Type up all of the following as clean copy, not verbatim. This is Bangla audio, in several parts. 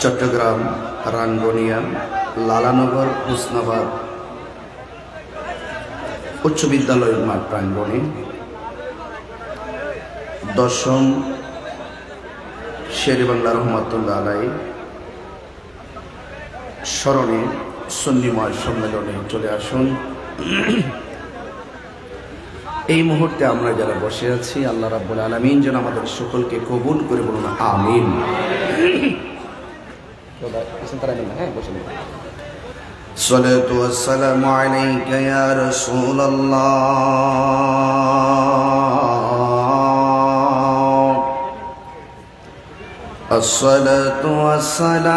চট্টগ্রাম রাঙ্গুনিয়া লালানগর হুসনাবাদ উচ্চ বিদ্যালয়ের মাঠ প্রাঙ্গণে দশম শেরেবাংলা রহমাতুল্লাহ আলাইহি স্মরণে সুন্নি মহাসম্মেলনে চলে আসুন। এই মুহূর্তে আমরা যারা বসে আছি, আল্লাহ রাব্বুল আলামিন যেন আমাদের সকলকে কবুল করে, বলুন আমিন। সালাতু ওয়াসসালামু আলাইকা ইয়া রাসূলুল্লাহ, আসসালাতু ওয়াসসালামু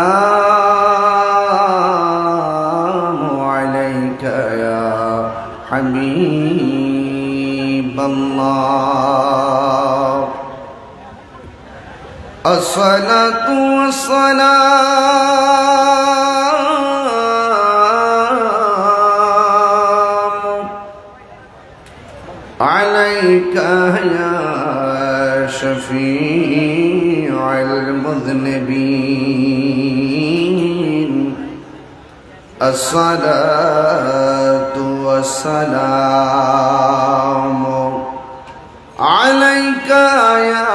আলাইকা ইয়া হাবিবাল্লাহ, আসসালাতু ওয়াসসালামু আলাইকা ইয়া শাফীউল মুযনিবিন, আসসালাতু ওয়াসসালামু আলাইকা ইয়া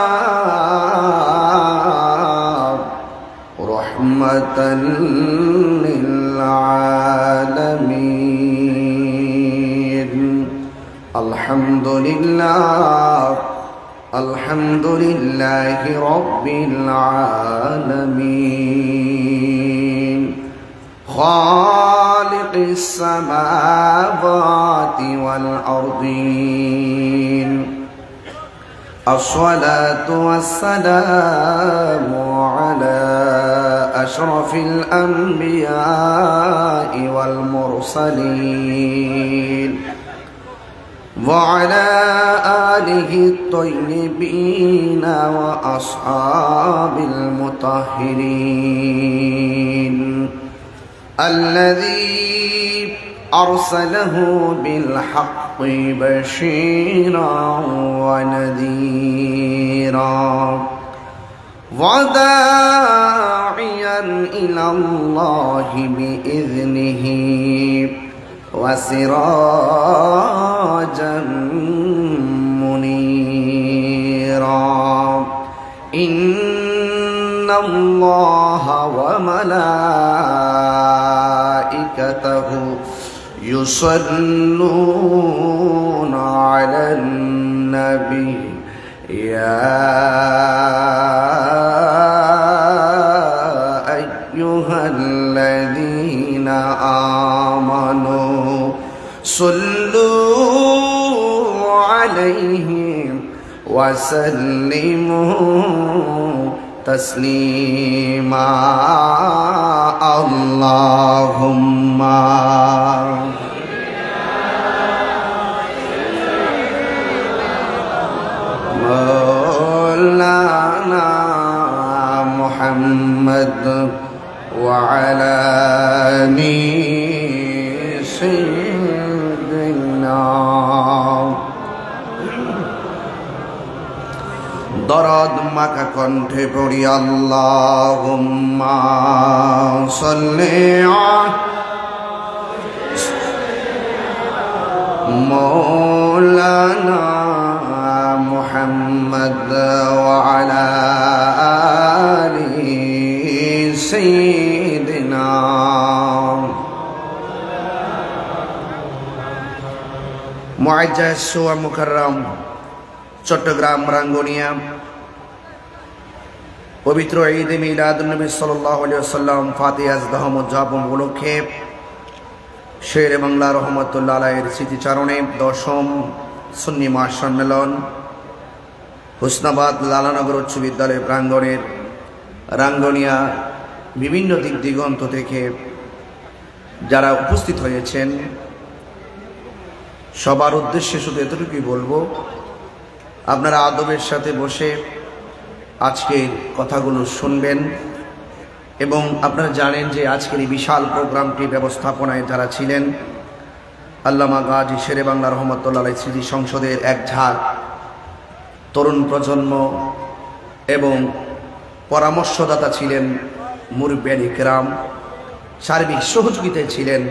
রাহমাতাল লিল আলামিন। আলহামদুলিল্লাহ, আলহামদুলিল্লাহি রাব্বিল আলামিন, খালিকিস সামাওয়াতি ওয়াল আরদিন। আসসালাতু ওয়াসসালামু আলা আশরাফিল আমবিয়াই ওয়াল মুরসালিন ওয়া আলা আলিহি আত-তাইয়্যিবিন ওয়া আসহাবিল মুতাহহিরিন الذي أرسله بالحق بشيرا ونذيرا وداعيا إلى الله بإذنه وسراجا منيرا. إن الله وملائكته يصلون على النبي يا أيها الذين آمنوا صلوا عليه وسلموا تسليما. اللهم مولانا محمد وعلى آل سيدنا দরদ মাখা কণ্ঠে পড়ি আল্লাহুম্মা সাল্লি মাওলানা মুহাম্মদ ওয়া আলা আলি সাইয়্যিদিনা। মুআজ্জাজ ওয়া মুকাররম চট্টগ্রাম রাঙ্গুনিয়া পবিত্র ঈদ মিলাদুন নবী সাল্লাল্লাহু আলাইহি ওয়াসাল্লাম ফাতিহাজ দহম উদযাপন উপলক্ষে শেরেবাংলা রহমাতুল্লাহ আলাইহির স্মৃতিচারণে দশম সুন্নি মহাসম্মেলন হুসনাবাদ লালানগর উচ্চ বিদ্যালয় প্রাঙ্গণের রাঙ্গুনিয়া বিভিন্ন দিক দিগন্ত থেকে যারা উপস্থিত হয়েছেন, সবার উদ্দেশ্যে শুধু এতটুকুই বলবো, আপনারা আদবের সাথে বসে আজকের কথাগুলো শুনবেন এবং আপনারা জানেন যে আজকের এই বিশাল প্রোগ্রামটি ব্যবস্থাপনায় যারা ছিলেন আল্লামা গাজী শেরেবাংলা রহমাতুল্লাহ আলাইহি স্মৃতি সংসদের এক ঝাঁক তরুণ প্রজন্ম এবং পরামর্শদাতা ছিলেন মুরব্বিয়ান ইকরাম, সার্বিক সহযোগিতায় ছিলেন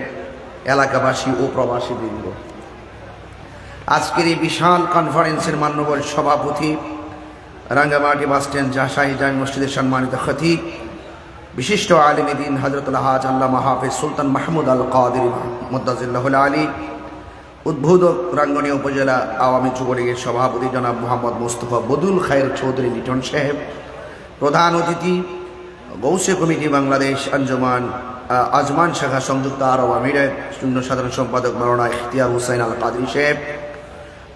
এলাকাবাসী ও প্রবাসী বৃন্দ। আজকের এই বিশাল কনফারেন্সের মান্যবর সভাপতি, রাঙ্গামাটি বাসস্ট্যান্ড শাহী জামে মসজিদের সম্মানিত খতিব, বিশিষ্ট আলেমে দ্বীন হযরতুল হাজ আল্লামা হাফেজ সুলতান মাহমুদ আল কাদেরী মুদ্দাজিল্লাহুল আলী, উদ্বোধক রাঙ্গুনিয়া উপজেলা আওয়ামী যুবলীগের সভাপতি জনাব মোহাম্মদ মুস্তফা বদুল খায়ের চৌধুরী লিটন সাহেব, প্রধান অতিথি গৌসে কমিটি বাংলাদেশ আঞ্জুমান আজমান শাখা সংযুক্ত আরব আমিরাত শূন্য সাধারণ সম্পাদক মাওলানা ইখতিয়ার হুসাইন আল কাদরি সাহেব,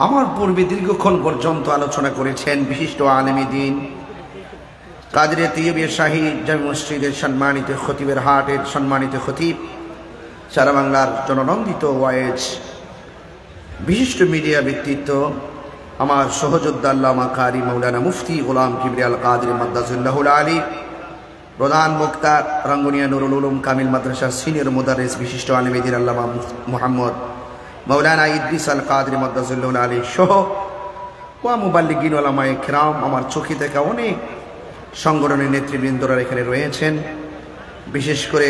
আমার পূর্বে দীর্ঘক্ষণ পর্যন্ত আলোচনা করেছেন বিশিষ্ট আলেমে দ্বীন কাদরে তৈয়বের শাহী জামে মসজিদের সম্মানিত খতিবের হাটের সম্মানিত খতিব, সারা বাংলার জননন্দিত ওয়াইজ বিশিষ্ট মিডিয়া ব্যক্তিত্ব, আমার সহযোদ্ধা আল্লামা কারি মাওলানা মুফতি গোলাম কিবরিয়া আল কাদেরী মুদ্দাজিল্লাহুল আলী, প্রধান বক্তা রাঙ্গুনিয়া নুরুল উলুম কামিল মাদ্রাসার সিনিয়র মুদারিস বিশিষ্ট আলেমে দ্বীন আল্লামা মুহাম্মদ মাওলানা ইদ্রিস আল কাদেরী মুদ্দাজিল্লাহুল আলী সহ ওয়া মুবাল্লিগিন উলামায়ে কিরাম, আমার চোখে দেখা অনেক সংগঠনের নেতৃবৃন্দরা এখানে রয়েছেন। বিশেষ করে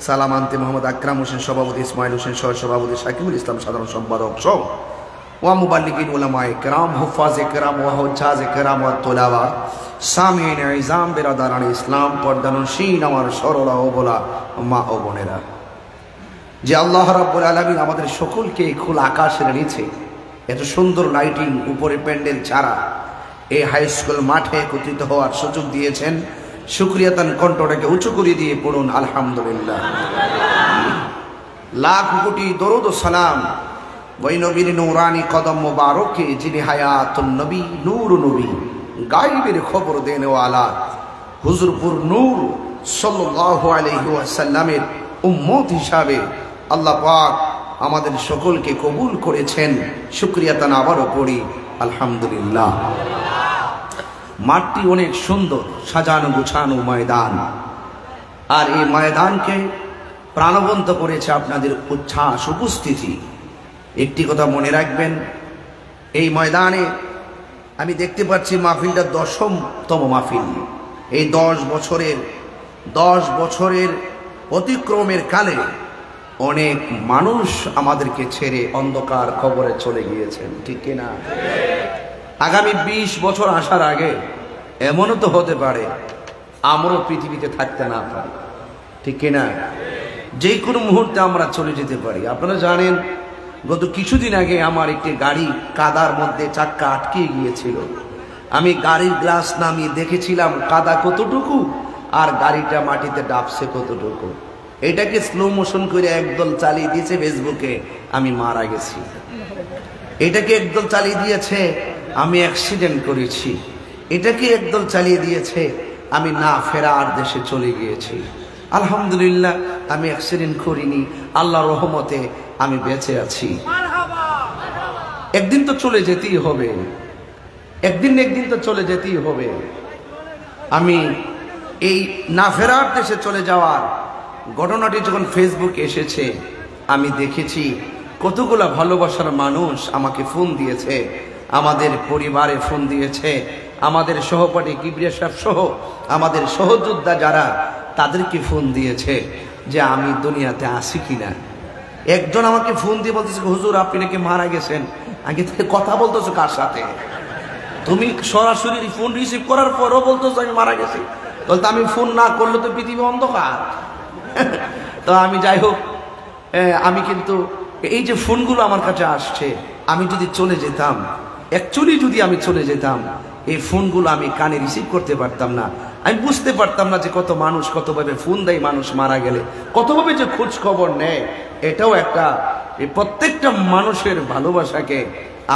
সালাম আনতে মোহাম্মদ আকরাম হোসেন সভাপতি, ইসমাইল হোসেন সহ সভাপতি, সাকিবুল ইসলাম সাধারণ সম্পাদক সহ ওয়া মুবাল্লিগিন উলামায়ে কিরাম, হুফাজে কিরাম ওয়া হুজ্জাজে কিরাম ওয়া তুলাবা, সামিঈন ইজাম, বিরাদারান ইসলাম, পর্দানশীন আমার সরলা ও বলা মা ও বোনেরা, যে আল্লাহ রাব্বুল আলামিন আমাদের সকলকে খোলা আকাশের নিচে এত সুন্দর লাইটিং, উপরে প্যান্ডেল ছাড়া এই হাই স্কুল মাঠে একত্রিত হওয়ার সুযোগ দিয়েছেন, শুকরিয়া তান কণ্ঠটাকে উঁচু করে দিয়ে পড়ুন আলহামদুলিল্লাহ। লাখ কোটি দরুদ ও সালাম ওই নবীর নূরানি কদম মোবারকে, যিনি হায়াতুন নবী, নূর নবী, গায়বের খবর দেন ওয়ালা হুজুরপুর নূর সাল্লাল্লাহু আলাইহি ওয়াসাল্লামের উম্মত হিসাবে আল্লাহ পাক আমাদের সকলকে কবুল করেছেন, শুকরিয়া তান আবারও পড়ি আলহামদুলিল্লাহ। মাঠটি অনেক সুন্দর, সাজানো গুছানো ময়দান, আর এই ময়দানকে প্রাণবন্ত করেছে আপনাদের উচ্ছ্বাস উপস্থিতি। একটি কথা মনে রাখবেন, এই ময়দানে আমি দেখতে পাচ্ছি মাহফিলটা 10তম মাহফিল। এই 10 বছরের অতিক্রমের কালে অনেক মানুষ আমাদেরকে ছেড়ে অন্ধকার কবরে চলে গিয়েছেন, ঠিক কিনা? আগামী 20 বছর আসার আগে এমনও তো হতে পারে আমরাও পৃথিবীতে থাকতে না পারি, ঠিক কিনা? যে কোনো মুহূর্তে আমরা চলে যেতে পারি। আপনারা জানেন, গত কিছুদিন আগে আমার একটি গাড়ি কাদার মধ্যে চাক্কা আটকে গিয়েছিল। আমি গাড়ির গ্লাস নামিয়ে দেখেছিলাম কাদা কতটুকু আর গাড়িটা মাটিতে ডাবছে কতটুকু। এটাকে স্লো মোশন করে একদল চালিয়ে দিয়েছে ফেসবুকে, আমি মারা গেছি। এটাকে একদল চালিয়ে দিয়েছে আমি অ্যাক্সিডেন্ট করেছি। এটাকে একদল চালিয়ে দিয়েছে আমি না ফেরার দেশে চলে গিয়েছি। আলহামদুলিল্লাহ, আমি অ্যাক্সিডেন্ট করিনি, আল্লাহর রহমতে আমি বেঁচে আছি। একদিন তো চলে যেতেই হবে, একদিন তো চলে যেতেই হবে। আমি এই না ফেরার দেশে চলে যাওয়ার ঘটনাটি যখন ফেসবুকে এসেছে, আমি দেখেছি কতগুলা ভালোবাসার মানুষ আমাকে ফোন দিয়েছে, আমাদের পরিবারে ফোন দিয়েছে, আমাদের সহপাঠী কিবরিয়া সাহেব সহ আমাদের সহযোদ্ধা যারা, তাদেরকে ফোন দিয়েছে যে আমি দুনিয়াতে আসি কিনা। একজন আমাকে ফোন দিয়ে বলতেছে, হুজুর আপনি নাকি মারা গেছেন। আগে থেকে কথা বলতেছো কার সাথে? তুমি সরাসরি ফোন রিসিভ করার পরও বলতেছো আমি মারা গেছি। বলতে আমি ফোন না করলে তো পৃথিবী অন্ধকার। তো আমি যাই হোক, আমি কিন্তু এই যে ফোনগুলো আমার কাছে আসছে, আমি যদি চলে যেতাম, অ্যাকচুয়ালি যদি আমি চলে যেতাম, এই ফোনগুলো আমি কানে রিসিভ করতে পারতাম না। আমি বুঝতে পারতাম না যে কত মানুষ কতভাবে ফোন দেয় মানুষ মারা গেলে, কতভাবে যে খোঁজ খবর নেয়। এটাও একটা, এই প্রত্যেকটা মানুষের ভালোবাসাকে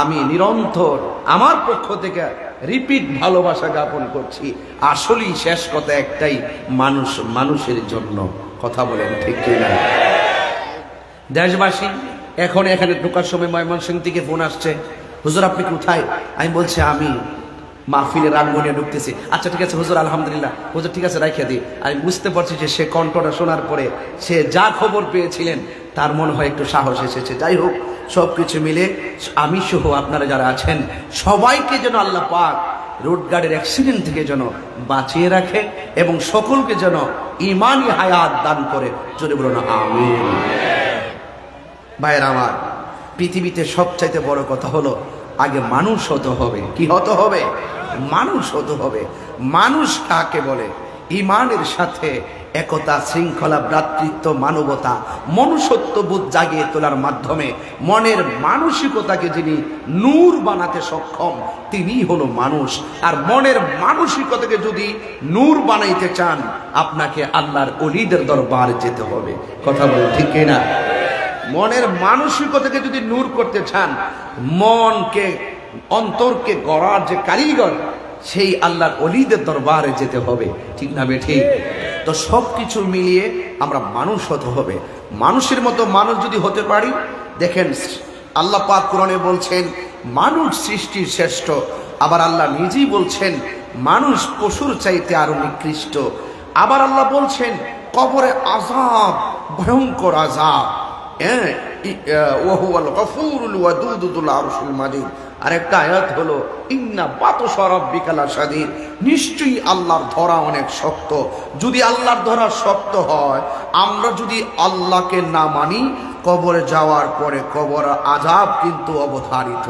আমি নিরন্তর আমার পক্ষ থেকে রিপিট ভালোবাসা জ্ঞাপন করছি। আসলেই শেষ কথা একটাই, মানুষ মানুষের জন্য। কথা বলেন ঠিক কিনা? দেশবাসী, এখন এখানে ঢোকার সময় ময়মনসিংহ থেকে ফোন আসছে, হুজুর আপনি কোথায়? আমি বলছি আমি মাহফিলে রাঙ্গুনিয়া ঢুকতেছি। আচ্ছা ঠিক আছে হুজুর, আলহামদুলিল্লাহ। হুজুর ঠিক আছে, রাখিয়া দিই। আমি বুঝতে পারছি যে সে কণ্ঠটা শোনার পরে সে যা খবর পেয়েছিলেন তার মনে হয় একটু সাহস এসেছে। যাই হোক, সব কিছু মিলে আমি সহ আপনারা যারা আছেন সবাইকে যেন আল্লাহ পাক রোড গাড়ির অ্যাক্সিডেন্ট থেকে যেন বাঁচিয়ে রাখে এবং সকলকে যেন ঈমানি হায়াত দান করে। জোরে বলুন আমিন। ভাইয়েরা আমার, পৃথিবীতে সবচাইতে বড় কথা হলো আগে মানুষ হতে হবে। কি হতে হবে? মানুষ হতে হবে। মানুষ কাকে বলে? ঈমানের সাথে একতা, শৃঙ্খলা, ভ্রাতৃত্ব, মানবতা, মনুষ্যত্ববোধ জাগিয়ে তোলার মাধ্যমে মনের মানসিকতাকে যিনি নূর বানাতে সক্ষম তিনিই হলো মানুষ। আর মনের মানসিকতাকে যদি নূর বানাইতে চান আপনাকে আল্লাহর ওলিদের দরবারে যেতে হবে। কথা বলে ঠিক কিনা? মনের মানসিকতাকে যদি নূর করতে চান, মনকে অন্তরকে গড়ার যে কারিগর সেই আল্লাহর ওলিদের দরবারে যেতে হবে। ঠিক না বেঠিক? তো সব কিছু মিলিয়ে আমরা মানুষ হতে হবে। মানুষের মতো মানুষ যদি হতে পারি, দেখেন আল্লাহ পাক কোরআনে বলছেন মানুষ সৃষ্টির শ্রেষ্ঠ। আবার আল্লাহ নিজেই বলছেন মানুষ পশুর চাইতে আরো নিকৃষ্ট। আবার আল্লাহ বলছেন কবরে আযাব, ভয়ঙ্কর আযাব। আরেকটা আয়াত হলো ইন্না বাতশা রাব্বিকা লাশাদীদ, নিশ্চয়ই আল্লাহর ধরা অনেক শক্ত। যদি আল্লাহর ধরা শক্ত হয়, আমরা যদি আল্লাহকে না মানি, কবরে যাওয়ার পরে কবর আযাব কিন্তু অবধারিত।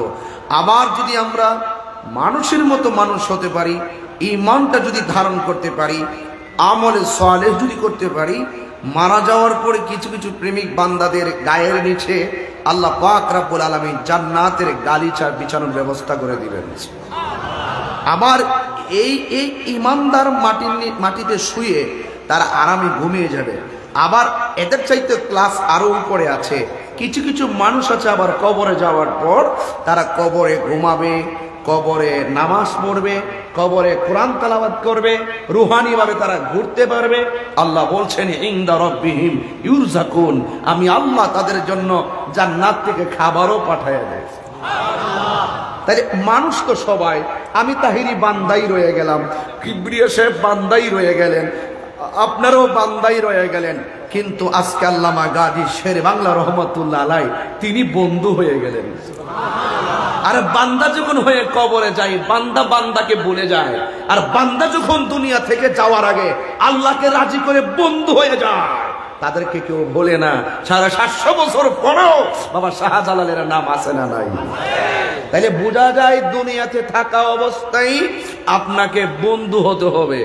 আবার যদি আমরা মানুষের মতো মানুষ হতে পারি, ঈমানটা যদি ধারণ করতে পারি, আমলে সালেহ যদি করতে পারি, মারা যাওয়ার পরে কিছু কিছু প্রেমিক বান্দাদের গায়ের নিচে আল্লাহ পাক রব্বুল আলামিন জান্নাতের গালিচা বিছানোর ব্যবস্থা করে দিবেন। আবার এই ঈমানদার মাটিতে শুয়ে তারা আরামে ঘুমিয়ে যাবে। আবার এদের চাইতে ক্লাস আরো উপরে আছে, কিছু কিছু মানুষ আছে আবার কবরে যাওয়ার পর তারা কবরে ঘুমাবে, কবরে নামাজ পড়বে, কবরে কোরআন তেলাওয়াত করবে, রুহানি ভাবে তারা ঘুরতে পারবে। আল্লাহ বলছেন ইনদা রাব্বিহিম ইউরযাকুন, আমি আল্লাহ তাদের জন্য জান্নাত থেকে খাবারও পাঠায় দেয়। তাই মানুষ তো সবাই, আমি তাহিরি বান্দাই রয়ে গেলাম, কিবরিয়া সাহেব বান্দাই রয়ে গেলেন, আপনারও বান্দাই রয়ে গেলেন, কিন্তু আজকে আল্লামা গাজী শের বাংলা রহমতুল্লাহ আলাই তিনি বন্ধু হয়ে গেলেন। আর বান্দা যখন হয়ে কবরে যায়, বান্দা বান্দাকে ভুলে যায়। আর বান্দা যখন দুনিয়া থেকে যাওয়ার আগে আল্লাহকে রাজি করে বন্ধু হয়ে যায়, তাদেরকে কেউ ভোলে না। 750 বছর পরেও বাবা শাহজালালের নাম আছে না নাই? তাইলে বোঝা যায় দুনিয়াতে থাকা অবস্থায় আপনাকে বন্ধু হতে হবে।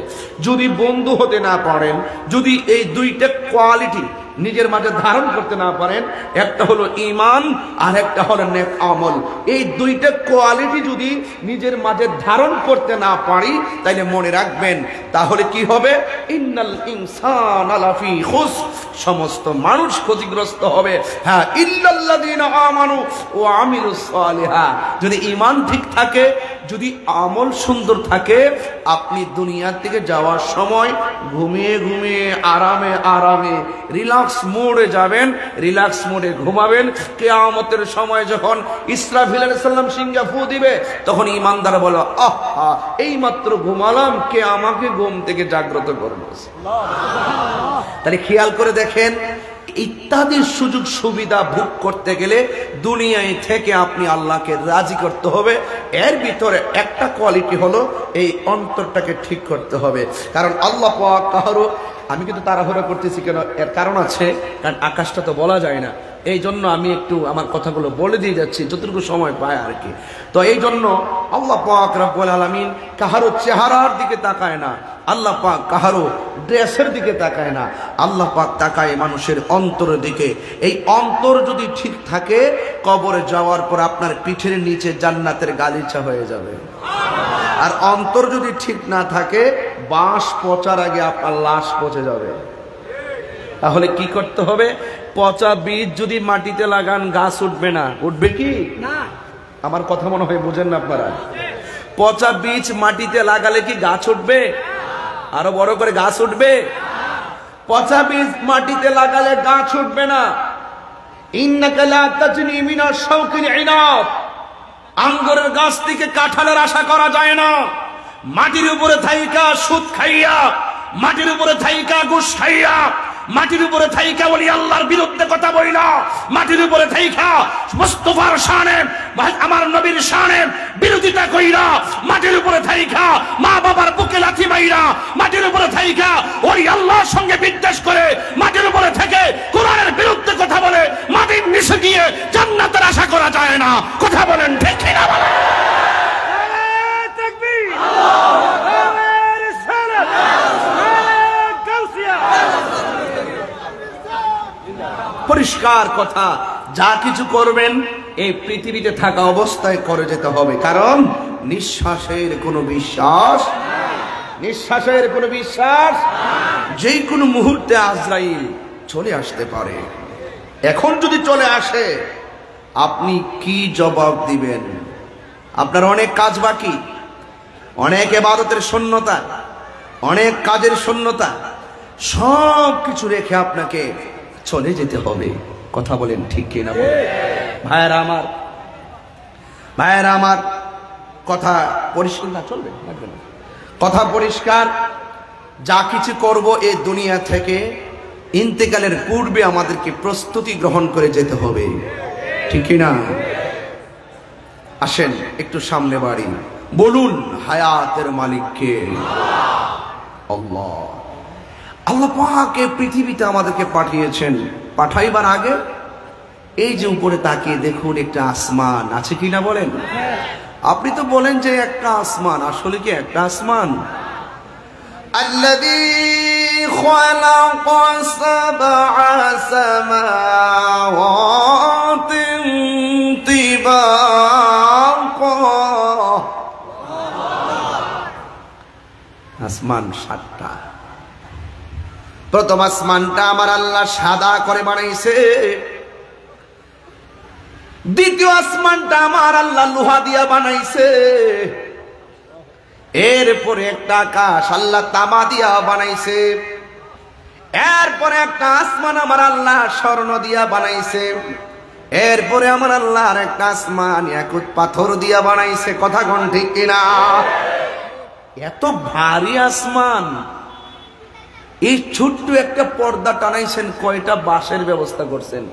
যদি বন্ধু হতে না পারেন, যদি এই দুইটা কোয়ালিটি নিজের মাঝে ধারণ করতে না পারেন, একটা হলো ঈমান আর একটা হলো নেক আমল, এই দুইটা কোয়ালিটি যদি নিজের মাঝে ধারণ করতে না পারি, তাইলে মনে রাখবেন তাহলে কি হবে? ইন্নাল ইনসানা লাফি খুসর, সমস্ত মানুষ ক্ষতিগ্রস্ত হবে। হ্যাঁ, ইল্লাল্লাযীনা আমানু ওয়া আমিলুস সালিহাত, যদি ঈমান ঠিক থাকে, যদি আমল সুন্দর থাকে, আপনি দুনিয়া থেকে যাওয়ার সময় ঘুমিয়ে ঘুমিয়ে আরামে আরামে রিল্যাক্স মোডে যাবেন, রিল্যাক্স মোডে ঘুমাবেন। কিয়ামতের সময় যখন ইসরাফিল আলাইহিস সালাম সিংহা ফু দিবে, তখন ঈমানদার বলো আহা, এই মাত্র ঘুমালাম, কে আমাকে ঘুম থেকে জাগ্রত করবে? তাহলে খেয়াল করে দেখেন, ইত্যাদি সুযোগ সুবিধা ভোগ করতে গেলে দুনিয়ায় থেকে আপনি আল্লাহকে রাজি করতে হবে। এর ভিতরে একটা কোয়ালিটি হলো এই অন্তরটাকে ঠিক করতে হবে। কারণ আল্লাহ পাক কাহারও, আমি কিন্তু তাড়াহুড়া করতেছি কেন, এর কারণ আছে, কারণ আকাশটা তো বলা যায় না, এই জন্য আমি একটু আমার কথাগুলো বলে দিয়ে যাচ্ছি যতটুকু সময় পায় আর কি। তো এই জন্য আল্লাহ পাক রব্বুল আলামিন কাহারও চেহারার দিকে তাকায় না, আল্লাহ পাক কাহারও ড্রেসের দিকে তাকায় না, আল্লাহ পাক তাকায় মানুষের অন্তরের দিকে। এই অন্তর যদি ঠিক থাকে, কবরে যাওয়ার পর আপনার পিঠের নিচে জান্নাতের গালিচা হয়ে যাবে। আর অন্তর যদি ঠিক না থাকে, বাঁশ পচার আগে আপনার লাশ পচে যাবে। তাহলে কি করতে হবে? পচা বীজ যদি মাটিতে লাগান গাছ উঠবে না, উঠবে কি না? আমার কথা মনে হয় বুঝেন না আপনারা। পচা বীজ মাটিতে লাগালে কি গাছ উঠবে? আরো বড় করে গাছ উঠবে? পচা বীজ মাটিতে লাগালে গাছ উঠবে না। ইন্নাকা লা তাজনি মিনাশ শাওকিল ইনাব, আঙ্গুরের গাছ থেকে কাঁঠালের আশা করা যায় না। মাটির উপরে থাইকা সুদ খাইয়া, মাটির উপরে থাইকা ঘুষ খাইয়া, মাটির উপরে থাইকা বলি আল্লাহর বিরুদ্ধে কথা বলি না, মাটির উপরে থাইকা মুস্তাফার শানে আমার নবীর শানে বিরোধিতা কইরা, মাটির উপরে থাইকা মা বাবার বুকে লাথি মাইরা, মাটির উপরে থাইকা ওই আল্লাহর সঙ্গে বিদ্বেষ করে, মাটির উপরে থেকে কোরআনের বিরুদ্ধে কথা বলে মাটির নিচে গিয়ে জান্নাতের আশা করা যায় না। কথা বলেন ঠিক কি না বলেন? পরিষ্কার কথা, যা কিছু করবেন এই পৃথিবীতে থাকা অবস্থায় করে যেতে হবে, কারণ নিঃশ্বাসের কোনো বিশ্বাস, নিঃশ্বাসের কোনো বিশ্বাস যে কোনো মুহূর্তে আজরাইল চলে আসতে পারে। এখন যদি চলে আসে আপনি কি জবাব দিবেন? আপনার অনেক কাজ বাকি, অনেক ইবাদতের শূন্যতা, অনেক কাজের শূন্যতা, সব কিছু রেখে আপনাকে চলে যেতে হবে। কথা বলেন ঠিক কিনা বলেন? ভাইয়েরা আমার, ভাইয়েরা আমার, কথা পরিষ্কার না, চলবে লাগবে না, কথা পরিষ্কার। যা কিছু করব এই দুনিয়া থেকে ইন্তেকালের পূর্বে আমাদেরকে প্রস্তুতি গ্রহণ করে যেতে হবে, ঠিক কিনা? আসেন একটু সামনে বাড়ি, বলুন হায়াতের মালিক কে? আল্লাহ। আল্লাহ পাক এই পৃথিবীতে আমাদেরকে পাঠিয়েছেন, পাঠাইবার আগে এই যে উপরে তাকিয়ে দেখুন একটা আসমান আছে কিনা বলেন? আপনি তো বলেন যে একটা আসমান, আসলে কি একটা আসমান? আল্লাযী খালাকা সাবআ সামাওয়াতিন তিবাকা। আসমান 7টা। প্রথম আসমানটা আমার আল্লাহ সাদা করে বানাইছে, দ্বিতীয় আসমানটা আমার আল্লাহ লোহা দিয়া বানাইছে, এরপরে একটা আকাশ আল্লাহ তামা দিয়া বানাইছে, এরপরে একটা আসমান আমার আল্লাহ স্বর্ণ দিয়া বানাইছে, এরপরে আমার আল্লাহ আর একটা আসমান ইয়াকুত পাথর দিয়া বানাইছে। কথা কোন ঠিক কিনা? এত ভারী আসমান, এই ছোট্ট একটা পর্দা টানাইছেন, কয়টা বাঁশের ব্যবস্থা করছেন,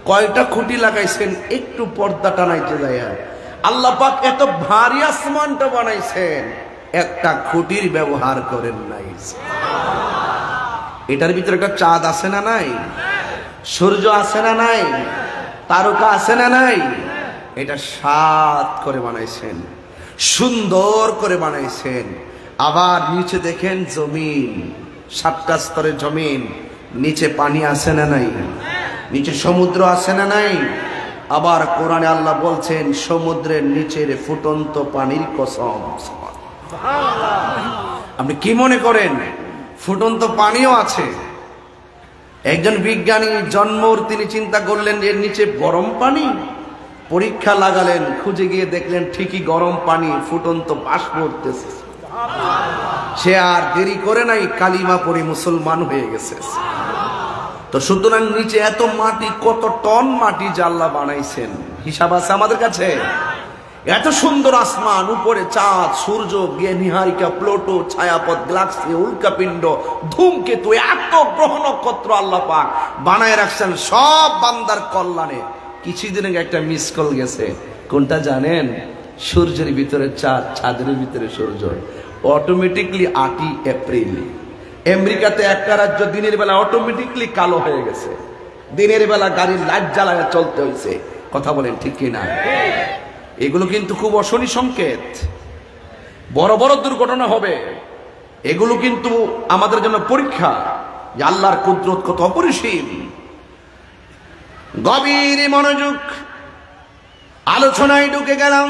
কয়টা খুঁটি লাগাইছেন, একটু পর্দা টানাইতে যায়। আল্লাহ পাক এত ভারী আসমানটা বানাইছেন, একটা খুঁটির ব্যবহার করেন নাই। এটার ভিতরে একটা চাঁদ আছে না নাই? সূর্য আছে না নাই? তারকা আছে না নাই? এটা 7 করে বানাইছেন, সুন্দর করে বানাইছেন। আবার নিচে দেখেন জমিন, 7টা স্তরের জমিন, নিচে পানি আছে না নাই? নিচে সমুদ্র আছে না নাই? আবার কোরআনে আল্লাহ বলছেন সমুদ্রের নিচের ফুটন্ত পানির কসম। আপনি কি মনে করেন ফুটন্ত পানিও আছে? একজন বিজ্ঞানী জন্মর তিনি চিন্তা করলেন এর নিচে গরম পানি, পরীক্ষা লাগালেন, খুঁজে গিয়ে দেখলেন ঠিকই গরম পানি, ফুটন্ত বাষ্প উঠতেছে। সে আর দেরি করে নাই, কালিমা পড়ে মুসলমান হয়ে গেছে। তো সুতরাং নিচে এত মাটি, কত টন মাটি যে আল্লাহ বানাইছেন, হিসাব আছে আমাদের কাছে? এত সুন্দর আসমান, উপরে চাঁদ, সূর্য, নিহারিকা, প্লুটো, ছায়াপথ, গ্যালাক্সি, উল্কাপিণ্ড, ধূমকেতু, এত গ্রহ নক্ষত্র আল্লাহ পাক বানায় রাখছেন সব বান্দার কল্যাণে। কিছুদিন আগে একটা মিস কল গেছে, কোনটা জানেন? সূর্যের ভিতরে চাঁদ, চাঁদের ভিতরে সূর্য। অটোমেটিকলি 8ই এপ্রিল আমেরিকাতে একটা রাজ্য দিনের বেলা অটোমেটিকলি কালো হয়ে গেছে, দিনের বেলা গাড়ির লাইট জ্বালায় চলতে হয়েছে। কথা বলেন ঠিক কিনা? এগুলো কিন্তু খুব অশনি সংকেত, বড় বড় দুর্ঘটনা হবে। এগুলো কিন্তু আমাদের জন্য পরীক্ষা যে আল্লাহর কুদরত কত অপরিসীম। গভীর মনোযোগ, আলোচনায় ঢুকে গেলাম।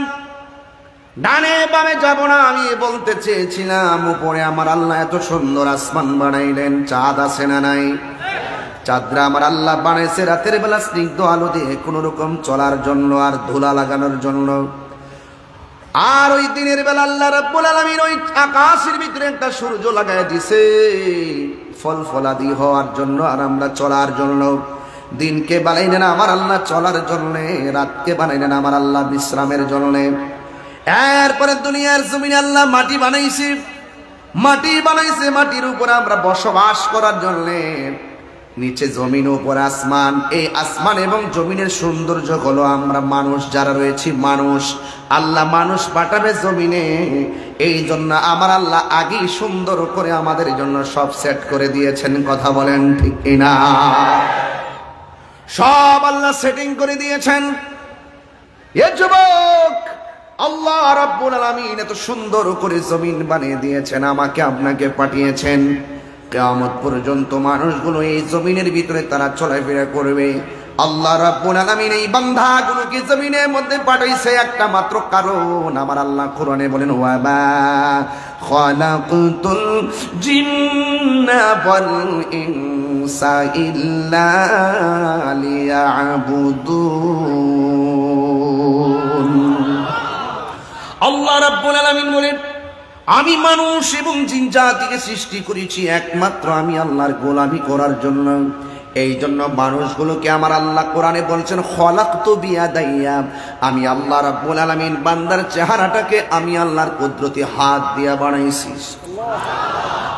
ডানে বামে যাব না, আমি বলতে চেয়েছিলাম উপরে আমার আল্লাহ এত সুন্দর আসমান বানাইলেন, চাঁদ আছে না নাই? চাঁদরা আমার আল্লাহ বানাইছে রাতের বেলা স্নিগ্ধ আলো দিয়ে কোন রকম চলার জন্য আর ধুলা লাগানোর জন্য। আর ওই দিনের বেলা আল্লাহ রাব্বুল আলামিন ওই আকাশের ভিতরে একটা সূর্য লাগায় দিছে ফল ফলাদি হওয়ার জন্য আর আমরা চলার জন্য। দিনকে বানাইলেন আমার আল্লাহ চলার জন্য, রাতকে বানাইলেন আমার আল্লাহ বিশ্রামের জন্য। এরপরে দুনিয়ার জমিনে আল্লাহ মাটি বানাইছে, মাটি বানাইছে, মাটির উপরে আমরা বসবাস করার জন্য। নিচে জমিন, উপর আসমান। এই আসমান এবং জমিনের সৌন্দর্য হলো আমরা মানুষ যারা রয়েছি মানুষ। আল্লাহ মানুষ পাঠাবে জমিনে, এই জন্য আমার আল্লাহ আগেই সুন্দর করে আমাদের জন্য সব সেট করে দিয়েছেন। কথা বলেন ঠিক কিনা? সব আল্লাহ সেটিং করে দিয়েছেন। এ যুবক, আল্লাহ রাব্বুল আলামিন এত সুন্দর করে জমিন বানিয়ে দিয়েছেন, আমাকে আপনাকে পাঠিয়েছেন। কিয়ামত পর্যন্ত মানুষগুলো এই জমিনের ভিতরে তারা চলাফেরা করবে। আল্লাহ রাব্বুল আলামিন এই বান্দাগুলোকে জমিনের মধ্যে পাঠাইছে একটা মাত্র কারণ। আমার আল্লাহ কোরআনে বলেন, ওয়া মা খালাকতুল জিন্না ওয়াল ইনসা ইল্লা লিয়াবুদুন। আল্লাহ রাব্বুল আলামিন বলেন, আমি মানুষ এবং জিন জাতিকে সৃষ্টি করেছি একমাত্র আমি আল্লাহর গোলামি করার জন্য। এই জন্য মানুষগুলোকে আমার আল্লাহ কোরআনে বলছেন, খলাকতু বিয়াদাইয়া, আমি আল্লাহ রাব্বুল আলামিন বান্দার চেহারাটাকে আমি আল্লাহর কুদরতি হাত দিয়া বানাইছি।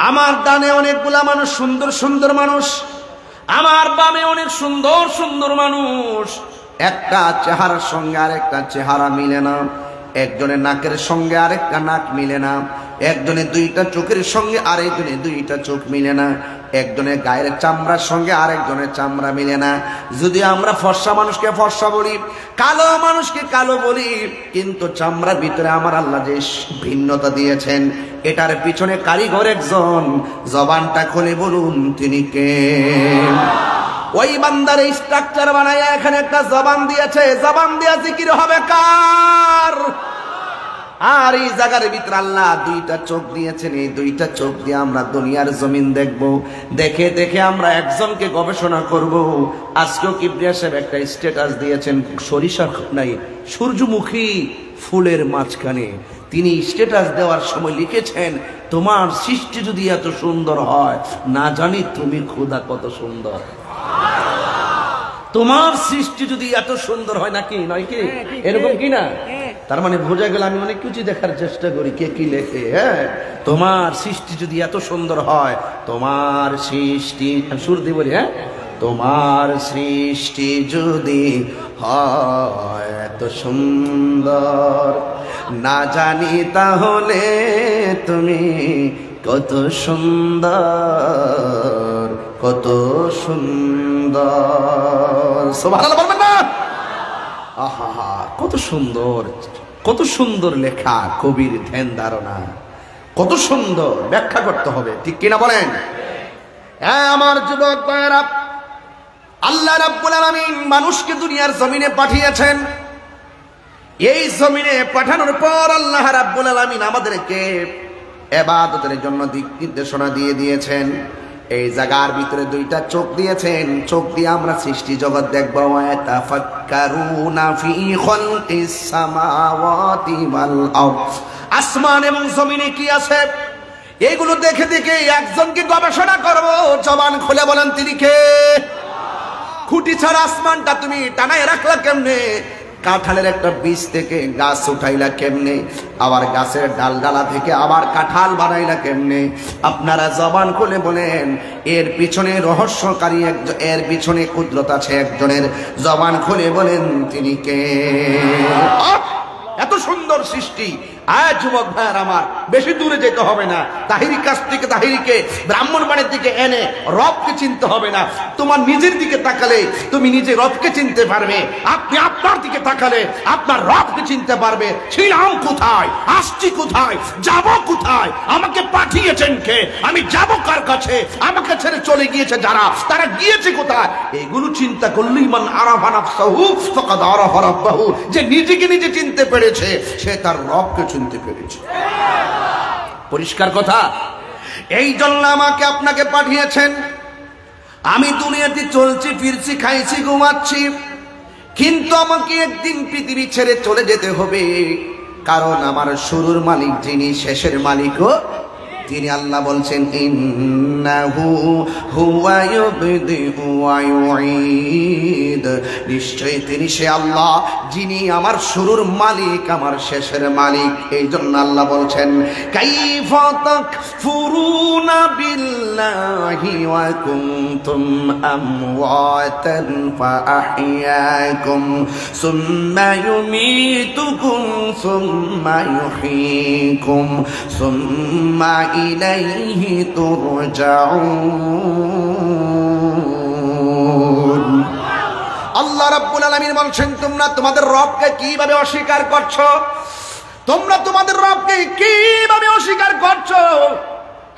আমার ডানে অনেকগুলা মানুষ, সুন্দর সুন্দর মানুষ, আমার বামে অনেক সুন্দর সুন্দর মানুষ। একটা চেহারার সঙ্গে আরেকটা চেহারা মিলে না, একজনের নাকের সঙ্গে আরেকটা নাক মিলে না, একজনের দুইটা চোখের সঙ্গে আরেকজনের দুইটা চোখ মিলে না, একজনের গায়ের চামড়ার সঙ্গে আরেকজনের চামড়া মিলে না। যদি আমরা ফর্সা মানুষকে ফর্সা বলি, কালো মানুষকে কালো বলি, কিন্তু চামড়ার ভিতরে আমার আল্লাহ যে ভিন্নতা দিয়েছেন, এটার পিছনে কারিগর একজন। জবানটা খুলে বলুন তিনি কে? ওই বান্দার এই স্ট্রাকচার বানায় এখানে একটা জবান দিয়েছে, জবান দিয়া জিকির হবে কার? আর এই জায়গার ভিতরে আল্লাহ দুইটা চোখ দিয়েছেন। এই দুইটা চোখ দিয়ে আমরা দুনিয়ার জমিন দেখব, দেখে দেখে আমরা একজনকে গবেষণা করব। আজকেও কিবরিয়া সাহেব একটা স্ট্যাটাস দিয়েছেন, সরিষা নাই সূর্যমুখী ফুলের মাঝখানে। তিনি স্ট্যাটাস দেওয়ার সময় লিখেছেন, তোমার সৃষ্টি যদি এত সুন্দর হয়, না জানি তুমি খোদা কত সুন্দর। তোমার সৃষ্টি যদি এত সুন্দর হয়, নাকি নয় কি? এরকম কি না? তার মানে বোঝা গেল আমি অনেক কিছু দেখার চেষ্টা করি কে কি লেখে। হ্যাঁ, তোমার সৃষ্টি যদি এত সুন্দর হয়, তোমার সৃষ্টি সুর দিব, হ্যাঁ, তোমার সৃষ্টি যদি হয় এত সুন্দর, না জানি তাহলে তুমি কত সুন্দর, কত সুন্দর। সুবহানাল্লাহ বলবেন না? আহা, কত সুন্দর, কত সুন্দর লেখা, কবির ধ্যান ধারণা, কত সুন্দর ব্যাখ্যা করতে হবে, ঠিক কিনা বলেন? হ্যাঁ আমার যুবক ভাইয়েরা, আল্লাহ রাব্বুল আলামিন মানুষকে দুনিয়ার জমিনে পাঠিয়েছেন। এই জমিনে পাঠানোর পর আল্লাহ রাব্বুল আলামিন আমাদেরকে ইবাদতের জন্য দিক নির্দেশনা দিয়ে দিয়েছেন। এই জায়গার ভিতরে দুইটা চোখ দিয়েছেন, চোখ দিয়ে আমরা সৃষ্টি জগৎ দেখব। ওয়াতাফাক্কারুনা ফি খালকিস সামাওয়াতি ওয়াল আরদ, আসমান এবং জমিনে কি আছে এইগুলো দেখে দেখে একজনকে গবেষণা করব। জবান খুলে বলেন তিনি কে? খুঁটি ছাড়া আসমানটা তুমি টানায় রাখলা কেমনে? কাঁঠালের একটা বীজ থেকে গাছ উঠাইলা কেমনে? আবার গাছের ডালডালা থেকে আবার কাঁঠাল বানাইলা কেমনে? আপনারা জবান খুলে বলেন, এর পিছনে রহস্যকারী একজন, এর পিছনে কুদরত আছে একজনের। জবান খুলে বলেন তিনি কে? এত সুন্দর সৃষ্টি। আয় যুবক ভাইয়ার আমার, বেশি দূরে যেতে হবে না। তাহিরি কাছ থেকে তাহিরিকে ব্রাহ্মণবাড়ির দিকে এনে রবকে চিনতে হবে না। তোমার নিজের দিকে তাকালে তুমি নিজে রবকে চিনতে পারবে। আপনি আপনার দিকে তাকালে আপনার রবকে চিনতে পারবে। ছিলাম কোথায়, আসছি কোথায়, যাব কোথায়, আমাকে পাঠিয়েছেন কে, আমি যাব কার কাছে, আমাকে ছেড়ে চলে গিয়েছে যারা, তারা গিয়েছে কোথায়, এগুলো চিন্তা করলেই মান আরাফা নাফসাহু ফাকাদ আরাফা রাব্বাহু। যে নিজেকে নিজে চিনতে পেরেছে সে তার রবকে চিনতে পেরেছে। পরিষ্কার কথা। এই জন্য আমাকে আপনাকে পাঠিয়েছেন। আমি দুনিয়াতে চলছি ফিরছি, খাইছি ঘুমাচ্ছি, কিন্তু আমাকে একদিন পৃথিবী ছেড়ে চলে যেতে হবে। কারণ আমার শুরুর মালিক যিনি, শেষের মালিকও তিনি আল্লাহ বলছেন ইন্নাহু হুয়া ইউবদিউ ওয়া ইউঈদ, নিশ্চয়ই তিনি সে আল্লাহ যিনি আমার শুরুর মালিক, আমার শেষের মালিক। এই জন্য আল্লাহ বলছেন কাইফা তাকফুরুনা বিল্লাহি ওয়া কুনতুম আমওয়াতান ফাআহইয়াকুম সুম্মা ইউমীতুকুম সুম্মা ইউহয়ীকুম সুম্মা ইলাইহি তুরজাউন। আল্লাহ রাব্বুল আলামিন বলছেন তোমরা তোমাদের রবকে কিভাবে অস্বীকার করছো, তোমরা তোমাদের রবকে কিভাবে অস্বীকার করছো।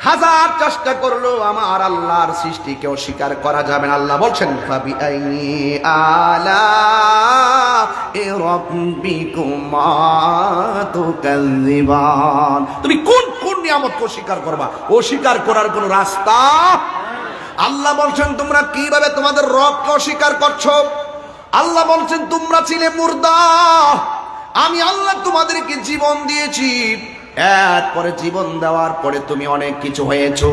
হাজার চেষ্টা করলো আমার আল্লাহর সৃষ্টিকে অস্বীকার করা যাবে না। আল্লাহ বলছেন ফাবিআইয়ি আলা'i রাব্বিকুমা তুকাযযিবান, তুমি কোন কোন নিয়ামতকে অস্বীকার করবা, অস্বীকার করার কোন রাস্তা। আল্লাহ বলছেন তোমরা কিভাবে তোমাদের রবকে অস্বীকার করছো। আল্লাহ বলছেন তোমরা ছিলে মুর্দা, আমি আল্লাহ তোমাদেরকে জীবন দিয়েছি, এরপরে জীবন দেওয়ার পরে তুমি অনেক কিছু হয়েছো,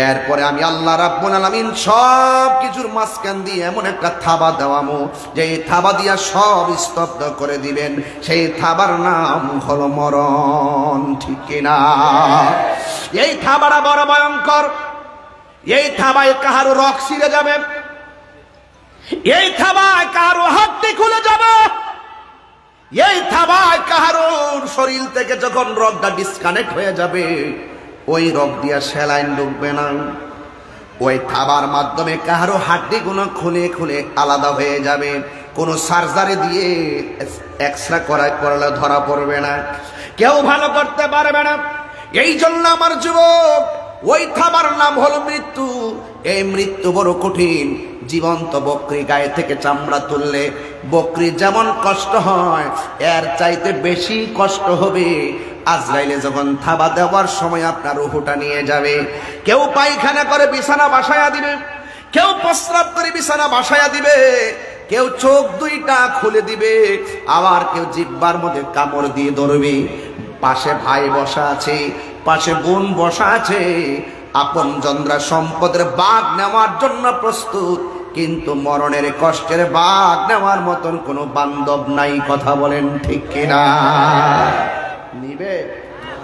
এরপরে আমি আল্লাহ রাব্বুল আলামিন সব কিছুর মাঝখান দিয়ে এমন একটা থাবা দেওয়ামো যে এই থাবা দিয়া সব স্তব্ধ করে দিবেন, সেই থাবার নাম হলো মরণ। ঠিক কিনা? এই থাবাটা বড় ভয়ঙ্কর। এই থাবায় কাহারো রক ছিঁড়ে যাবে, এই থাবায় কাহারো হাড্ডি খুলে যাবে, এই থাবায় কাহারোর শরীর থেকে যখন রগটা ডিসকানেক্ট হয়ে যাবে, ওই রগ দিয়া স্যালাইন ঢুকবে না। ওই থাবার মাধ্যমে কাহারো হাড্ডিগুলো খুলে খুলে আলাদা হয়ে যাবে, কোনো সার্জারি দিয়ে এক্সরে করলে ধরা পড়বে না, কেউ ভালো করতে পারবে না। এই জন্য আমার যুবক, ওই থাবার নাম হলো মৃত্যু। এই মৃত্যু বড় কঠিন। জীবন্ত বকরি গায়ে থেকে চামড়া তুললে বকরি যেমন কষ্ট হয়, এর চাইতে বেশি কষ্ট হবে আজরাইলে যখন থাবা দেওয়ার সময় আপনার রূহটা নিয়ে যাবে। কেউ পায়খানা করে বিছানা বাসায়া দিবে, কেউ প্রস্রাব করে বিছানা বাসায়া দিবে, কেউ চোখ দুইটা খুলে দিবে, আবার কেউ জিহ্বার মধ্যে কামড় দিয়ে ধরবে। পাশে ভাই বসা আছে, পাশে বোন বসা আছে, আপন জনরা সম্পদের ভাগ নেওয়ার জন্য প্রস্তুত, কিন্তু মরণের কষ্টের ভাগ নেওয়ার মতন কোনো বান্ধব নাই। কথা বলেন ঠিক কিনা? নিবে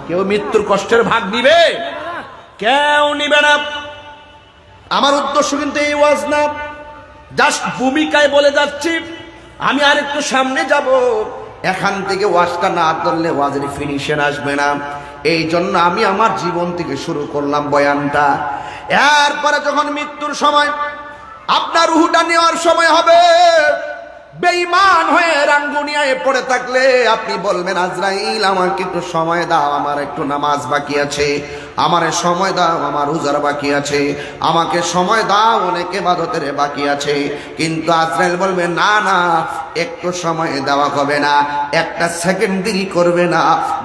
কেউ মৃত্যুর কষ্টের ভাগ নিবে? কেউ নিবে না। আমার উদ্দেশ্য কিন্তু এই ওয়াজ না, জাস্ট ভূমিকায় বলে যাচ্ছি। আমি আর একটু সামনে যাব, এখান থেকে ওয়াজটা না ধরলে ওয়াজের ফিনিশন আসবে না। এই জন্য আমি আমার জীবন থেকে শুরু করলাম বয়ানটা। এরপরে যখন মৃত্যুর সময়, আপনার রুহটা নেওয়ার সময় হবে, বেঈমান হয়ে রাঙ্গুনিয়ায় পড়ে থাকলে আপনি বলবেন আজরাইল আমাকে একটু সময় দাও, আমার একটু নামাজ বাকি আছে, আমারে সময় দাও, আমার রোজার বাকি আছে, আমাকে সময় দাও, অনেক ইবাদতের বাকি আছে। কিন্তু আজরাইল বলবে না না, একটু সময় দেওয়া হবে না, একটা সেকেন্ড দেরি করবে না,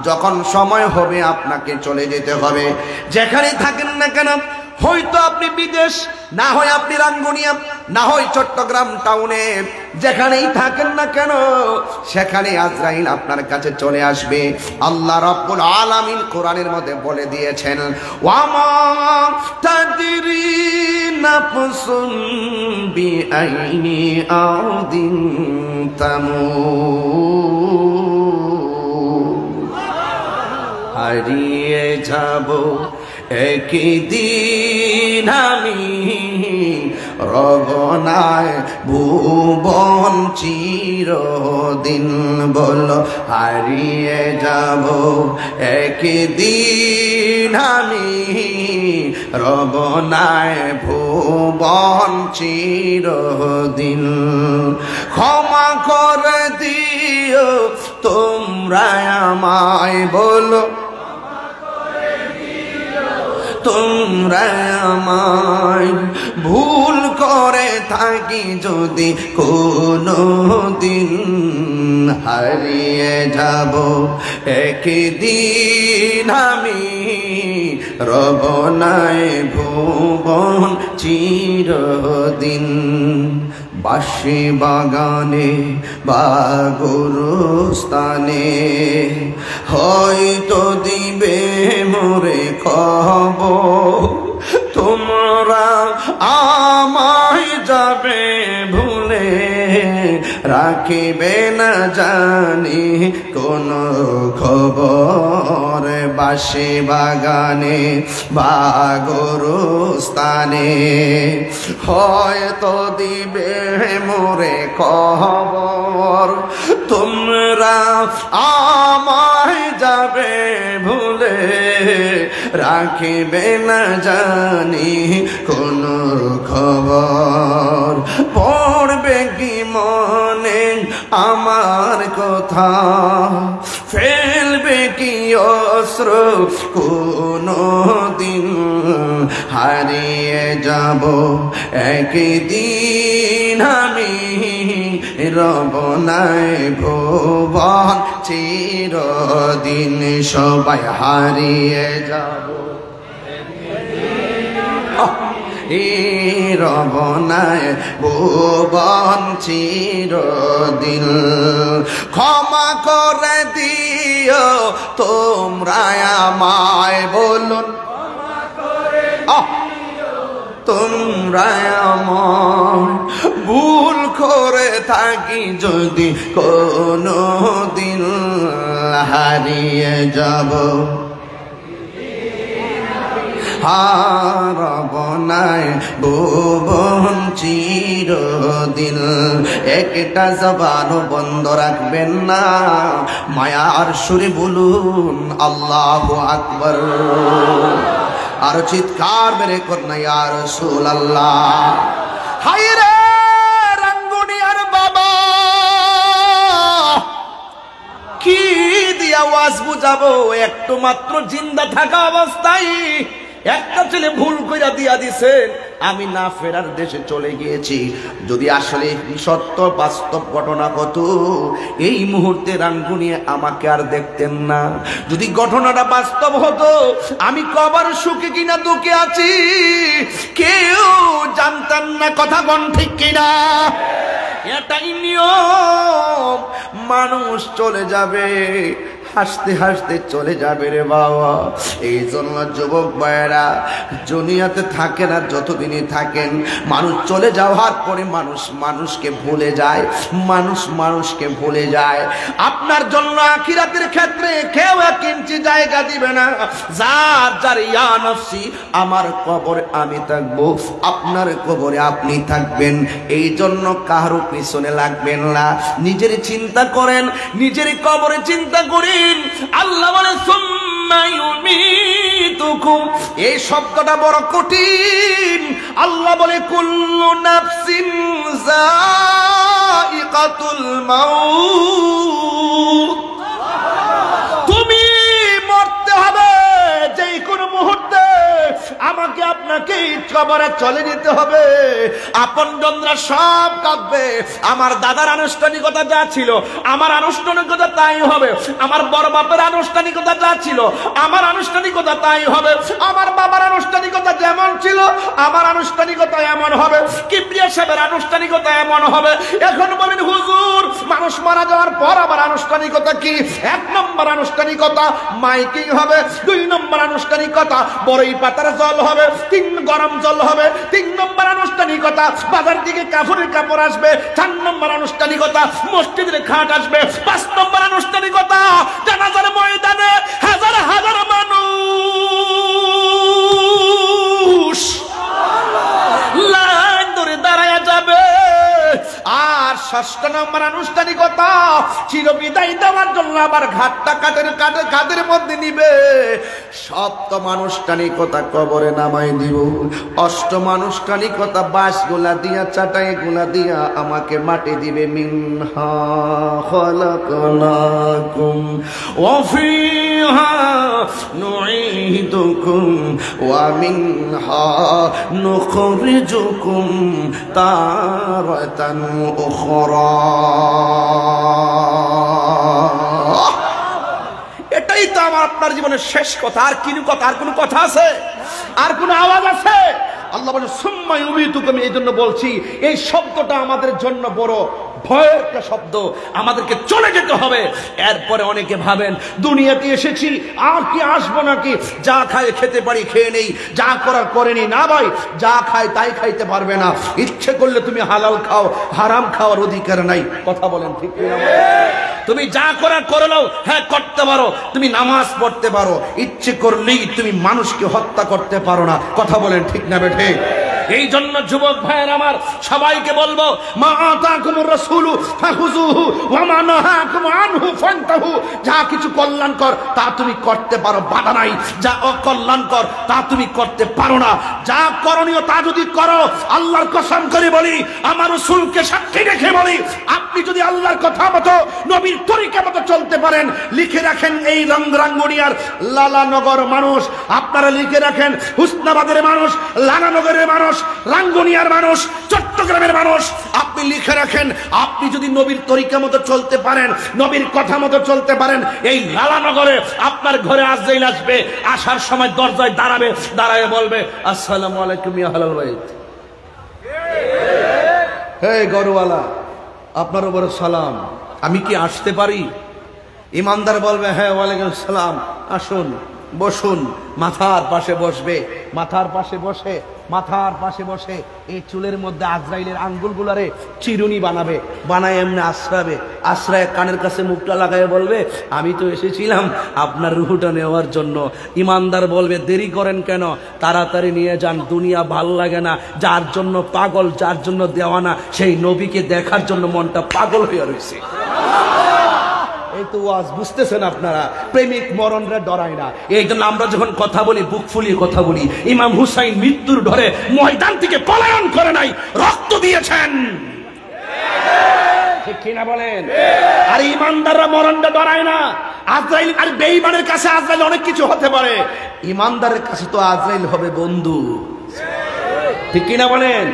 যখন সময় হবে আপনাকে চলে যেতে হবে। যেখানেই থাকেন না কেন, হয়তো আপনি বিদেশ, না হয় আপনি রাঙ্গুনিয়া, না হয় চট্টগ্রাম টাউনে, যেখানেই থাকেন না কেন সেখানে আজরাইল আপনার কাছে চলে আসবে। আল্লাহ রাব্বুল আলামিন কোরআনের মধ্যে বলে দিয়েছেন ওয়ামা তাদরি নাফসুন বিআইনি আরদিন তামুত, হারিয়ে যাব একদিন আমি রগনায় ভুবন চিরদিন। বলো হারিয়ে যাব একদিন আমি রগনায় ভুবন চিরদিন। ক্ষমা করে দিও তোমরা আমায়, বলো তোমরা আমায়, ভুল করে থাকি যদি কোনো দিন, হারিয়ে যাব একদিন আমি রব নাই ভুবন চিরদিন। বাঁশি বাগানে বা গোরস্থানে হয়তো দিবে মোরে খবর, তোমরা আমায় যাবে ভুলে, রাখিবে না জানি কোন খবর। বাঁশি বাগানে বা গোরস্থানে হয়তো দিবে মোরে খবর, তোমরা আমায় যাবে ভুলে, রাখিবে না জানি কোন খবর। পড়বে কি মনে আমার কথা, ফেলবে কি অস্ত্র কোনো দিন, হারিয়ে যাব একদিন আমি, রব নাই ভুবন চিরদিন। সবাই হারিয়ে যাব রব নাই ভুবন চিরদিন। ক্ষমা করে দিও তোমরা আমায়, বলুন তোমরা আমায়, ভুল করে থাকি যদি কোনো দিন, হারিয়ে যাব হারব নাই ভুবন চিরদিন। একটা জবানও বন্ধ রাখবেন না, মায়ার সুরে বলুন আল্লাহু আকবার। আর চিৎকার মেরে কন্যা ইয়া রাসূলুল্লাহ। হায় রে রাঙ্গুনিয়ার বাবা, কি দিয়া ওয়াজ বুঝাবো? একটু মাত্র জিন্দা থাকা অবস্থায় একটা ছেলে ভুল কইরা দিয়া দিছেন, আমি না ফেরার দেশে চলে গিয়েছি। যদি আসলে সত্য বাস্তব ঘটনা হতো, এই মুহূর্তে রাঙ্গুনিয়া আমাকে আর দেখতেন না। যদি ঘটনাটা বাস্তব হতো, আমি কবার সুখে কিনা দুঃখে আছি কেউ জানতেন না। কথা কোন ঠিক কিনা? এটাই নিয়ম। মানুষ চলে যাবে, হাসতে হাসতে চলে যাবে রে বাবা। এই জন্য যুবক ভাইয়েরা দুনিয়াতে থাকেন আর যতদিনই থাকেন, মানুষ চলে যাওয়ার পরে মানুষ মানুষকে ভুলে যায়, মানুষ মানুষকে ভুলে যায়। আপনার জন্য আখিরাতের ক্ষেত্রে কেউ 1 ইঞ্চি জায়গা দিবে না। যার যার ইয়া নফসি, আমার কবরে আমি থাকবো, আপনার কবরে আপনি থাকবেন। এই জন্য কারো পিছনে লাগবেন না, নিজের চিন্তা করেন, নিজের কবরে চিন্তা করেন। আল্লাহ বলে সুম্মা ইউমিতুকুম, এই শব্দটা বড় কঠিন। আল্লাহ বলে কুল্লু নাফসিন যায়িকাতুল মাউত, তুমি মরতে হবে যে কোনো মুহূর্তে। আমাকে আপনাকে কবরে চলে যেতে হবে। আপনজনরা সব কাঁদবে। আমার দাদার আনুষ্ঠানিকতা যা ছিল, আমার আনুষ্ঠানিকতা তাই হবে। আমার বড় বাপের আনুষ্ঠানিকতা যা ছিল, আমার আনুষ্ঠানিকতা তাই হবে। আমার বাবার আনুষ্ঠানিকতা যেমন ছিল, আমার আনুষ্ঠানিকতা এমন হবে। কিবরিয়া সাহেবের আনুষ্ঠানিকতা এমন হবে। এখন বলেন হুজুর, মানুষ মারা যাওয়ার পর আবার আনুষ্ঠানিকতা কি? 1 নম্বর আনুষ্ঠানিকতা মাইকিং হবে। 2 নম্বর আনুষ্ঠানিকতা বড়ই পাতার জল হবে। 3 গরম জল হবে। 3 নম্বর আনুষ্ঠানিকতা বাজার থেকে কাপড়ের কাপড় আসবে। 4 নম্বর আনুষ্ঠানিকতা মসজিদের খাট আসবে। 5 নম্বর আনুষ্ঠানিকতা জানাজার ময়দানে হাজার হাজার মানুষ লাইন ধরে দাঁড়ায়া যাবে। আর 6 নম্বর আনুষ্ঠানিকতা চিরবিদায় দেওয়ার জন্য আবার ঘাটটা কাদের মধ্যে নিবে। 7ম আনুষ্ঠানিকতা কবরে নামাই দিব। 8ম আনুষ্ঠানিকতা বাঁশ গোলা দিয়া, চাটাই গোলা দিয়া আমাকে মাটি দিবে। মিনহা খালাকনাকুম ওয়া ফিহা নুঈদুকুম ওয়া মিনহা নুখরিজুকুম তারাতান উখরা। এটাই তো আমার আপনার জীবনের শেষ কথা। আর কিনু কথা, আর কোনো কথা আছে? আর কোনো আওয়াজ আছে? আল্লাহ বলে সুম্মা ইউমিতুকুম। এই জন্য বলছি এই শব্দটা আমাদের জন্য বড় ভয়ের একটা শব্দ। আমাদেরকে চলে যেতে হবে। এরপরে অনেকে ভাবেন দুনিয়াতে এসেছি আর কি আসবো নাকি, যা খায় খেতে পারি খেয়ে নেই, যা করার করে নেই। না ভাই, যা খায় তাই খাইতে পারবে না। ইচ্ছে করলে তুমি হালাল খাও, হারাম খাওয়ার অধিকার নাই। কথা বলেন ঠিক না? তুমি যা করার করে নাও, হ্যাঁ করতে পারো। তুমি নামাজ পড়তে পারো, ইচ্ছে করলেই তুমি মানুষকে হত্যা করতে পারো না। কথা বলেন ঠিক না বেঠে? এই জন্য যুবক ভাইয়ের আমার সবাইকে বলবো, মা আতাকুমুর রাসূলু ফাখুযুহু ওয়া মা নাহাকুম আনহু ফান্তাহু। যা কিছু কল্যাণকর তা তুমি করতে পারো, বাধা নাই। যা অকল্যাণকর তা তুমি করতে পারো না। যা করণীয় তা যদি করো, আল্লাহর কসম করে বলি, আমার রাসূলকে সাক্ষী রেখে বলি, আপনি যদি আল্লাহর কথা মতো নবীর তরিকা মতো চলতে পারেন, লিখে রাখেন এই রাঙ্গুনিয়ার লালানগর মানুষ, আপনারা লিখে রাখেন হুসনাবাদের মানুষ, লালানগরের মানুষ, রাঙ্গুনিয়ার মানুষ, চট্টগ্রামের মানুষ, আপনি লিখে রাখেন, আপনি যদি নবীর তরিকা মতো চলতে পারেন, নবীর কথা মতো চলতে পারেন, এই লালানগরে আপনার ঘরে আজরাইল আসবে। আসার সময় দরজায় দাঁড়াবে, দাঁড়ায় বলবে আসসালামু আলাইকুম ইয়া আহলাল বাইত। হে গরওয়ালা, আপনার উপর সালাম, আমি কি আসতে পারি? ইমানদার বলবে হ্যাঁ ওয়ালাইকুম সালাম, আসুন বসুন। মাথার পাশে বসবে, মাথার পাশে বসে, মাথার পাশে বসে এই চুলের মধ্যে আজরাইলের আঙ্গুলগুলারে চিরুনি বানাবে, বানায় এমনি আশ্রাবে, আশ্রায় কানের কাছে মুখটা লাগায় বলবে আমি তো এসেছিলাম আপনার রুহুটা নেওয়ার জন্য। ইমানদার বলবে দেরি করেন কেন, তাড়াতাড়ি নিয়ে যান, দুনিয়া ভাল লাগে না। যার জন্য পাগল, যার জন্য দেওয়ানা, সেই নবীকে দেখার জন্য মনটা পাগল হয়ে রয়েছে। এই তো ওয়াজ বুঝতেছেন আপনারা? প্রেমিক মরণরে ডরায় না। এই জন্য আমরা যখন কথা বলি বুক ফুলিয়ে কথা বলি। ইমাম হুসাইন মৃত্যুর ডরে ময়দান থেকে পলায়ন করে নাই, রক্ত দিয়েছেন। ঠিক কিনা বলেন? আর ইমানদাররা মরণরে ডরায় না। আজরাইল আর বেঈমানের কাছে আজরাইল অনেক কিছু হতে পারে, ইমানদারের কাছে তো আজরাইল হবে বন্ধু। ঠিক কিনা বলেন?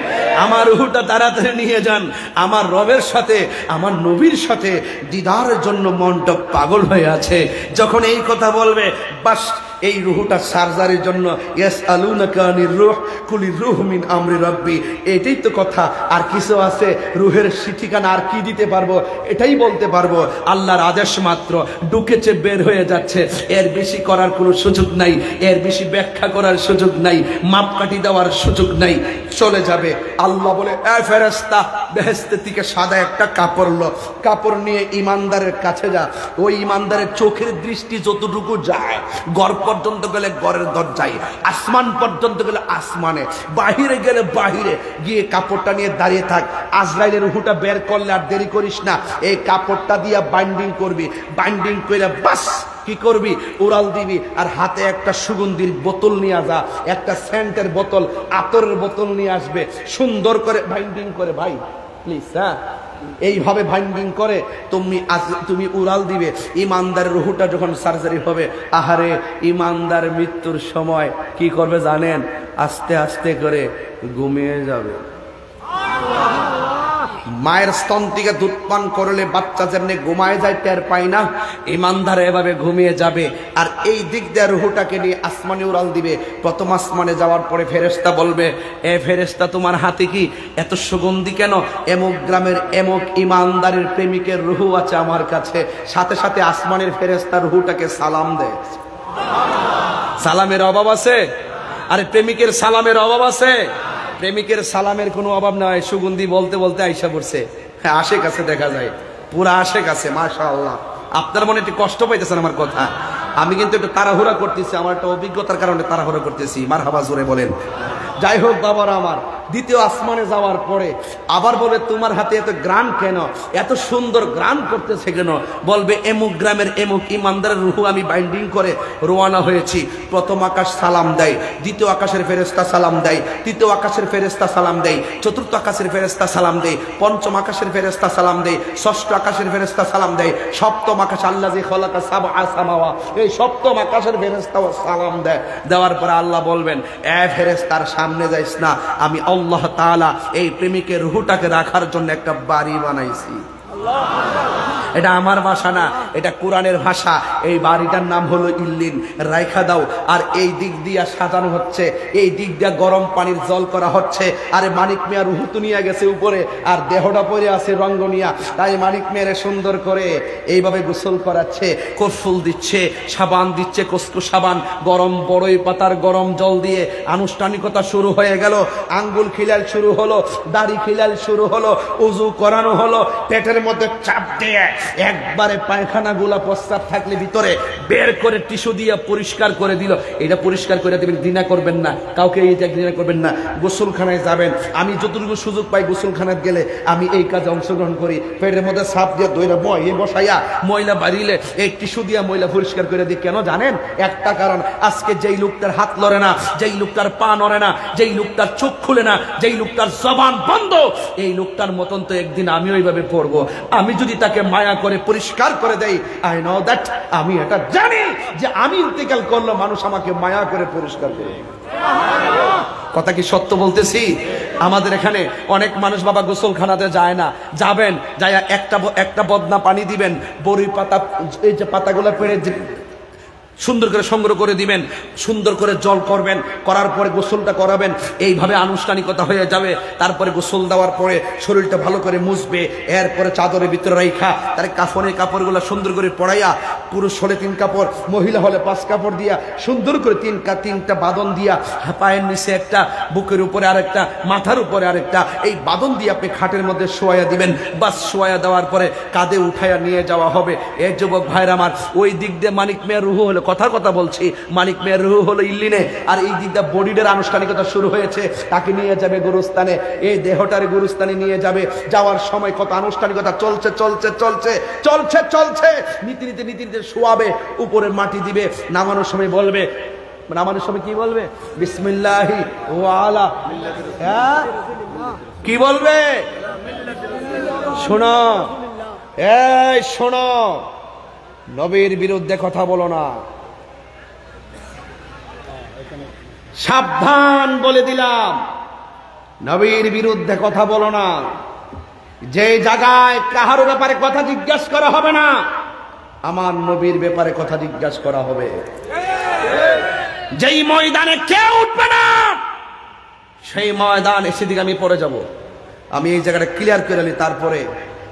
আমার রুহুটা তাড়াতাড়ি নিয়ে যান, আমার রবের সাথে, আমার নবীর সাথে দিদারের জন্য মনটা পাগল হয়ে আছে। যখন এই কথা বলবে, বাস এই রুহুটা সার্জারির জন্য, ইয়াসআলুনাকা আনির রূহ কুলির রূহ মিন আমরি রাব্বি, এটাই তো কথা। আর কিছু আছে রুহের ঠিকানা আর কি দিতে পারবো? এটাই বলতে পারবো আল্লাহর আদেশ মাত্র, ঢুকেছে বের হয়ে যাচ্ছে, এর বেশি করার কোনো সুযোগ নাই, এর বেশি ব্যাখ্যা করার সুযোগ নাই, মাপকাঠি দেওয়ার সুযোগ নাই, চলে যাবে। আল্লাহ বলে এ ফেরেশতা, বেহেশতের থেকে সাদা একটা কাপড় লো, কাপড় নিয়ে ইমানদারের কাছে যা। ওই ইমানদারের চোখের দৃষ্টি যতটুকু যায়, গড় পর্যন্ত গেলে গড়ের দরজায়, আসমান পর্যন্ত গেলে আসমানে, বাহিরে গেলে বাহিরে গিয়ে কাপড়টা নিয়ে দাঁড়িয়ে থাক। আজরাইলের রুহুটা বের করলে আর দেরি করিস না, এই কাপড়টা দিয়া বাইন্ডিং করবি, বাইন্ডিং করে বাস কি করবি, উড়াল দিবি। আর হাতে একটা সুগন্ধির বোতল নিয়ে যা, একটা সেন্টের বোতল, আতরের বোতল নিয়ে আসবে, সুন্দর করে বাইন্ডিং করে। ভাই প্লিজ, হ্যাঁ এইভাবে বাইন্ডিং করে তুমি উড়াল দিবে। ইমানদারের রুহুটা যখন সার্জারি হবে, আহারে ইমানদার মৃত্যুর সময় কি করবে জানেন? আস্তে আস্তে করে ঘুমিয়ে যাবে। মায়ের স্তন থেকে দুধ পান করলে বাচ্চা যেমনি ঘুমায় যায়, টের পায় না, ইমানদার এভাবে ঘুমিয়ে যাবে। আর এই দিক দিয়ে রুহুটাকে নিয়ে আসমানে উড়াল দিবে। প্রথম আসমানে যাওয়ার পরে ফেরেশতা বলবে, এ ফেরেশতা তোমার হাতে কি এত সুগন্ধি কেন? এমক গ্রামের এমক ইমানদারের প্রেমিকের রুহু আছে আমার কাছে। সাথে সাথে আসমানের ফেরেশতা রুহুটাকে সালাম দেয়। সালামের অভাব আছে? আরে প্রেমিকের সালামের অভাব আছে? প্রেমিকের সালামের কোনো অভাব নয়। সুগন্ধি বলতে বলতে আইসা পড়ছে। হ্যাঁ, আশেক আছে, দেখা যায় পুরা আশেক আছে, মাশাআল্লাহ। আপনার মনে একটু কষ্ট পাইতেছেন আমার কথা, আমি কিন্তু একটু তাড়াহুড়া করতেছি, আমার একটা অভিজ্ঞতার কারণে তাড়াহুড়া করতেছি। মারহাবা জোরে বলেন। যাই হোক বাবারা আমার, দ্বিতীয় আসমানে যাওয়ার পরে আবার বলে তোমার হাতে এত গ্রান কেন, এত সুন্দর গ্রান করতেছে কেন? বলবে এমুক গ্রামের এমুক ইমানদারের রুহু আমি বাইন্ডিং করে রওনা হয়েছি। প্রথম আকাশ সালাম দেয়, দ্বিতীয় আকাশের ফেরেশতা সালাম দেয়, তৃতীয় আকাশের ফেরেশতা সালাম দেয়, চতুর্থ আকাশের ফেরেশতা সালাম দেয়, পঞ্চম আকাশের ফেরেশতা সালাম দেয়, ষষ্ঠ আকাশের ফেরেশতা সালাম দেয়, সপ্তম আকাশ আল্লাযী খালাকা সাবআ সামাওয়া, এই সপ্তম আকাশের ফেরেশতাও সালাম দেয়। দেওয়ার পরে আল্লাহ বলবেন, এ ফেরেশতার সামনে যাইস না, আমি আল্লাহ তাআলা এই প্রেমিকের রুহুটাকে রাখার জন্য একটা বাড়ি বানাইছি। এটা আমার ভাষা না, এটা কোরআনের ভাষা। এই বাড়িটার নাম হলো ইল্লিন, রাইখা দাও। আর এই দিক দিয়া সাজানো হচ্ছে, এই দিক দিয়া গরম পানির জল করা হচ্ছে। আরে মানিক মিয়া রুহুতু নিয়ে গেছে উপরে, আর দেহটা পরে আছে রঙ্গনিয়া। তাই মানিক মিয়ারে সুন্দর করে এইভাবে গোসল করাচ্ছে, কফুল দিচ্ছে, সাবান দিচ্ছে, কসকু সাবান, গরম বড়ই পাতার গরম জল দিয়ে আনুষ্ঠানিকতা শুরু হয়ে গেল। আঙ্গুল খিলাল শুরু হলো, দাড়ি খিলাল শুরু হলো, উজু করানো হলো। পেটের মধ্যে চাপ দিয়ে একবারে পায়খানা গুলা প্রস্তাব থাকলে ভিতরে বের করে টিস্যু দিয়ে পরিষ্কার করে দিল। এটা পরিষ্কার করে দেবেন, ঘৃণা করবেন না, কাউকে এই যে ঘৃণা করবেন না। গোসলখানায় যাবেন, আমি যতটুকু সুযোগ পাই গোসলখানায় গেলে আমি এই কাজে অংশগ্রহণ করি। পেটের মধ্যে সাপ দিয়ে দইরা বসাইয়া ময়লা বাড়িলে এই টিস্যু দিয়ে ময়লা পরিষ্কার করে দিই। কেন জানেন? একটা কারণ, আজকে যেই লোকটার হাত লড়ে না, যেই লোকটার পা নড়ে না, যেই লোকটার চোখ খুলে না, যেই লোকটার জবান বন্ধ, এই লোকটার মতন তো একদিন আমি ওইভাবে পড়বো। আমি যদি তাকে মায়া করে পরিষ্কার করে দেই, আই নো দ্যাট, আমি এটা জানি যে আমি ইন্তেকাল করলে মানুষ আমাকে মায়া করে পরিষ্কার করবে। কথা কি সত্য বলতেছি? আমাদের এখানে অনেক মানুষ বাবা গোসলখানাতে যায় না, যাবেন, যায় একটা বদনা পানি দিবেন, বড়ি পাতা, এই যে পাতাগুলো পেড়ে সুন্দর করে সংগ্রহ করে দিবেন, সুন্দর করে জল করবেন, করার পরে গোসলটা করাবেন। এইভাবে আনুষ্ঠানিকতা হয়ে যাবে। তারপরে গোসল দেওয়ার পরে শরীরটা ভালো করে মুছবে, এরপরে চাদরের ভিতরে রাইখা তার কাফনের কাপড়গুলো সুন্দর করে পরাইয়া, পুরুষ হলে 3 কাপড়, মহিলা হলে 5 কাপড় দিয়া সুন্দর করে 3টা বাঁধন দিয়া, পায়ের নিচে একটা, বুকের উপরে আরেকটা, মাথার উপরে আরেকটা, এই বাঁধন দিয়ে আপনি খাটের মধ্যে শোয়া দিবেন। বাস শোয়া দেওয়ার পরে কাঁধে উঠাইয়া নিয়ে যাওয়া হবে। এই যুবক ভাইরা আমার, ওই দিক দিয়ে মানিক মিয়ার রুহু হলো, কথা বলছি, মানিক মিয়ার রুহু হলো ইল্লিনে, আর এই দিকটা বডির আনুষ্ঠানিকতা শুরু হয়েছে। তাকে নিয়ে যাবে গুরুস্থানে, এই দেহটারে গুরুস্থানে নিয়ে যাবে। যাওয়ার সময় কত আনুষ্ঠানিকতা চলছে চলছে চলছে চলছে চলছে, নীতি নীতি নীতি নীতি শোয়াবে, উপরে মাটি দিবে। নামানোর সময় বলবে, নামানোর সময় কি বলবে? বিসমিল্লাহি ওয়া আলা, হ্যাঁ কি বলবে? শোনো, এই শোনো, নবীর বিরুদ্ধে কথা বলো না, সাবধান বলে দিলাম, নবীর বিরুদ্ধে কথা বলো না। যে জায়গায় কাহারো ব্যাপারে কথা জিজ্ঞাসা করা হবে না, আমার নবীর ব্যাপারে কথা জিজ্ঞাসা করা হবে। যেই ময়দানে কেউ উঠবে না, সেই ময়দান এসে দিকে আমি পড়ে যাব। আমি এই জায়গাটা ক্লিয়ার করে নিই, তারপরে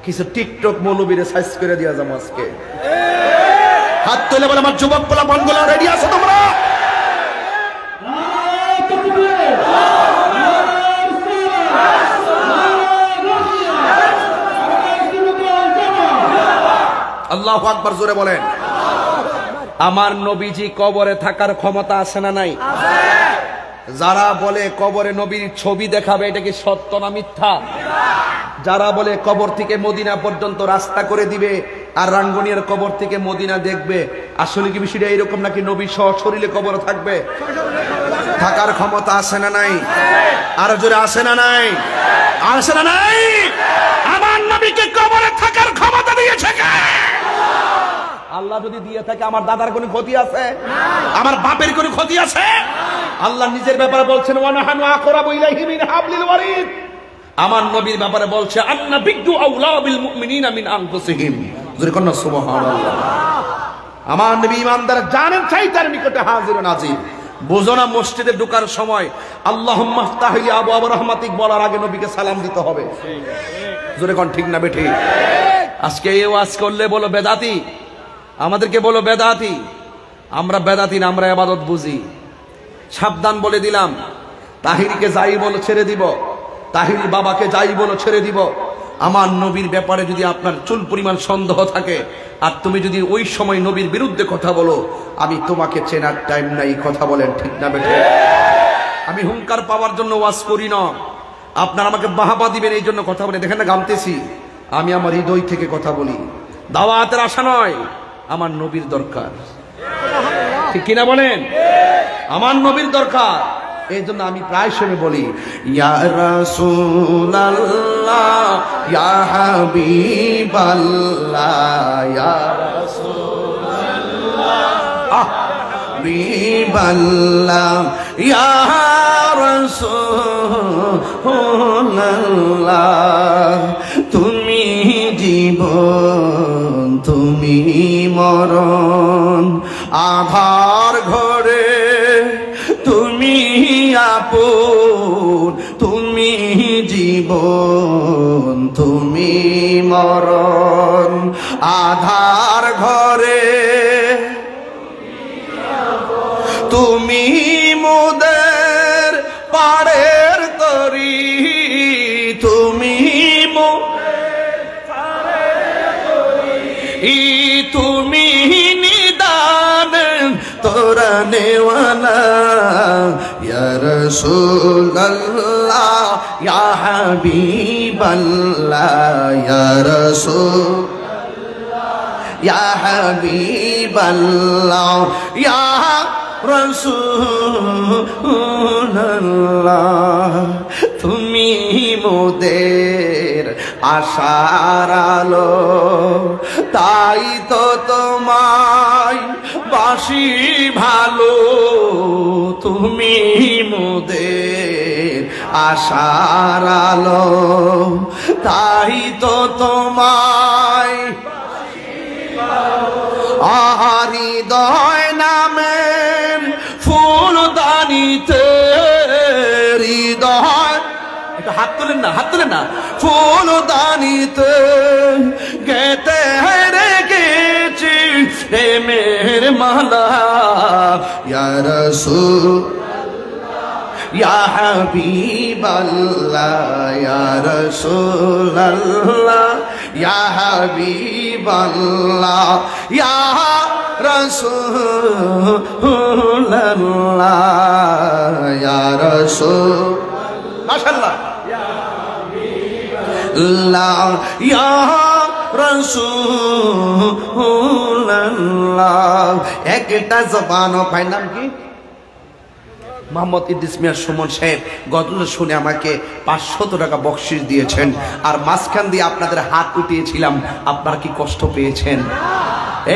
কিছু টিকটক মৌলবীরে সাইজ করে দিয়া যাবো আজকে। হাত তুলে বলে আমার যুবক বলা বনগুলো রেডি আছো তোমরা? আল্লাহু আকবার, জোরে বলেন। আমার নবীজি কবরে থাকার ক্ষমতা আছে না নাই? যারা বলে কবরে নবীর ছবি দেখাবে, এটা কি সত্য না মিথ্যা? যারা বলে কবর থেকে মদিনা পর্যন্ত রাস্তা করে দিবে আর রাঙ্গুনিয়ার কবর থেকে মদিনা দেখবে, আসলে কি বিষয়টা এরকম নাকি? নবী সহ শরীরে কবর থাকবে? থাকার ক্ষমতা আছে না নাই? আর জোরে আছে না নাই? আছে না নাই? আমার নবীকে কবরে থাকার ক্ষমতা দিয়েছে কে? আল্লাহ যদি দিয়ে থাকে, আমার দাদার কোনো ক্ষতি আছে? আমার বাপের কোনো ক্ষতি আছে? আল্লাহ নিজের ব্যাপারে বলছেন, ওয়া নাহানু আকরাবু ইলাইহি মিন হাবলিল ওয়ারিদ। আমার নবীর ব্যাপারে বলছে, আন্নাবিয়্যু আউলা বিল মুমিনিনা মিন আনফুসিহিম। জোরে কন্না সুবহানাল্লাহ। আমার নবী ইমানদার জানেন চাইতার নিকটে হাজির ও নাজির। বুঝো না, মসজিদে ঢোকার সময় আল্লাহুম্মা ইফতাহ লি আবওয়াব রাহমাতিক বলার আগে নবীকে সালাম দিতে হবে। জোরে কোন ঠিক না বেঠিক? আজকে এই ওয়াজ করলে বলো বেদাতি, আমাদেরকে বলো বেদাতি। আমরা বেদাতি না, আমরা ইবাদত বুঝি। সাবধান বলে দিলাম, তাহিরকে যাই বলো ছেড়ে দিব, তাহির বাবাকে যাই বলো ছেড়ে দিব। আমার নবীর ব্যাপারে যদি আপনার চুল পরিমাণ সন্দেহ থাকে, আর তুমি যদি ওই সময় নবীর বিরুদ্ধে কথা বলো, আমি তোমাকে চেনার টাইম নাই। কথা বলেন ঠিক না বেঠে? আমি হুঙ্কার পাওয়ার জন্য ওয়াজ করি না, আপনার আমাকে বাহাবা দিবেন এই জন্য কথা বলে। দেখেন না গামতেছি, আমি আমার হৃদয় থেকে কথা বলি। দাওয়াতের আশা নয়, আমার নবীর দরকার। ঠিক কিনা বলেন? আমার নবীর দরকার। এই জন্য আমি প্রায় সময় বলি, ইয়া রাসূলুল্লাহ, ইয়া হাবিবাল্লাহ, ইয়া রাসূলুল্লাহ, হাবিবাল্লাহ, ইয়া রাসূলুল্লাহ, তুমি জীব তুমি মরণ, আধার ঘরে তুমি আপন, তুমি জীবন তুমি মরণ, আধার ঘরে তুমি মোদের পাড়ের তরি, তুমি তুমি নিদান তোরা নেওয়ালা, ইয়া রাসূলুল্লাহ ইয়া হাবিবাল্লাহ, ইয়া রাসূলুল্লাহ ইয়া হাবিবাল্লাহ, ইয়া রাসূলুল্লাহ তুমি মোদের আশার আলো, তাই তো তোমায় বাসি ভালো, তুমি মোদের আশার আলো, তাই তো তোমায় হৃদয় নামের ফুলদানিতে, হৃদয় হাত তোলেন না, হাত তোলেন না, ফুলদানিতে গেতে রেখেছি প্রেমের মালা, ইয়া রাসূলুল্লাহ ইয়া হাবিবাল্লাহ, ইয়া রাসূলুল্লাহ ইয়া হাবিবাল্লাহ, ইয়া রাসূলুল্লাহ ইয়া রাসূল, মাশাআল্লাহ ইয়া রাসূলুল্লাহ। একটা জবানও পাই, নাম কি? মোহাম্মদ ইদ্রিস মিয়া সুমন সাহেব গজল শুনে আমাকে 500 টাকা বকশিশ দিয়েছেন, আর মাঝখান দিয়ে আপনাদের হাত উঠিয়েছিলাম, আপনারা কি কষ্ট পেয়েছেন?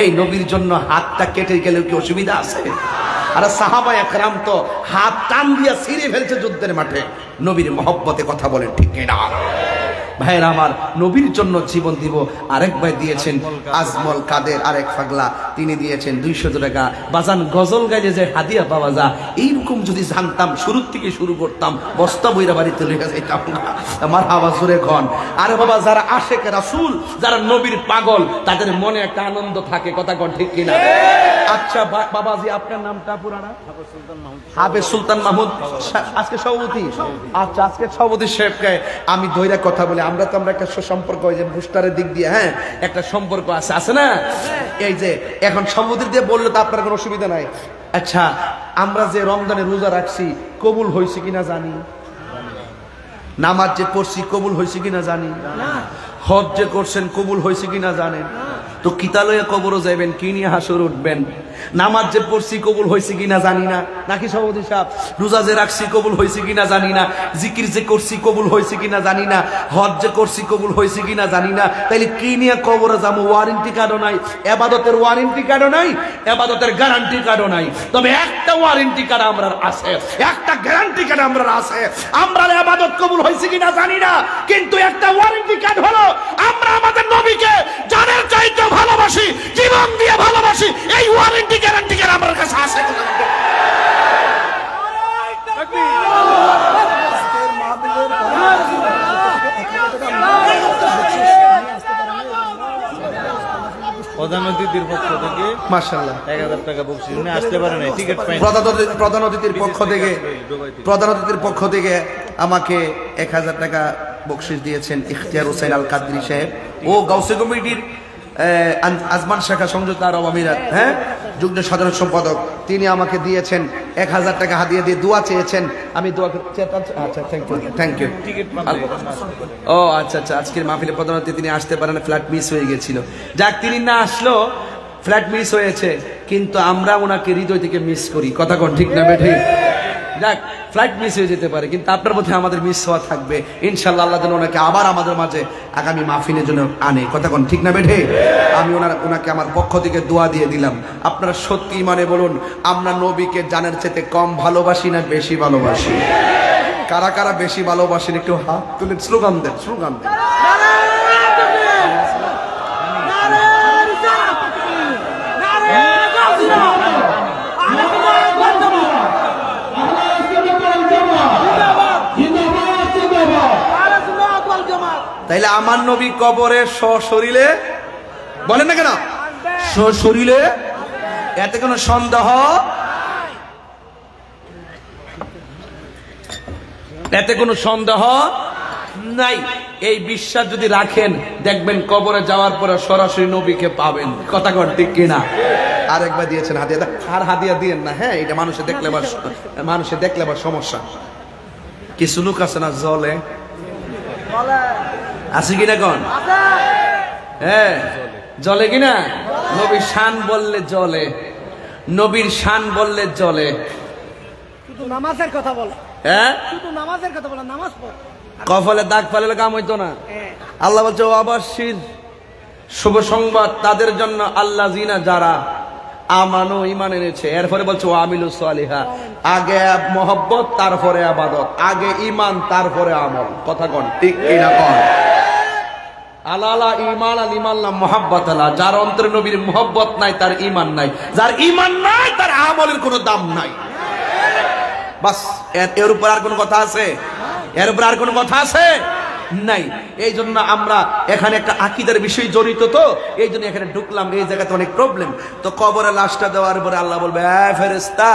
এই নবীর জন্য হাতটা কেটে গেলে কি অসুবিধা আছে? আর সাহাবায়ে একরাম তো হাত টান দিয়া ছিঁড়ে ফেলছে যুদ্ধের মাঠে, নবীর মহব্বতে কথা বলেন ঠিক কিনা? ভাইরা আমার, নবীর জন্য জীবন দিব। আরেক ভাই দিয়েছেন আজমল কাদের, আরেক পাগলা, তিনি দিয়েছেন 200 টাকা। বাজান গজল গাইলে যে হাদিয়া পাওয়া যায়, এইরকম যদি জানতাম শুরুর থেকে শুরু করতাম, বস্তা বইরা বাড়িতে লেগে যাইতাম না। আমার আওয়াজ জোরে ঘন। আরে বাবা, যারা আশেকে রাসূল, যারা নবীর পাগল, তাদের মনে একটা আনন্দ থাকে, কথা কন ঠিক কিনা? আচ্ছা বাবাজি, আপনার নামটা পুরানা? হাফেজ সুলতান মাহমুদ, আজকে সভাপতি। আচ্ছা, আজকে সভাপতি সাহেবকে আমি ধৈর্য কথা বলি, আমরা তো আমরা একটা সম্পর্ক, ওই যে বুস্টারের দিক দিয়ে, হ্যাঁ একটা সম্পর্ক আছে, আছে না? এই যে এখন সভাপতি দিয়ে বললে তো আপনার কোনো অসুবিধা নাই। আচ্ছা, আমরা যে রমজানে রোজা রাখছি, কবুল হয়েছে কিনা জানি? নামাজ যে পড়ছি কবুল হয়েছে কিনা জানি? হজ যে করছেন কবুল হয়েছে কিনা জানেন? তো কিতালয়ে কবরও যাইবেন, কি নিয়ে হাসর উঠবেন? নামাজ যে পড়ছি কবুল হয়েছে কিনা জানি না, নাকি সভাপতি সাহেব? রোজা যে রাখছি কবুল হয়েছে কিনা জানি না, জিকির যে করছি কবুল হয়েছে কিনা জানি না, হজ যে করছি কবুল হয়েছে কিনা জানি না। তাইলে কি নিয়ে কবরে যাবো? ওয়ারেন্টি কার্ডও নাই, এবাদতের ওয়ারেন্টি কার্ডও নাই, এবাদতের গ্যারান্টি কার্ডও নাই। তবে একটা ওয়ারেন্টি কার্ড আমরা আছে, একটা গ্যারান্টি কার্ড আমরা আছে। আমরা এবাদত কবুল হয়েছে কিনা জানি না, কিন্তু একটা ওয়ারেন্টি কার্ড হলো আমরা আমাদের নবীকে জানের চাইতে ভালোবাসি, জীবন দিয়ে ভালোবাসি। এই ওয়ারেন্টি গ্যারান্টি কার্ড আমার কাছে আছে। প্রধান অতিথির পক্ষ থেকে মাশাআল্লাহ 1000 টাকা বকশিশ নিয়ে আসতে পারে না, টিকিট পাই। প্রধান অতিথির পক্ষ থেকে আমাকে 1000 টাকা বকশিশ দিয়েছেন ইখতিয়ার হোসেন আল কাদরি সাহেব, ও গাউসে কমিটির আজমান শাখা সংযুক্ত আরব আমিরাত, হ্যাঁ, যুগ্ম সাধারণ সম্পাদক। তিনি আমাকে দিয়েছেন 1000 টাকা হাদিয়া দিয়ে দোয়া চেয়েছেন। আমি দোয়া, আচ্ছা থ্যাংক ইউ। ও আচ্ছা, আজকের মাহফিলে প্রধান অতিথি তিনি আসতে পারেন, ফ্লাইট মিস হয়ে গেছিল। যাক, তিনি না আসলো, ফ্লাইট মিস হয়েছে, কিন্তু আমরা ওনাকে হৃদয় থেকে মিস করি, কথা কোন ঠিক না বেঠি? যাক, ফ্লাইট মিস হয়ে যেতে পারে, কিন্তু আপনার মধ্যে আমাদের মিস হওয়া থাকবে। ইনশাআল্লাহ আল্লাহ যেন ওনাকে আবার আমাদের মাঝে আগামী মাহফিলের জন্য আনে, কথা কোন ঠিক না বেঠে? আমি ওনাকে আমার পক্ষ থেকে দোয়া দিয়ে দিলাম। আপনারা সত্যি মানে বলুন, আমরা নবীকে জানের চেয়ে কম ভালোবাসি না বেশি ভালোবাসি? কারা কারা বেশি ভালোবাসেন একটু হাত তুলে স্লোগান দেন, স্লোগান দেন। তাইলে আমার নবী কবরে সশরীরে বলেন না কেন, সশরীরে, এতে কোনো সন্দেহ, এতে কোনো সন্দেহ নাই। এই বিশ্বাস যদি রাখেন দেখবেন কবরে যাওয়ার পরে সরাসরি নবীকে পাবেন। কথা কর ঠিক কিনা? আরেকবার দিয়েছেন হাদিয়া, আর হাদিয়া দিয়েন না। হ্যাঁ, এটা মানুষে দেখলে আবার সমস্যা। কিছু লোক আছে না জলে, আছে কিনা কোন? হ্যাঁ, জলে কিনা? নবীর শান বললে জলে, নবীর শান বললে জলে। শুধু নামাজের কথা বলে, হ্যাঁ শুধু নামাজের কথা বলে, নামাজ পড়, কফলে দাগ ফেলে কাম হইতো না। আল্লাহ বলছে অবশ্যই শুভ সংবাদ তাদের জন্য আল্লাহ জিনা যারা আমানো ঈমান এনেছে। এরপরে বলছে ও আমিলু সালিহা, আগে মহব্বত তারপরে ইবাদত, আগে ঈমান তারপরে আমল। কথা কোন ঠিক কিনা কোন? আলালা ঈমান আল ঈমান লা মুহাব্বত আলা, যার অন্তরে নবীর মুহাব্বত নাই তার ঈমান নাই, যার ঈমান নাই তার আমলের কোনো দাম নাই। বাস, এর উপর আর কোনো কথা আছে? এর উপর আর কোনো কথা আছে? নাই। এই জন্য আমরা এখানে একটা আকীদার বিষয় জড়িত, তো এই জন্য এখানে ঢুকলাম। এই জায়গাতে অনেক প্রবলেম। তো কবরে লাশটা দেওয়ার পরে আল্লাহ বলবে ফেরেশতা,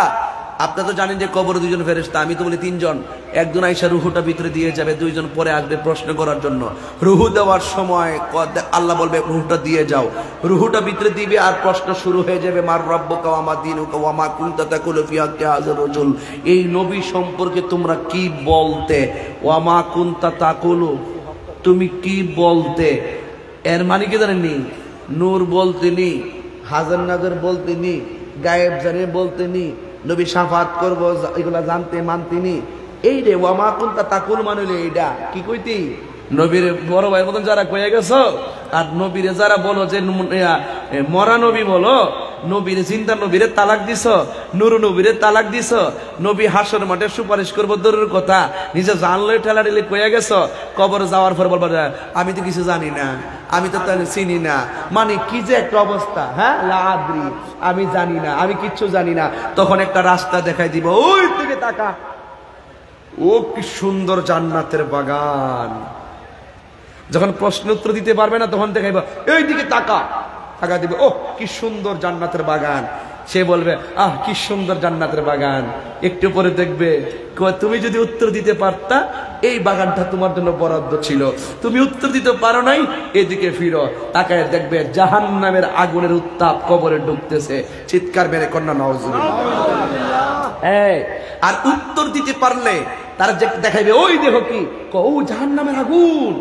আপনারা তো জানেন যে কবরে দুইজন ফেরেশতা, আমি তো বলি তিনজন। একজন আইসা রুহুটা ভিতরে দিয়ে যাবে, দুইজন পরে আসবে প্রশ্ন করার জন্য। রুহু দেওয়ার সময় আল্লাহ বলবে রুহুটা দিয়ে যাও, রুহুটা ভিতরে দিবে আর প্রশ্ন শুরু হয়ে যাবে মার রব্বুকা ওয়া মা দীনুকা ওয়া মা কুনতা তাকুলু ফি হাক্কি হাযার রাজুল, এই নবী সম্পর্কে তোমরা কি বলতে, ওয়া মা কুনতা তাকুলু, তুমি কি বলতে। এর মানে কি জানেননি? নূর বলতেনি, হাজার নাজার বলতেনি, গায়েব জানে বলতেনি, নবী শাফাত করবো এগুলা জানতে মানতিনি। এই রে ওয়া মা কুনতা তাকুল মানে এইটা কি কইতি? নবীর বড় ভাইয়ের মতন যারা কয়ে গেছো, আর নবীরে যারা বলো যে মরা নবী বলো, নবীর চিন্তা নবীরে তালাক দিছ, নুরু নবীরে তালাক দিছ, নবী হাসর মাঠে সুপারিশ করবো দূরের কথা, নিজে জানলে ঠেলা ঠেলে কয়ে গেছো, কবর যাওয়ার পর বলবো আমি তো কিছু জানি না, আমি তো তাহলে চিনি না। মানে কি যে একটা অবস্থা, হ্যাঁ, লা আদ্রি, আমি জানি না, আমি কিচ্ছু জানি না। তখন একটা রাস্তা দেখাই দিব, ওই দিকে তাকা, ও কি সুন্দর জান্নাতের বাগান। যখন প্রশ্ন উত্তর দিতে পারবে না তখন দেখাইব, এই দিকে তাকা, তাকা দিবে, ও কি সুন্দর জান্নাতের বাগান। সে বলবে আহ কি সুন্দর জান্নাতের বাগান। একটু পরে দেখবে তুমি যদি উত্তর দিতে পারতা, এই বাগানটা তোমার জন্য বরাদ্দ ছিল, তুমি উত্তর দিতে পারো নাই, এদিকে ফিরো, তাকায় দেখবে জাহান্নামের আগুনের উত্তাপ কবরে ঢুকতেছে। চিৎকার মেরে কন্যা নাউজুবিল্লাহ। আর উত্তর দিতে পারলে তারা দেখাইবে, ওই দেখো কি, ও জাহান্নামের আগুন,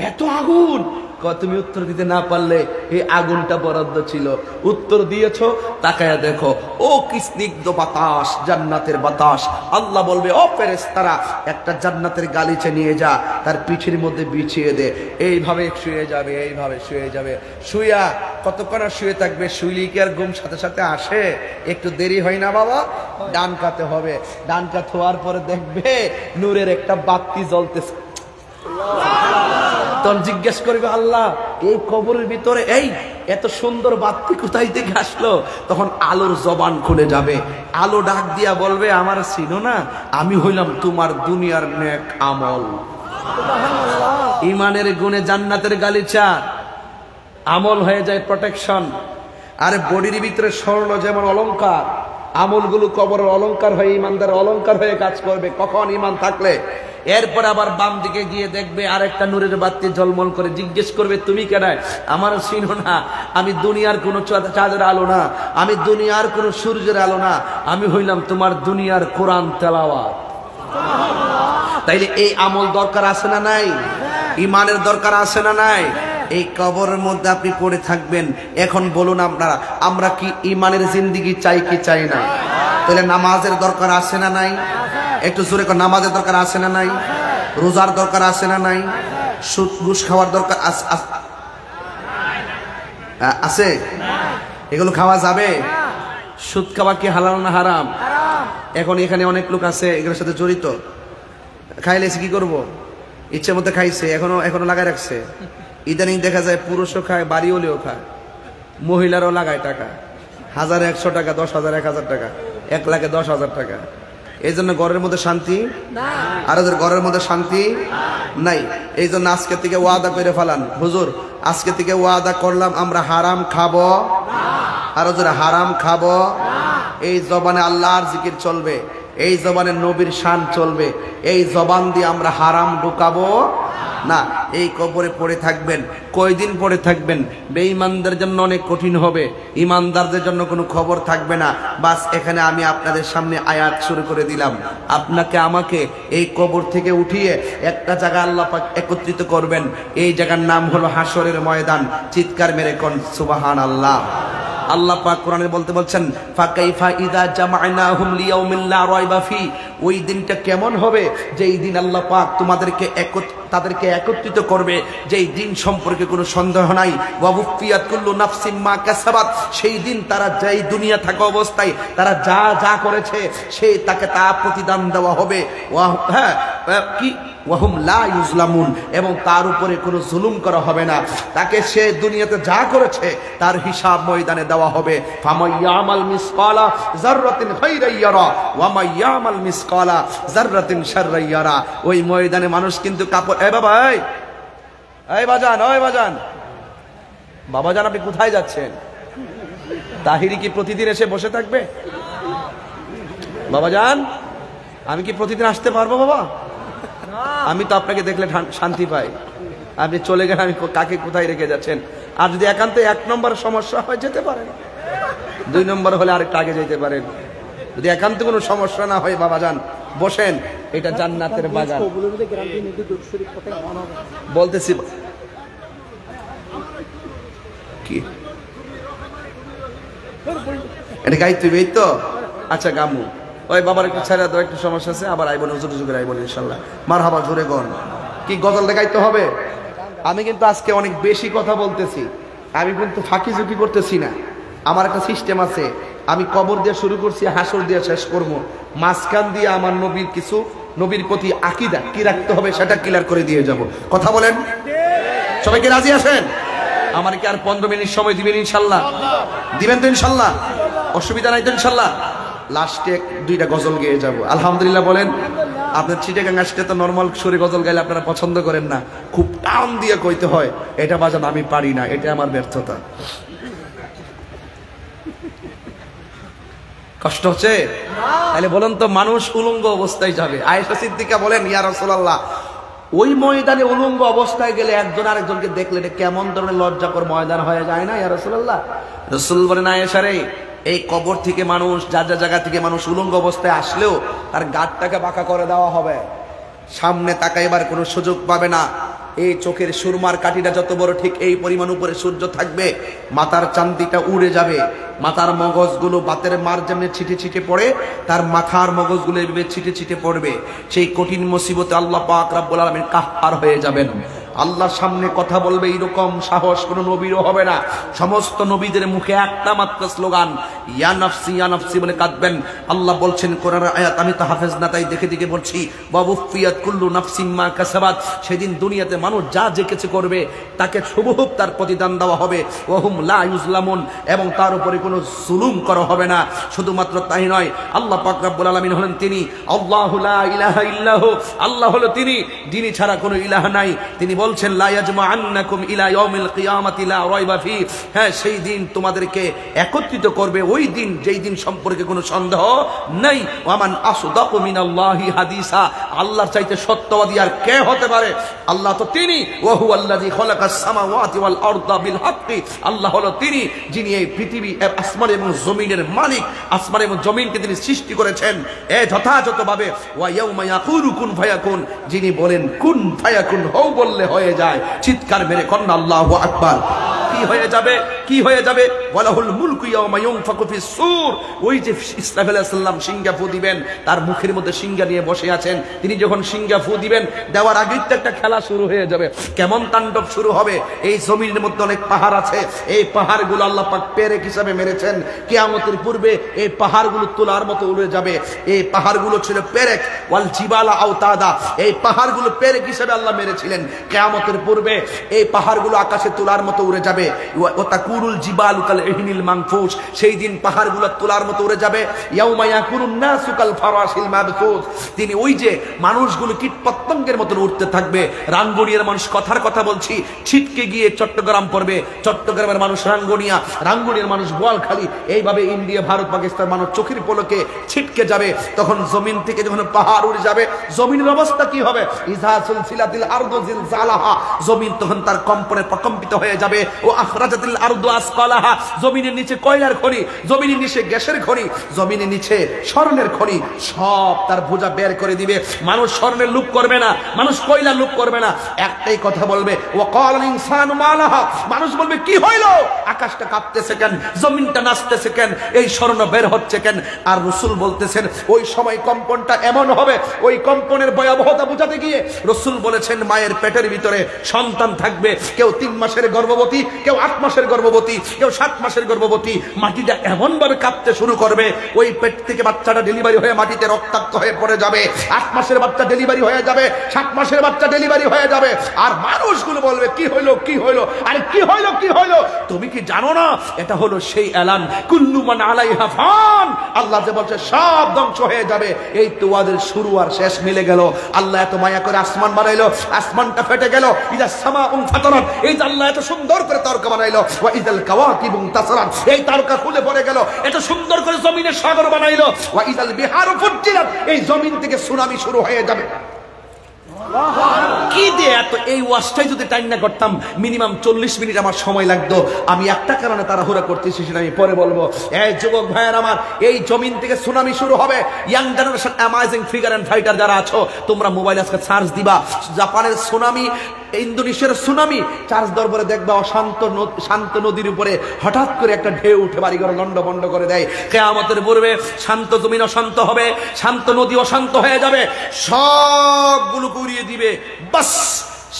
এত আগুন। তুমি উত্তর দিতে না পারলে এই আগুনটা বরাদ্দ ছিল, উত্তর দিয়েছো, তাকায়া দেখো, ও কি স্নিগ্ধ বাতাস, জান্নাতের বাতাস। আল্লাহ বলবে ও ফেরেশতারা, একটা জান্নাতের গালিচা নিয়ে যা, তার পিঠের মধ্যে বিছিয়ে দে, এইভাবে শুয়ে যাবে, এইভাবে শুয়ে যাবে। শুয়া কতক্ষণ শুয়ে থাকবে? শুইলে কি আর ঘুম সাথে সাথে আসে? একটু দেরি হয় না বাবা? ডান কাতে হবে, ডান কাত হওয়ার পরে দেখবে নূরের একটা বাতি জ্বলতেছে। তখন জিজ্ঞেস করবে আল্লাহ, এই কবরের ভিতরে এই এত সুন্দর বাতি কোথায় থেকে আসলো? তখন আলোর জবান খুলে যাবে, আলো ডাক দিয়া বলবে, আমার চিনো না, আমি হইলাম তোমার দুনিয়ার নেক আমল। ইমানের গুণে জান্নাতের গালিচা, আমল হয়ে যায় প্রোটেকশন। আরে বডির ভিতরে স্বর্ণ যেমন অলংকার, আমলগুলো কবরের অলংকার হয়ে, ইমানদার অলংকার হয়ে কাজ করবে। কখন? ইমান থাকলে। এরপর আবার বাম দিকে গিয়ে দেখবে আরেকটা নূরের বাতি ঝলমল করে, জিজ্ঞেস করবে তুমি কেন? আমার চিনো না, আমি দুনিয়ার কোনো চাঁদের আলো না, আমি দুনিয়ার কোনো সূর্যের আলো না, আমি হইলাম তোমার দুনিয়ার কোরআন তেলাওয়াত। তাইলে এই আমল দরকার আছে না নাই? ইমানের দরকার আছে না নাই? এই কবরের মধ্যে আপনি পড়ে থাকবেন। এখন বলুন আপনারা, আমরা কি ইমানের জিন্দেগি চাই কি চাই না? তাহলে নামাজের দরকার আছে না নাই? একটু জোরে কর, নামাজের দরকার আছে না নাই? রোজার দরকার আছে না নাই? সুদ ঘুষ খাওয়ার দরকার আছে? এগুলো খাওয়া যাবে? সুদ খাওয়া কি হালাল না হারাম? এখন এখানে অনেক লোক আছে এগুলোর সাথে জড়িত। খাইলে কি করব? ইচ্ছে মতো খাইছে, এখনো লাগাই রাখছে। ইদানিং দেখা যায় পুরুষও খায়, বাড়িওয়ালিও খায়, মহিলারও লাগায় টাকা। 1100 টাকা, 10,000, 1000 টাকা, 1,10,000 টাকা। এই জন্য ঘরের মধ্যে শান্তি আর ওদের ঘরের মধ্যে শান্তি নাই। এই জন্য আজকে থেকে ওয়াদা করে ফেলান, হুজুর আজকে থেকে ওয়াদা করলাম আমরা হারাম খাবো, আর ওদের হারাম খাবো। এই জবানে আল্লাহর জিকির চলবে, এই জবানে নবীর শান চলবে, এই জবান দিয়ে আমরা হারাম ঢুকাবো না। এই কবরে পড়ে থাকবেন, কয়দিন পড়ে থাকবেন? বেঈমানদের জন্য অনেক কঠিন হবে, ইমানদারদের জন্য কোনো খবর থাকবে না। বাস এখানে আমি আপনাদের সামনে আয়াত শুরু করে দিলাম। আপনাকে আমাকে এই কবর থেকে উঠিয়ে একটা জায়গা আল্লাহ পাক একত্রিত করবেন। এই জায়গার নাম হলো হাসরের ময়দান। চিৎকার মেরে কোন সুবহানাল্লাহ। আল্লাহ পাক কোরআনে বলছেন ফাকাইফা ইযা জামা'নাহুম লিয়াউমিন লা রাইবা ফি। ওই দিনটা কেমন হবে যেই দিন আল্লাহ পাক তাদেরকে একত্রিত করবে, যেই দিন সম্পর্কে কোনো সন্দেহ নাই। ওয়া ওয়ুফিয়াত কুল্লু নাফসিন মা কাসাবাত। সেই দিন তারা যেই দুনিয়া থাকা অবস্থায় তারা যা যা করেছে সেই তাকে তা প্রতিদান দেওয়া হবে। ওয়াহুম লা ইউজলামুন, এবং তার উপরে কোনো জুলুম করা হবে না। তাকে সে দুনিয়াতে যা করেছে তার হিসাব ময়দানে দেওয়া হবে। ফামাইয়ামাল মিসকালা যাররাতিন খাইরান ইয়ারা ওয়া মাইয়ামাল মিসকালা যাররাতিন শাররান ইয়ারা। ওই ময়দানে মানুষ কিন্তু কাপড়, এই বাবা, এই বাজান, ওই বাজান, বাবাজান আপনি কোথায় যাচ্ছেন? তাহিরি কি প্রতিদিন এসে বসে থাকবে? বাবাজান আমি কি প্রতিদিন আসতে পারবো? বাবা আমি তো আপনাকে দেখলে শান্তি পাই। আপনি চলে গেলে আমি কাকে কোথায় রেখে যাচ্ছেন? আর যদি একান্ত 1 নম্বর সমস্যা হয় যেতে পারেন, 2 নম্বর হলে আরেকটা আগে যেতে পারেন। যদি একান্ত কোনো সমস্যা না হয় বাবাজান বসেন, এটা জান্নাতের বাগান। বলতেছি কি এটা গাইতে এই তো। আচ্ছা গামু ওই বাবার একটু ছেড়ে দাও, একটু সমস্যা আছে, আবার আইবন, হুজুর হুজুর আইবন ইনশাআল্লাহ। মারহাবা, জোরে গন। কি গজল দেখাইতে হবে? আমি কিন্তু আজকে অনেক বেশি কথা বলতেছি, আমি কিন্তু ফাঁকি ঝুঁকি করতেছি না। আমার একটা সিস্টেম আছে, আমি কবর দিয়ে শুরু করছি, হাসর দিয়ে শেষ করবো। মাঝখান দিয়ে আমার নবীর কিছু, নবীর প্রতি আকীদা কি রাখতে হবে সেটা ক্লিয়ার করে দিয়ে যাব। কথা বলেন, সবাইকে রাজি আছেন? আমার কি আর 15 মিনিট সময় দিবেন ইনশাআল্লাহ? দিবেন তো ইনশাআল্লাহ? অসুবিধা নাই তো ইনশাআল্লাহ? লাস্টে 2টা গজল গেয়ে যাব, আলহামদুলিল্লাহ বলেন। আপনার চিটাগাং আসতে তো নর্মাল সুরে গজল গাইলে আপনারা পছন্দ করেন না, খুব টান দিয়ে কইতে হয়। এটা বাজান আমি পারি না, এটা আমার ব্যর্থতা। কষ্ট হচ্ছে? তাহলে বলেন তো, মানুষ উলঙ্গ অবস্থায় যাবে। আয়েশা সিদ্দিকা বলেন, ইয়া রাসূলুল্লাহ, ওই ময়দানে উলঙ্গ অবস্থায় গেলে একজন আরেকজনকে দেখলে এটা কেমন ধরনের লজ্জাকর ময়দান হয়ে যায় না ইয়া রাসূলুল্লাহ? রাসূল বলেন, আয়েশা রে, এই কবর থেকে মানুষ, যা যা জায়গা থেকে মানুষ উলঙ্গ অবস্থায় আসলেও তার গাঁটটাকে বাঁকা করে দেওয়া হবে, সামনে তাকাইবার কোনো সুযোগ পাবে না। এই চোখের সুরমার কাঠিটা যত বড় ঠিক এই পরিমাণ উপরে সূর্য থাকবে, মাথার চান্দিটা উড়ে যাবে, মাথার মগজগুলো বাতের মার যেমনি ছিটে ছিটে পড়ে, তার মাথার মগজগুলো এভাবে ছিটে ছিটে পড়বে। সেই কঠিন মুসিবতে আল্লাহ পাক রব্বুল আলামিন কাহ্হার হয়ে যাবেন। আল্লাহর সামনে কথা বলবে এরকম সাহস কোনো নবীরও হবে না। সমস্ত নবীদের মুখে একটা মাত্র স্লোগান, ইয়া নাফসি ইয়া নাফসি বলে কাঁদবেন। আল্লাহ বলছেন কোরআনের আয়াত, আমি তো হাফেজ না তাই দেখে দেখে বলছি, ওয়াউফিয়াত কুল্লু নাফসিন মা কাসাবাত। সেদিন দুনিয়াতে মানুষ যা যে কিছু করবে তাকে হুবহু তার প্রতিদান দেওয়া হবে। ওয়াহুম লা ইউজলামুন, এবং তার উপরে কোনো জুলুম করা হবে না। শুধুমাত্র তাই নয়, আল্লাহ পাক রব্বুল আলামিন হলেন তিনি আল্লাহু লা ইলাহা ইল্লাহু। আল্লাহ হলো তিনি, যিনি ছাড়া কোনো ইলাহ নাই। তিনি বলছেন, লা ইয়াজমাআন্নাকুম ইলা ইয়াউমিল কিয়ামাতি লা রাইবা ফি। হ্যাঁ, সেই দিন তোমাদেরকে একত্রিত করবে, ওই দিন যেই দিন সম্পর্কে কোনো সন্দেহ নাই। ওয়ামান আসদাকু মিনাল্লাহি হাদিসা। আল্লাহর চাইতে সত্যবাদী আর কে হতে পারে? আল্লাহ তো তিনি, ওয়া হুয়াল্লাযী খালাকাস সামাওয়াতি ওয়াল আরদা বিল হাক্কি। আল্লাহ হলো তিনি, যিনি এই পৃথিবী, আসমান এবং জমিনের মালিক। আসমান এবং জমিনকে তিনি সৃষ্টি করেছেন যথাযথভাবে। ওয়া ইয়াউমা ইয়াকুলু কুন ফায়াকুন, যিনি বলেন কুন ফায়াকুন, হও বললে হয়ে যায়। চিৎকার মেরে কন্না আল্লাহু আকবার। কি হয়ে যাবে? কি হয়ে যাবে? ওয়ালাহুল মুলকু ইয়াওমা ইউনফাকু ফিস সূর। ওই যে ইসরাফিল আলাইহিস সালাম সিংহা ফু দিবেন, তার মুখের মধ্যে সিংহা নিয়ে বসে আছেন। তিনি যখন সিংহা ফু দিবেন, দেওয়ার আগেই তো একটা খেলা শুরু হয়ে যাবে। কেমন তাণ্ডব শুরু হবে? এই জমিনের মধ্যে অনেক পাহাড় আছে, এই পাহাড়গুলো আল্লাহ পাক পেরেক হিসাবে মেরেছেন। কিয়ামতের পূর্বে এই পাহাড়গুলো তোলার মতো উড়ে যাবে। এই পাহাড়গুলো ছিল পেরেক, ওয়াল জিবালা আওতাদা। এই পাহাড়গুলো পেরেক হিসাবে আল্লাহ মেরেছিলেন। কিয়ামতের পূর্বে এই পাহাড়গুলো আকাশে তোলার মতো উড়ে যাবে। যাবে, ওয়াতাকুরুল জিবালু কাল ইহনিল মানফুস, সেই দিন পাহাড়গুলো তোলার মতো উড়ে যাবে। ইয়াউমা ইয়াকুনুন নাসু কাল ফারাশিল মাবসুস, তিনি ওই যে মানুষগুলো কীটপতঙ্গের মতো উঠতে থাকবে। রাঙ্গুনিয়ার মানুষ, কথার কথা বলছি, ছিটকে গিয়ে চট্টগ্রাম পড়বে, চট্টগ্রামের মানুষ রাঙ্গুনিয়া, রাঙ্গুনিয়ার মানুষ বোয়ালখালী, এইভাবে ইন্ডিয়া, ভারত, পাকিস্তান মানুষ চোখের পলকে ছিটকে যাবে। তখন জমিন থেকে যখন পাহাড় উড়ে যাবে, জমিনের অবস্থা কি হবে? ইযা সুলসিলাতিল আরদু জিলজালাহা, জমিন তখন তার কম্পনে প্রকম্পিত হয়ে যাবে। ও আখরাজাতিল আরদু আসকালাহা, জমিনের নিচে কয়লার খনি, জমিনের নিচে গ্যাসের খনি, জমিনের নিচে স্বর্ণের খনি, সব তার বোঝা বের করে দিবে। মানুষ স্বর্ণের লোভ করবে না, মানুষ কয়লার লোভ করবে না, একটাই কথা বলবে, ওয়া ক্বালাল ইনসানু মা লাহা, মানুষ বলবে কি হইল, আকাশটা কাঁপতেছে কেন, জমিনটা নাচতেছে কেন, এই স্বর্ণ বের হচ্ছে কেন? আর রাসূল বলতেছেন ওই সময় কম্পনটা এমন হবে, ওই কম্পনের ভয়াবহতা বোঝাতে গিয়ে রাসূল বলেছেন মায়ের পেটের ভিতরে সন্তান থাকবে, কেউ 3 মাসের গর্ভবতী, কেউ 8 মাসের গর্ভবতী, কেউ 7 মাসের গর্ভবতী, মাটিটা এমন ভাবে কাঁপতে শুরু করবে, ওই পেট থেকে বাচ্চাটা ডেলিভারি হয়ে মাটিতে রক্তাক্ত হয়ে পড়ে যাবে। 8 মাসের বাচ্চা ডেলিভারি হয়ে যাবে, 7 মাসের বাচ্চা ডেলিভারি হয়ে যাবে। আর মানুষগুলো বলবে কি হইলো, কি হইলো, আরে কি হইলো, কি হইলো? তুমি কি জানো না এটা হলো সেই এলান, কুল্লু মান আলাইহা ফান, আল্লাহ যে বলছে সব ধ্বংস হয়ে যাবে। এই তো ওয়াদের শুরু আর শেষ মিলে গেল। আল্লাহ এত মায়া করে আসমান বানাইলো, আসমানটা ফেটে গেল। ইদা সামাউন ফাতারাত, এই যে আল্লাহ এত সুন্দর করে তারকা বানাইলো। ওয়া ইদাল কাওয়াকিবু তাসরাত, এই তারকা খুলে পড়ে গেল। এত সুন্দর করে জমিনে সাগর বানাইলো। ওয়া ইদাল বিহারু ফুজ্জিরাত, এই জমিন থেকে সুনামি শুরু হয়ে যাবে। কি দিয়ে এত, এই ওয়াজটাই যদি টাইম না করতাম মিনিমাম 40 মিনিট আমার সময় লাগতো। আমি একটা কারণে তাড়াহুড়া করতেছি, সেটা আমি পরে বলবো। এই যুবক ভাইয়ের আমার, এই জমিন থেকে সুনামি শুরু হবে। Young generation, amazing figure and fighter যারা আছো, তোমরা মোবাইল আজকে সার্চ দিবা, জাপানের সুনামি, ইন্দোনেশিয়ার সুনামি, চার্জ দরবারে দেখবা শান্ত নদীর উপরে হঠাৎ করে একটা ঢেউ উঠে বাড়িঘর লন্ড বন্ড করে দেয়। কিয়ামতের পূর্বে শান্ত জমিন অশান্ত হবে, শান্ত নদী অশান্ত হয়ে যাবে, সবগুলো উড়িয়ে দিবে। বাস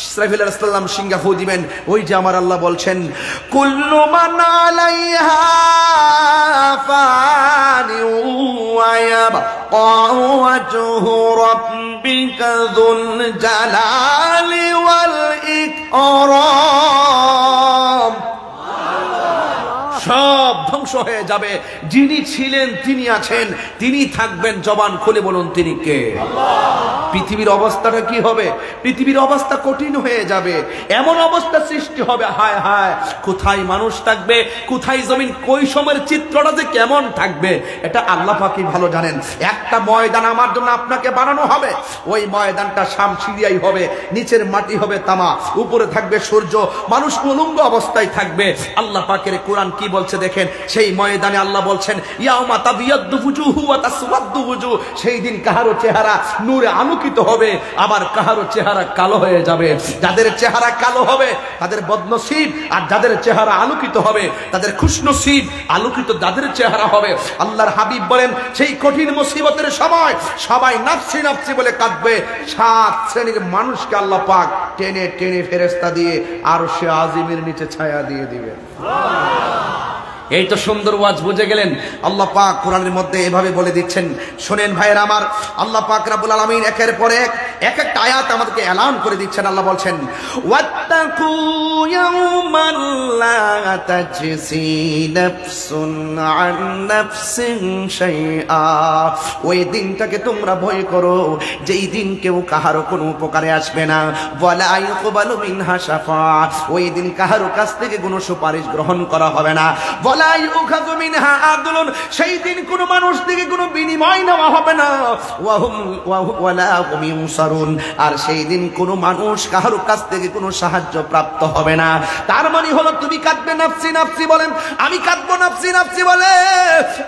ইসরাফিল আলাইহিস সালাম সিংহা ফু দিবেন। ওই যে আমার আল্লাহ বলছেন, কুল্লু মান আলাইহা ফানি ওয়া ইয়াবকা ওয়াজহু রাব্বিকা যুল জালালি ওয়াল ইকরাম। সব ধ্বংস হয়ে যাবে। যিনি ছিলেন তিনি আছেন, তিনি থাকবেন। জবান খুলে বলুন তিনি কে? পৃথিবীর অবস্থাটা কি হবে? পৃথিবীর অবস্থা কঠিন হয়ে যাবে, এমন অবস্থা সৃষ্টি হবে, হায় হায়, কোথায় মানুষ থাকবে, কোথায় জমিন, কই সময়ের চিত্রটা যে কেমন থাকবে এটা আল্লাহ পাকই ভালো জানেন। একটা ময়দান আমার জন্য আপনাকে বানানো হবে, ওই ময়দানটা শামসিরিয়াই হবে, নিচের মাটি হবে তামা, উপরে থাকবে সূর্য, মানুষ উলঙ্গ অবস্থায় থাকবে। আল্লাহ পাকের কোরআন কি বলছে দেখেন, সেই ময়দানে আল্লাহ বলছেন, ইয়াউমা তাবিয়াদ্দু ফুজুহু ওয়া তাসওয়াদ্দু ফুজুহ, সেই দিন কাহারো চেহারা নূরে আলোকিত হবে, আবার কাহারো চেহারা কালো হয়ে যাবে। যাদের চেহারা কালো হবে তাদের বদনসিব, আর যাদের চেহারা আলোকিত হবে তাদের খুশনসিব। আলোকিত যাদের চেহারা হবে, আল্লাহর হাবিব বলেন, সেই কঠিন মুসিবতের সময় সবাই নাফসি নাফসি বলে কাঁদবে। 7 শ্রেণীর মানুষকে আল্লাহ পাক টেনে টেনে ফেরেশতা দিয়ে আরশে আজিমের নিচে ছায়া দিয়ে দিবেন। এই তো সুন্দর ওয়াজ, বুঝে গেলেন? আল্লাহ পাক কোরআনের মধ্যে এভাবে বলে দিচ্ছেন। শুনেন ভাইয়েরা আমার, আল্লাহ পাক রব্বুল আলামিন একের পর এক একটা আয়াত আমাদেরকে এলান করে দিচ্ছেন। আল্লাহ বলছেন, ওয়াত্তাকু ইয়াওমান লা তাজসি নাফসুন আন নাফসিন শাইআ, ওই দিনটাকে তোমরা ভয় করো যেই দিন কেউ কাহারো কোনো উপকারে আসবে না। ওয়ালা ইউকবালু মিনহা শাফাআত, ওই দিন কাহারো কাছ থেকে কোনো সুপারিশ গ্রহণ করা হবে না। ওয়ালা ইউখাযু মিনহা আদলুন, সেই দিন কোনো মানুষ থেকে কোনো বিনিময় নেওয়া হবে না। ওয়ালা হুম ইউনসারুন, আর সেই দিন কোনো মানুষ কাহারো কাছ থেকে কোনো সাহায্য প্রাপ্ত হবে না। তার মানে হলো, তুমি কাঁদবে নাফসি নাফসি বলেন, আমি কাঁদবো নাফসি নাফসি বলে।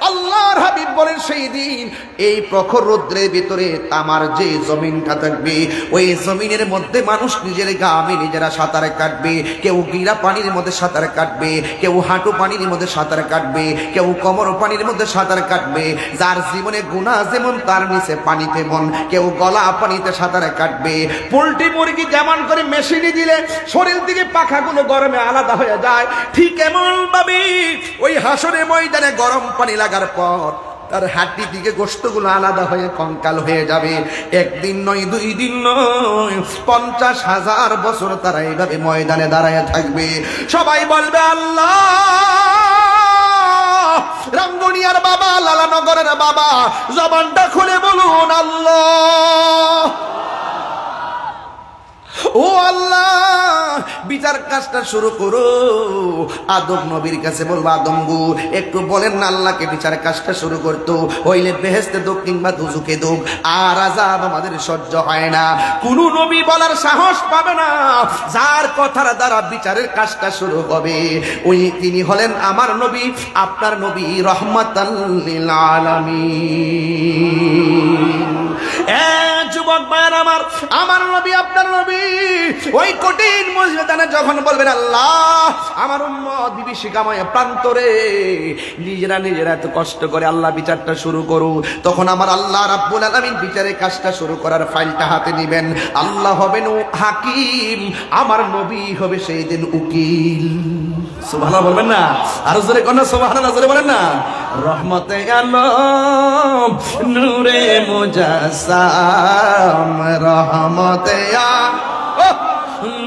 আল্লাহর হাবিব বলেন, সেই দিন এই প্রখর রৌদ্রের ভিতরে তামার যে জমিনটা থাকবে, ওই জমিনের মধ্যে মানুষ নিজের গামে নিজেরা সাঁতার কাটবে। কেউ গিরা পানির মধ্যে সাঁতার কাটবে, কেউ হাঁটু পানির মধ্যে সাঁতার কাটবে, কেউ কোমর পানির মধ্যে সাঁতার কাটবে। যার জীবনে গুনাহ যেমন তার নিচে পানি তেমন, কেউ গলা পানিতে সাঁতার কাটবে। পোল্ট্রি মুরগি যেমন করে মেশিনে দিলে শরীর থেকে পাখাগুলো গরমে আলাদা হয়ে যায়, ঠিক এমন ভাবে ওই হাসরের ময়দানে গরম পানি লাগার পর তার হাড্ডি থেকে গোশতগুলো আলাদা হয়ে কঙ্কাল হয়ে যাবে। একদিন নয়, 2 দিন নয়, 50,000 বছর তারা এইভাবে ময়দানে দাঁড়ায় থাকবে। সবাই বলবে আল্লাহ, রামগনিয়ার বাবা, লালানগরের বাবা, জবানটা খুলে বলুন আল্লাহ। ও আল্লাহ, বিচার কাজটা শুরু করো। আদম নবীর কাছে বলবো, আদম গো একটু বলেন না আল্লাহকে বিচার কাজটা শুরু করতো, হইলে বেহেশতে দোক কিংবা দুজকে দোক, আর আযাব আমাদের সহ্য হয় না। কোন নবী বলার সাহস পাবে না যার কথার দ্বারা বিচারের কাজটা শুরু হবে। ওই তিনি হলেন আমার নবী, আপনার নবী, রহমাতাল লিল আলামিন। যুবক ভাইয়ের আমার নবী, আপনার নবী ওই কঠিন ময়দানে যখন বলবেন আল্লাহ, আমার উম্মত বিভীষিকাময় প্রান্তরে নিজেরা এত কষ্ট করে আল্লাহ বিচারটা শুরু করু, তখন আমার আল্লাহ রাব্বুল আলামিন বিচারের কাজটা শুরু করার ফাইলটা হাতে নিবেন। আল্লাহ হবেন হাকিম, আমার নবী হবে সেই দিন উকিল। সুবহানাল্লাহ বলবেন না? আরো জোরে কোন সুবহানাল্লাহ জোরে বলেন না। রহমতে আলম নূরে মুজাসসাম, রহমতে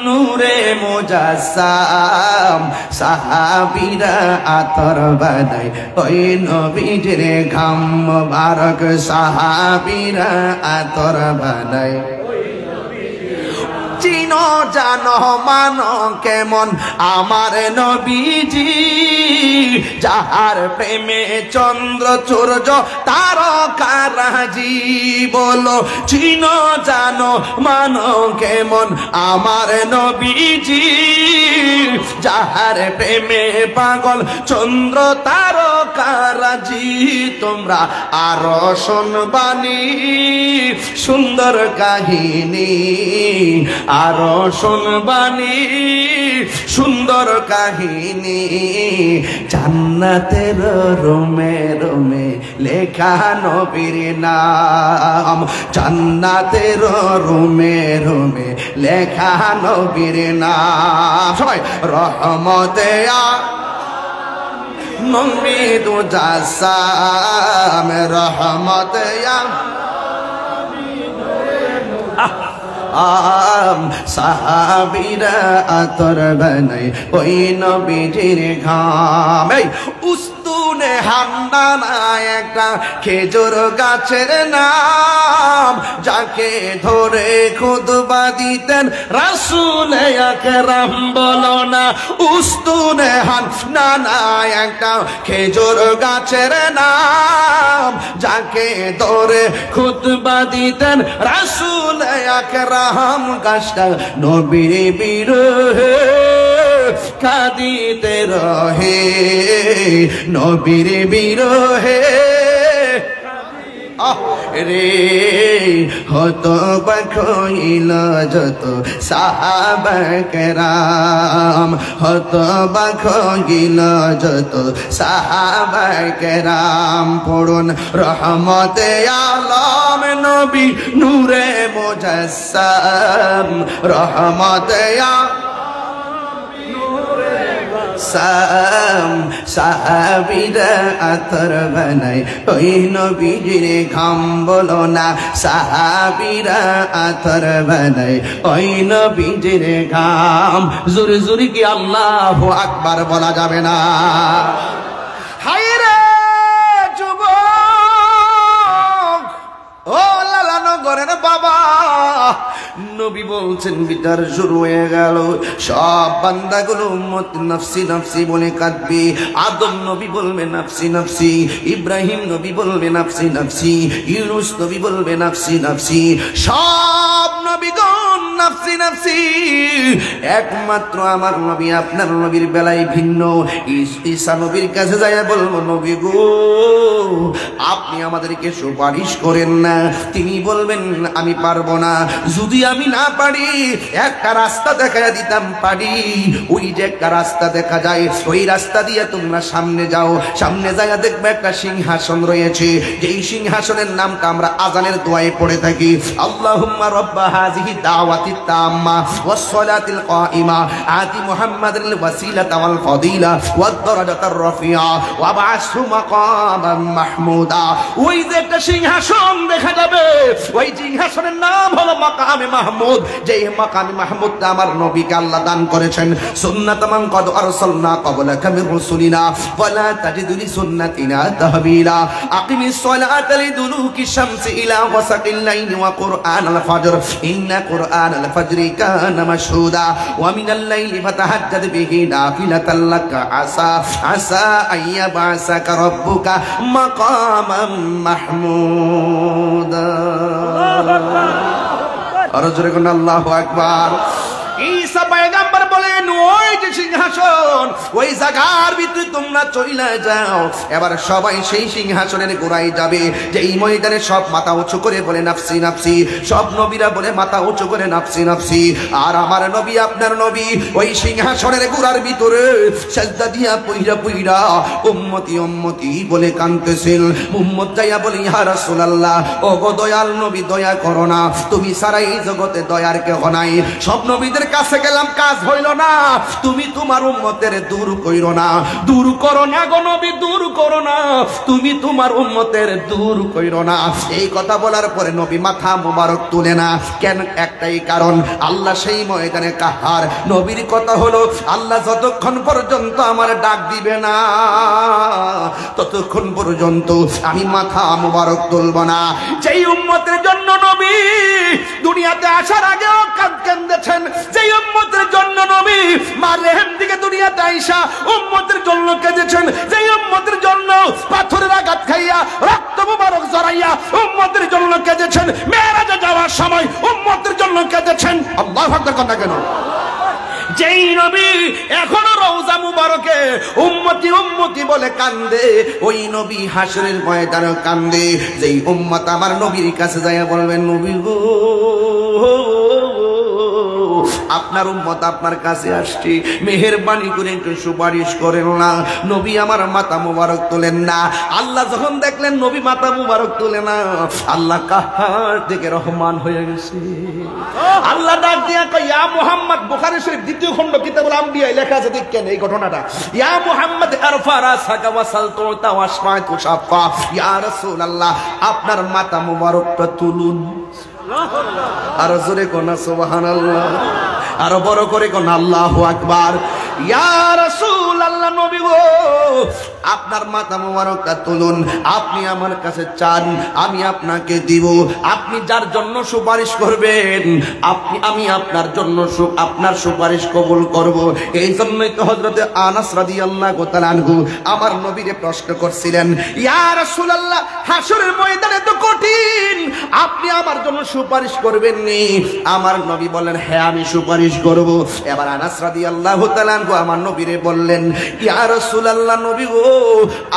নূরে মুজাসসাম, সাহাবীরা আতর বানায় ওই নবীজির ঘাম মুবারক, সাহাবীরা আতর বানায়। চিনো জানো মানো কেমন আমার নবীজি, যাহার প্রেমে চন্দ্র সূর্য তারকারাজি। বলো চিনো জানো মানো কেমন আমার নবীজি, যাহার প্রেমে পাগল চন্দ্র তারকারাজি। তোমরা আরো শুনবানি সুন্দর কাহিনী, আরো শুনবানি সুন্দর কাহিনী। জান্নাতের রোমে রোমে লেখা নবীর নাম, জান্নাতের রোমে রোমে লেখা নবীর নাম। সবাই রহমতে নবী মুজাসসাম, রহমতে সাহাবীরা আতর বানায় ওই নবীজির ঘাম। উস্তুনে হামদানা একটা খেজুর গাছের নাম, যাকে ধরে খুতবা দিতেন রাসূল আকরাম। বলো না উস্তুনে হামদানা একটা খেজুর গাছের নাম, যাকে ধরে খুতবা দিতেন রাসূল আকরাম। গাছটা নবীর বিরহে কাঁদিতে রহে, নবীর বিরহে রে হত বাখইল যত সাহাবা কেরাম, হত বাখইল যত সাহাবা কেরাম। পড়ুন রহমতে আলম নবী নূরে মুজাসসাম, রহমতে সাম, সাহাবীরা আতর বানায় ওই নবীজির ঘাম। বলো না সাহাবীরা আতর বানায় ওই নবীজির ঘাম। জোরে জোরে কি আল্লাহু আকবার বলা যাবে না? হায়রে যুবক, ও লালানগরের বাবা, নবী বলছেন বিচার শুরু হয়ে গেল। সব বান্দাগুলো উম্মত নফসি নফসি বলে কাঁদবে। আদম নবী বলবে নফসি নফসি, ইব্রাহিম নবী বলবে নফসি নফসি, ইউনূস নবী বলবে নফসি নফসি। সব নবীগণ নফসি নফসি। একমাত্র আমার নবী, আপনার নবীর বেলায় ভিন্ন। ঈসা নবীর কাছে যায় বলবো, নবী গো আপনি আমাদেরকে সুপারিশ করেন না। তিনি বলবেন আমি পারবো না, যদি আমি না পারি একটা রাস্তা দেখা দিতাম পারি। ওই যে একটা রাস্তা দেখা যায়, ওই রাস্তা দিয়ে তোমরা সামনে যাও, সামনে যায় দেখবে একটা সিংহাসন রয়েছে, যেই সিংহাসনের নামটা আমরা আজানের দোয়ায় পড়ে থাকি, আল্লাহুম্মা রাব্বা হাযিহি দাওয়াতি তাম্মা ওয়াস সালাতিল কাইমা আতি মুহাম্মাদিল ওয়াসিলাতা ওয়াল ফাদিলা ওয়াদ দারাজাতার রাফিয়া ওয়া বা'আসহু মাকামান মাহমুদা। ওই যে একটা সিংহাসন দেখা যাবে, ওই সিংহাসনের নাম হলো মাকামে মাহমুদ। যেই মাকামে মাহমুদটা আমার নবীকে আল্লাহ দান করেছেন। সুন্নাতামান কদ আরসালনা ক্বাবলাকা মির রাসূলিনা ওয়ালা তাজিদু লিসুন্নাতিনা তাহবিলা। আকিমিস সালাতা লিদুলুকি শামসি ইলা গাসাকিল লাইলি ওয়া কুরআনাল ফাজর ইন্না কুরআনাল ফাজরি কানা মাশহুদা ওয়া মিনাল লাইলি ফাতাহাজ্জাদ বিহি নাফিলাতাল লাকা আসা আসা আইয়াবাসাকা রাব্বুকা মাকামান মাহমুদা। আর জোরে কোন আল্লাহু আকবার। ঈসা পয়গম্বর বলেন ওই যে সিংহাসন, ওই জায়গার ভিতরে তোমরা চলে যাও। এবার সবাই সেই সিংহাসনের গোড়ায় যাবে, যে এই ময়দানে সব মাথা উঁচু করে বলে নাফসি নাফসি, সব নবীরা বলে মাথা উঁচু করে নাফসি নাফসি। আর আমার নবী আপনার নবী ওই সিংহাসনের গোড়ার ভিতরে সিজদা দিয়া পইরা পইরা উম্মতি উম্মতি বলে কাঁদতেছিল। উম্মত যাইয়া বলে ইয়া রাসূলুল্লাহ, ও গো দয়াল নবী দয়া করো না, তুমি ছাড়া এই জগতে দয়ার কেহ নাই। সব নবীদের কাছে গেলাম, কাজ হইল না, তুমি তোমার উম্মতের দূর কইরো না, দূর করো না গো নবী, দূর করো না, তুমি তোমার উম্মতের দূর কইরো না। এই কথা বলার পরে নবী মাথা মোবারক তুলে না কেন? একটাই কারণ, আল্লাহ সেই ময়দানে কাহার। নবীর কথা হলো আল্লাহ যতক্ষণ পর্যন্ত আমার ডাক দিবে না ততক্ষণ পর্যন্ত আমি মাথা মোবারক তুলব না। যেই উম্মতের জন্য নবী দুনিয়াতে আসার আগেও কাঁদেছেন, যেই উম্মতের জন্য নবী মা রেহেম দিকে দুনিয়াতে আইসা উম্মতের জন্য কেঁদেছেন, যেই উম্মতের জন্য পাথরের আঘাত খাইয়া রক্ত মুবারক জড়াইয়া উম্মতের জন্য কেঁদেছেন, মেরাজে যাওয়ার সময় উম্মতের জন্য কেঁদেছেন। আল্লাহু আকবার কথা কেন? যেই নবী এখনো রওজা মুবারকে উম্মতি উম্মতি বলে কান্দে, ওই নবী হাসরের ময়দানে কান্দে। যেই উম্মত আমার নবীর কাছে যায় বলবেন, নবী গো আপনার উম্মত আপনার কাছে আসছে, মেহেরবানি করে একটু সুপারিশ করেন না। নবী আমার মাথা মুবারক তোলেন না। আল্লাহ যখন দেখলেন নবী মাথা মুবারক তোলে না, আল্লাহ কাহার থেকে রহমান হয়ে গেছে। আল্লাহ ডাক দিয়া কয়, ইয়া মুহাম্মদ, বুখারী শরীফ 2য় খণ্ড কিতাবুল আম্বিয়া লেখা আছে, দেখেন এই ঘটনাটা। ইয়া মুহাম্মদ আরফা রাসাকা ওয়াসাল তুতা ওয়াশফা তুশাফা। ইয়া রাসূলুল্লাহ, আপনার মাথা মুবারকটা তুলুন। আর জোরে কোন সুবহানাল্লাহ, আরো বড় করে কোন আল্লাহু আকবার। ইয়া রাসূলুল্লাহ, নবী গো আপনার মাথা মোবারকটা তুলুন, আপনি আমার কাছে চান আমি আপনাকে দিব, আপনি যার জন্য সুপারিশ করবেন আমি আপনার জন্য আপনার সুপারিশ কবুল করব। এই জন্যই তো হযরতে আনাস রাদিয়াল্লাহু তাআলা আনহু আমার নবীকে প্রশ্ন করছিলেন, ইয়া রাসূলুল্লাহ হাসরের ময়দানে তো কঠিন, আপনি আমার জন্য সুপারিশ করবেন নি? আমার নবী বললেন, হ্যাঁ আমি সুপারিশ করব। এবার আনাস রাদিয়াল্লাহু তাআলা আনহু আমার নবীরে বললেন, ইয়া রাসূলুল্লাহ, নবী গো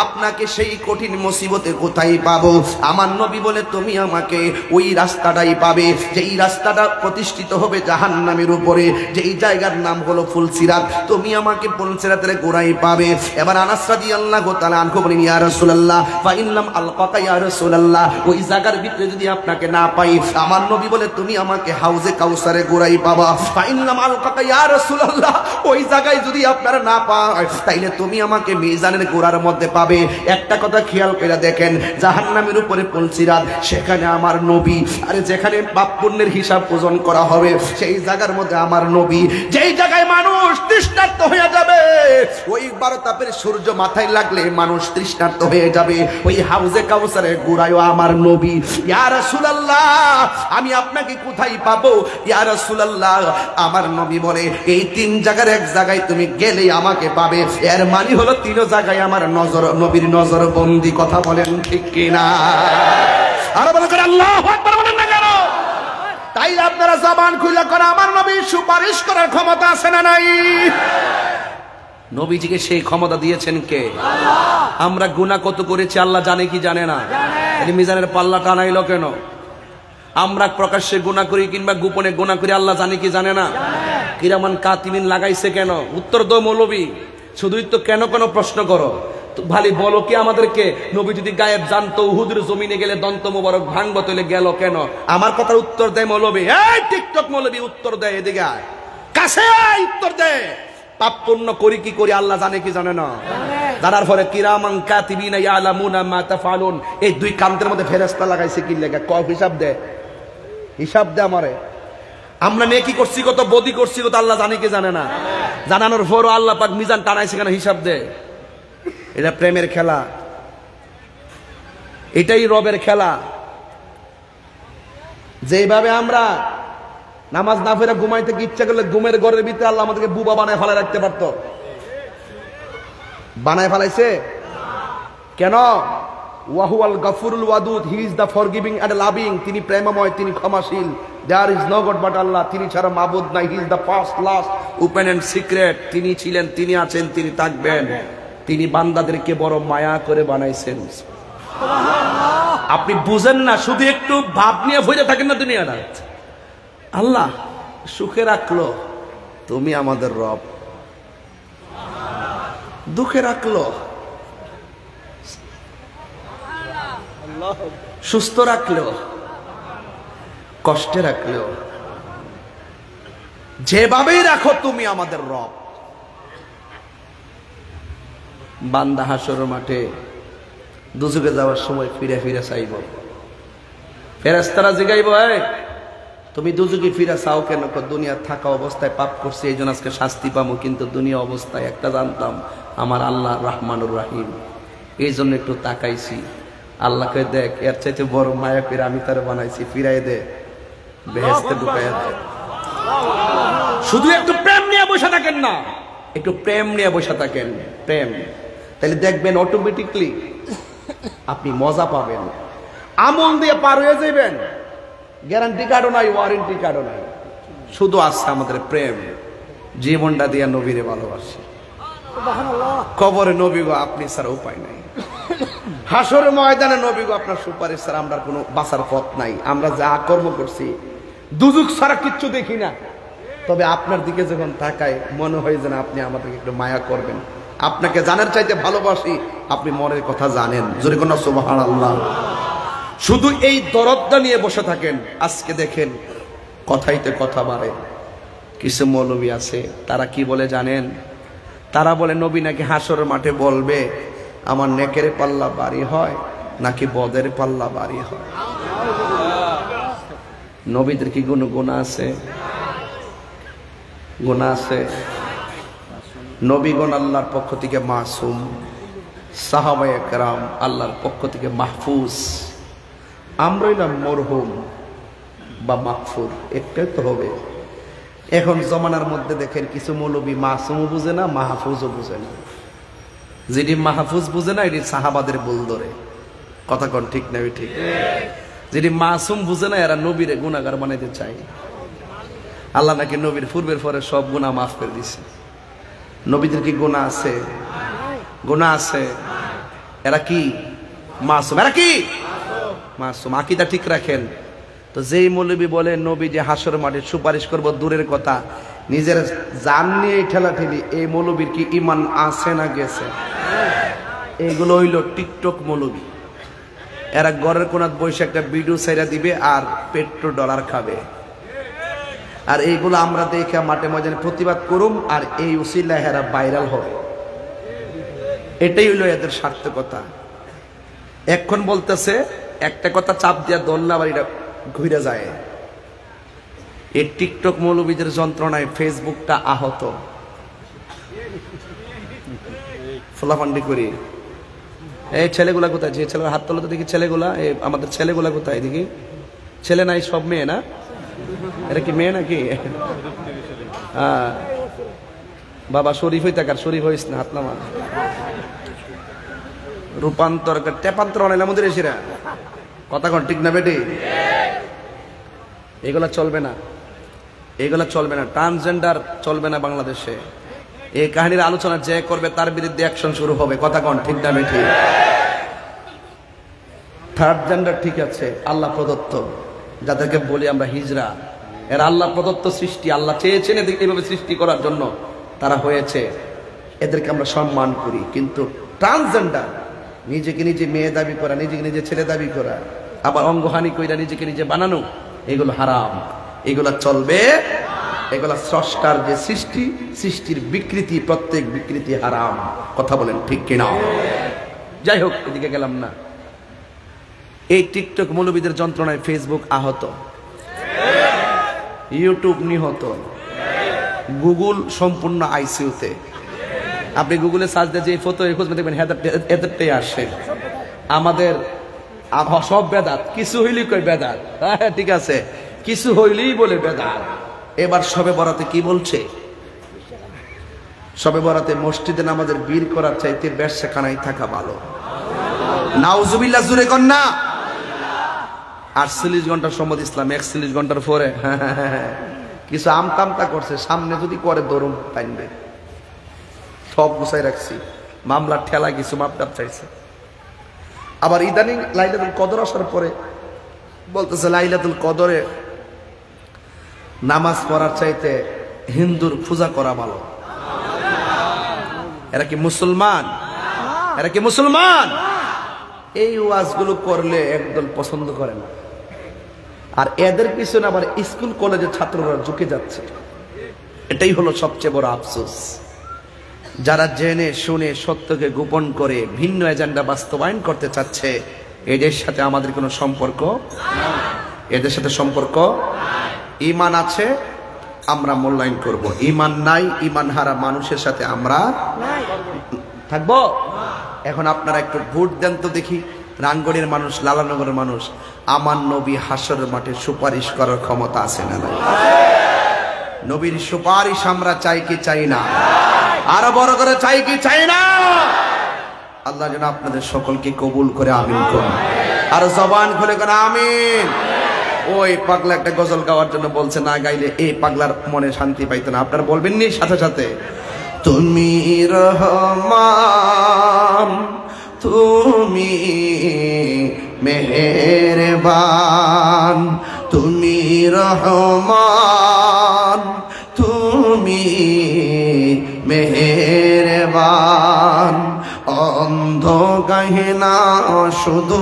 আপনাকে সেই কঠিন মুসিবতে কোথায় পাবো? আমার নবী বলে, তুমি আমাকে ওই রাস্তাটাই পাবে যেই রাস্তাটা প্রতিষ্ঠিত হবে জাহান্নামের উপরে, যেই জায়গার নাম হলো ফুলসিরাত, তুমি আমাকে ফুলসিরাতের গোড়ায় পাবে। এবার আনাস রাদিয়াল্লাহু তাআলা আনহু বলেন, ইয়া রাসূলুল্লাহ ফা ইনলাম আলকাকা ইয়া রাসূলুল্লাহ, ওই জায়গার ভিতরে যদি আপনাকে না পাই, আমার নবী বলে তুমি আমাকে হাউজে কাউসারে গোড়ায় পাবা। ফা ইনলাম আলকাকা ইয়া রাসূলুল্লাহ, ওই জায়গায় যদি আপনারা না পায় তাইলে তুমি আমাকে মিজানের গোড়ার মধ্যে পাবে। একটা কথা খেয়াল করে দেখেন, জাহান্নামের উপরে ফুলসিরাত, সেখানে আমার নবী, আরে যেখানে পাপ পুণ্যের হিসাব ওজন করা হবে সেই জায়গার মধ্যে আমার নবী। যেই জায়গায় মানুষ তৃষ্ণার্ত হয়ে যাবে, ওই 12 তাপের সূর্য মাথায় লাগলে মানুষ তৃষ্ণার্ত হয়ে যাবে, ওই হাউজে কাউসারের গোড়ায় আমার নবী। ইয়া রাসূলুল্লাহ আমি আপনাকে কোথায় পাবো? ইয়া রাসূলুল্লাহ আমার নবী বলে, এই 3 জায়গার এক জায়গায় তুমি গেলে আমাকে পাবে। এর মানে হলো 3 জায়গায় আমার নজর, নবীর নজর বন্দি। কথা বলেন ঠিক কিনা? আর বলেন আল্লাহু আকবার বলেন না কেন? তাই আপনারা জবান খুলে করে আমার নবীর সুপারিশ করার ক্ষমতা আছে না নাই? নবীজিকে সেই ক্ষমতা দিয়েছেন কে? আমরা গুনাহ কত করেছি আল্লাহ জানে কি জানে না? এই মিজানের পাল্লা টানাইলো কেন? আমরা প্রকাশ্যে গুনাহ করি কিংবা গোপনে গুনাহ করি, আল্লাহ জানে কি জানে না? কিরামান কাতিবিন লাগাইছে কেন? উত্তর দাও মৌলবী, শুধুই তো কেন কেন প্রশ্ন করো। ভালি বলো কি আমাদেরকে, নবী যদি গায়েব জানতো উহুদের জমিনে গেলে দন্ত মোবারক ভাঙবো, তাহলে গেল কেন? আমার কথার উত্তর দেয় মৌলবী। এই টিকটক মৌলবী উত্তর দেয়, এদিকে আয়, কাছে আয়, উত্তর দে। পাপ পুণ্য করি কি করি আল্লাহ জানে কি জানে না? জানার পরে কিরামান কাতিবিনা ইয়ালামুনা মা তাফআলুন, এই দুই কান্তের মধ্যে ফেরেশতা লাগাইছে কি লেখা? কয় হিসাব দে, হিসাব দে আমারে। আমরা নেকি করছি কত, বদি করছি কত, আল্লাহ জানে কি জানে না? জানানোর পরও আল্লাহ পাক মিজান টানাইছে কেন? হিসাব দে। এটা প্রেমের খেলা, এটাই রবের খেলা। যেভাবে আমরা নামাজ না ফেরা ঘুমাইতে ইচ্ছা করলে ঘুমের ঘরের ভিতরে আল্লাহ আমাদেরকে বুবা বানায় ফেলা রাখতে পারতো, বানায় ফেলাইছে কেন? ওয়াহুয়াল গাফুরুল ওয়াদুদ, he is the forgiving and loving. তিনি প্রেমময়, তিনি ক্ষমাশীল। There is no God but Allah, তিনি ছাড়া মাবুদ নাই। He is the first, last, open and secret. তিনি ছিলেন, তিনি আছেন, তিনি থাকবেন। তিনি বান্দাদেরকে বড় মায়া করে বানাইছেন। আপনি বুঝেন না, শুধু একটু ভাব নিয়ে ভরে থাকেন না দুনিয়াটা। আল্লাহ সুখে রাখলো, তুমি আমাদের রব। দুঃখে রাখলো, সুস্থ রাখলো, কষ্টে রাখলো, যেভাবেই রাখো তুমি আমাদের রব। বান্দা হাসরের মাঠে দুজকে যাওয়ার সময় ফিরে ফিরে চাইব, ফেরেশতারা জিগাইব, এই তুমি দুজকে ফিরে চাও কেন? দুনিয়া থাকা অবস্থায় পাপ করছি, এই জন্য আজকে শাস্তি পাবো, কিন্তু দুনিয়া অবস্থায় একটা জানতাম আমার আল্লাহ রহমানুর রাহিম, এই জন্য একটু তাকাইছি। আল্লাহকে দেখ, এর চাইতে বড় মায়া করে আমি তার বানাইছি, ফিরাই দে, বেহেশতে ঢুকাইয়া দে। শুধু একটু প্রেম নিয়ে বসে থাকেন না, একটু প্রেম নিয়ে বসে থাকেন, প্রেম। তাহলে দেখবেন অটোমেটিকলি আপনি মজা পাবেন, আমল দিয়ে পার হয়ে যাবেন। গ্যারান্টি কার্ডও নাই, ওয়ারেন্টি কার্ডও নাই, শুধু আছে আমাদের প্রেম। জীবনটা দিয়া নবীরে ভালোবাসি। কবরে নবী গো আপনি ছাড়া উপায় নাই, হাসরে ময়দানে নবী গো আপনার সুপারিশ ছাড়া আমরা কোনো বাঁচার পথ নাই। আমরা যা কর্ম করছি দুজক ছাড়া কিচ্ছু দেখি না, তবে আপনার দিকে যখন তাকাই মনে হয় যেন আপনি আমাদেরকে একটু মায়া করবেন। আপনাকে জানার চাইতে ভালোবাসি, আপনি মনের কথা জানেন। জোরে কোন সুবহানাল্লাহ। শুধু এই দরদটা নিয়ে বসে থাকেন। আজকে দেখেন কথাইতে কথা বাড়ে। কিছু মৌলবী আছে, তারা কি বলে জানেন? তারা বলে নবী নাকি হাসরের মাঠে বলবে আমার নেকের পাল্লা ভারী হয় নাকি বদের পাল্লা ভারী হয়। নবীদের কি কোনো গুনাহ আছে? গুনাহ আছে? নবীগণ আল্লাহর পক্ষ থেকে মাসুম, সাহাবায়ে কেরাম আল্লাহর পক্ষ থেকে মাহফুজ। আমরাই না মরহুম বা মাহফুজ, একটাই তো হবে। এখন জমানার মধ্যে দেখেন কিছু মৌলবী মাসুমও বুঝে না, মাহফুজও বুঝে না। যেটি মাহফুজ বুঝে না এটি সাহাবাদের ভুল ধরে। কথা কোন ঠিক না? ঠিক। যেটি মাসুম বুঝে না এরা নবীরে গুনাহগার বানাইতে চায়। আল্লাহ নাকি নবীর পূর্বের পরে সব গুনাহ মাফ করে দিছে। নবীদের কি গুনাহ আছে? গুনাহ আছে। এরা কি মাসুম? এরা কি মাসুম? আকীদা ঠিক রাখেন। তো যেই মৌলবী বলে নবী যে হাসর মাঠে সুপারিশ করব, দূরের কথা, নিজের জান নিয়ে ঠেলাঠেলি, এই মৌলবীর কি ইমান আছে না গেছে? এইগুলো হইল টিকটক মৌলবী। এরা ঘরের কোনাত বসে একটা ভিডিও ছাইরা দিবে আর $1 খাবে। আর এইগুলো আমরা দেখে মাঠে ময়দানে প্রতিবাদ করুম, আর এই উসিলায় এরা ভাইরাল হবে। এটাই হইল এদের সার্থকতা। এখন বলতেছে একটা কথা চাপ দিয়া দোলনা আবার এটা ঘুরে যায়। এই টিকটক মৌলবীদের যন্ত্রণায় ফেসবুকটা আহত। ফোলাফান্ডি করি, এই ছেলেগুলা কোথায়? যে ছেলেগুলো হাত তোলা তো দেখি, ছেলেগুলা, আমাদের ছেলেগুলা কোথায় দেখি? ছেলে নাই, সব মেয়ে না? এটা কি মেয়ে নাকি? বাবা শরীফ হই থাকার, শরীফ হইস না, হাত নামা। রূপান্তর টেপান্তর অনাইলাম ওদের এসেরা। কথা কন ঠিক না বেটি? এগুলা চলবে না, এগুলা চলবে না। ট্রান্সজেন্ডার চলবে না বাংলাদেশে। এই কাহিনীর আলোচনা যে করবে তার বিরুদ্ধে অ্যাকশন শুরু হবে। কথা কন ঠিক না বেটি? থার্ড জেন্ডার ঠিক আছে, আল্লাহ প্রদত্ত, যাদেরকে বলি আমরা হিজড়া, এরা আল্লাহ প্রদত্ত সৃষ্টি, আল্লাহ চেয়েছেন এদেরকে এইভাবে সৃষ্টি করার জন্য, তারা হয়েছে, এদেরকে আমরা সম্মান করি। কিন্তু ট্রান্সজেন্ডার, নিজেকে নিজে মেয়ে দাবি করা, নিজেকে নিজে ছেলে দাবি করা, আবার অঙ্গহানি কইরা নিজেকে নিজে বানানো, এগুলো হারাম, এগুলা চলবে। এগুলা স্রষ্টার যে সৃষ্টি, সৃষ্টির বিকৃতি, প্রত্যেক বিকৃতি হারাম। কথা বলেন ঠিক কিনা? যাই হোক, এদিকে গেলাম না। এই টিকটক মৌলবীদের যন্ত্রণায় ফেসবুক আহত, ইউটিউব নিহত, গুগল সম্পূর্ণ আইসিইউতে। আপনি গুগলে সার্চ দিয়ে যে ফটো খুঁজবেন দেখবেন এদেরটাই আসে। আমাদের সব বেদাত, কিছু হইলেই কই বেদাত। হ্যাঁ ঠিক আছে, কিছু হইলেই বলে বেদাত। এবার শবে বরাতে কি বলছে? শবে বরাতে মসজিদে নামাজের বীর করার চাইতে ব্যবসাখানায় থাকা ভালো। নাউজুবিল্লাহ, জুরে কন্যা। 48 ঘন্টার সম্মত ইসলাম, 41 ঘন্টার পরে কিছু আমতামতা করছে, সামনে যদি করে দরুম টাইনবে। সব গুছাই রাখছি, মামলার ঠেলা কিছু মাপটাপ চাইছে। আবার ইদানিং লাইলাতুল কদর আসার পরে বলতেছে লাইলাতুল কদরে নামাজ পড়ার চাইতে হিন্দুর পূজা করা ভালো। এরা কি মুসলমান? এরা কি মুসলমান? এই ওয়াজগুলো করলে একদল পছন্দ করে না, আর এদের পিছনে আবার স্কুল কলেজের ছাত্ররা ঝুঁকে যাচ্ছে। এটাই হলো সবচেয়ে বড় আফসোস। যারা জেনে শুনে সত্যকে গোপন করে ভিন্ন এজেন্ডা বাস্তবায়ন করতে চাচ্ছে, এদের সাথে আমাদের কোনো সম্পর্ক, এদের সাথে সম্পর্ক। ঈমান আছে, আমরা মূল্যায়ন করব। ঈমান নাই, ঈমান হারা মানুষের সাথে আমরা থাকবো। এখন আপনারা একটু ভোট দেন তো দেখি, রাঙ্গড়ির মানুষ, লালানগরের মানুষ, আমার নবী হাসরের মাঠে সুপারিশ করার ক্ষমতা আছে না নাই? নবীর সুপারিশ আমরা চাই কি চাই না? আরো বড় করে চাই কি চাই না? আল্লাহ যেন আপনাদের সকলকে কবুল করে আমিন করুন। আর জবান খুলে করে আমিন। ওই পাগলা একটা গজল গাওয়ার জন্য বলছে, না গাইলে এই পাগলার মনে শান্তি পাইতো না। আপনারা বলবেন নি সাথে সাথে, তুমি রহমান, তুমি মেহেরবান, তুমি রহমান, তুমি মেহেরবান। অন্ধ গাহিনা শুধু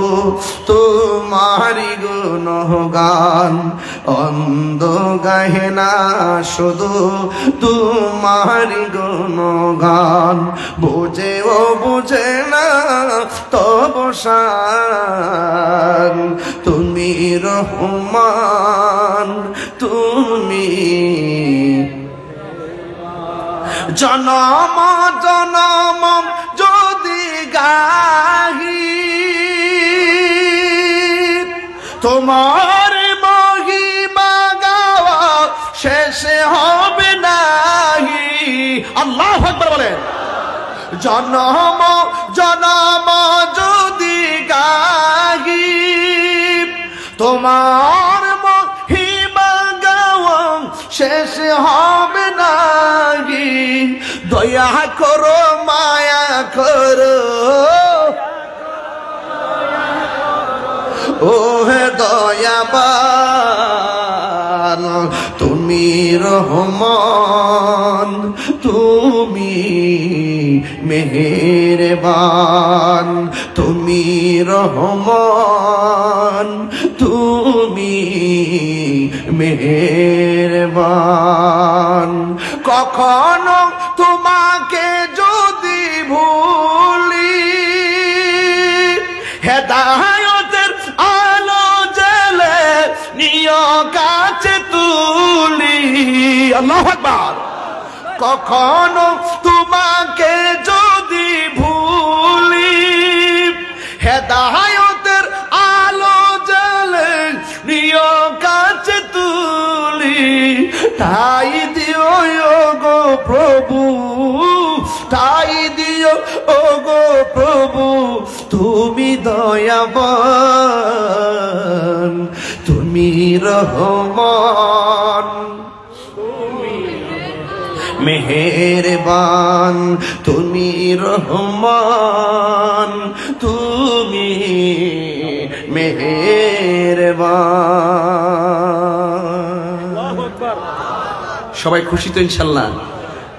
তোমারি গুণগান, অন্ধ গাহিনা শুধু তোমারি গুণগান। বুঝে ও বুঝে না তব শান, তুমি রহমান, তুমি জনম জনম যদি গাহি তোমার মহিমা গাওয়া শেষ হবে নাহি। আল্লাহু আকবার বলেন। জনম জনম যদি গাহি তোমার মহিমা গাওয়া শেষ হবে নাহি। দয়া করো, মায়া করো, ও হে দয়াবান। তুমি রহমান, তুমি মেহেরবান, তুমি রহমান, তুমি মেহেরবান। কখনো তোমাকে যদি ভুলি, হেদায়েতের আলো জ্বেলে নিয় কাছে তুলি। আল্লাহু আকবার। কখনো তোমাকে যদি ভুলি, হেদায়েতের আলো জ্বেলে নিয় কাছে তুলি। তাই দিও গো প্রভু, তাই দিও ও গো প্রভু, তুমি দয়াবান, তুমি রহমান। মেহেরবান তুমি রহমান তুমি মেহেরবান। সবাই খুশি তো ইনশাল্লাহ?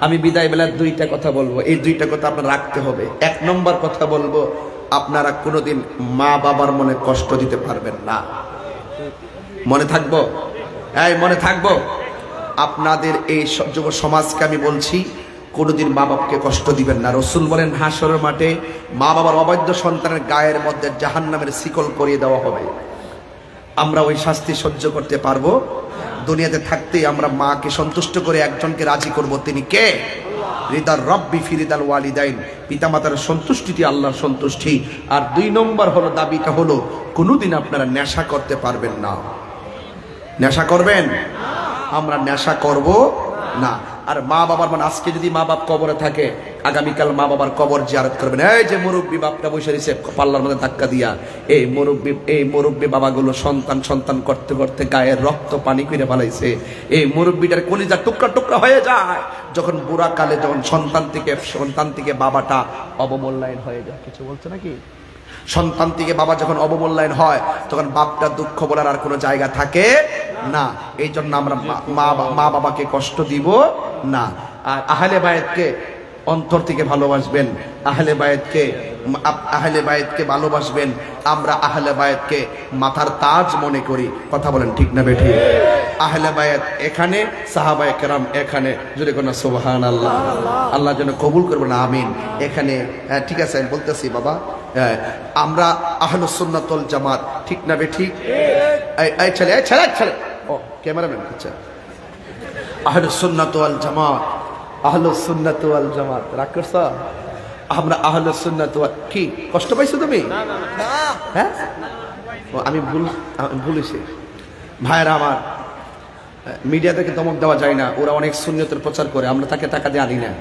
আমি বিদায় বেলার দুইটা কথা বলবো, এই দুইটা কথা আপনারা রাখতে হবে। এক নম্বর কথা বলবো, আপনারা কোনোদিন মা বাবার মনে কষ্ট দিতে পারবেন না। মনে থাকবো? এই মনে থাকবো? আপনাদের এই যুব সমাজকে আমি বলছি, কোনোদিন মা বাবাকে কষ্ট দিবেন না। রসুল বলেন হাসরের মাঠে মা বাবার অবৈধ সন্তানের গায়ের মধ্যে জাহান্নামের শিকল পরিয়ে দেওয়া হবে। আমরা ওই শাস্তি সহ্য করতে পারবো? দুনিয়াতে থাকতেই আমরা মাকে সন্তুষ্ট করে একজনকে রাজি করব, তিনি কে? রিদার রব্বি ফিরিদাল ওয়ালিদাইন, পিতামাতার সন্তুষ্টিটি আল্লাহর সন্তুষ্টি। আর দুই নম্বর হলো দাবিটা হলো, কোনোদিন আপনারা নেশা করতে পারবেন না। নেশা করবেন? আমরা নেশা করব না। আর মা বাবার মানে আজকে যদি মা বাপ কবরে থাকে, আগামীকাল মা বাবার কবর জিয়ারত করবেন। এই যে মুরব্বী বাপটা বসে রয়েছে পাল্লার মধ্যে ধাক্কা দিয়া, এই মুরব্বী বাবাগুলো সন্তান করতে করতে গায়ের রক্ত পানি করে ফেলাইছে। এই মুরব্বীটার কলিজা টুকরা টুকরা হয়ে যায় যখন বুড়া কালে, যখন সন্তান থেকে বাবাটা অবমূল্যায়ন হয়ে যায়। কিছু বলছে নাকি? সন্তান থেকে বাবা যখন অবমূল্যায়ন হয়, তখন বাপটা দুঃখ বলার আর কোনো জায়গা থাকে না। এই জন্য আমরা মা বাবাকে কষ্ট দিব না। আর আহলে বায়েতকে অন্তর থেকে ভালোবাসবেন, আহলে বায়েতকে ভালোবাসবেন। আমরা আহলে বায়েতকে মাথার তাজ মনে করি। কথা বলেন ঠিক না বেঠিক? আহলে বায়েত এখানে, সাহাবায়ে কেরাম এখানে। যদি কোনো সুবহানাল্লাহ, আল্লাহ যেন কবুল করবেন, আমিন। এখানে ঠিক আছে, আমি বলতেছি বাবা, আমরা আহলুস সুন্নাত ওয়াল জামাত, ঠিক না বেঠিক? এই ছেলে ও ক্যামেরাম্যান, আচ্ছা, আহলুস সুন্নাত ওয়াল জামাত, আহলুস সুন্নাত ওয়াল জামাত। রাগ করছ? আমরা আহলুস সুন্নাত ওয়াল, কি কষ্ট পাইছো তুমি? হ্যাঁ, আমি ভুলেছি। ভাইরা আমার, মিডিয়া থেকে ধমক দেওয়া যায় না। ওরা অনেক সুন্নতের প্রচার করে, আমরা তাকে টাকা দিয়ে আনি না।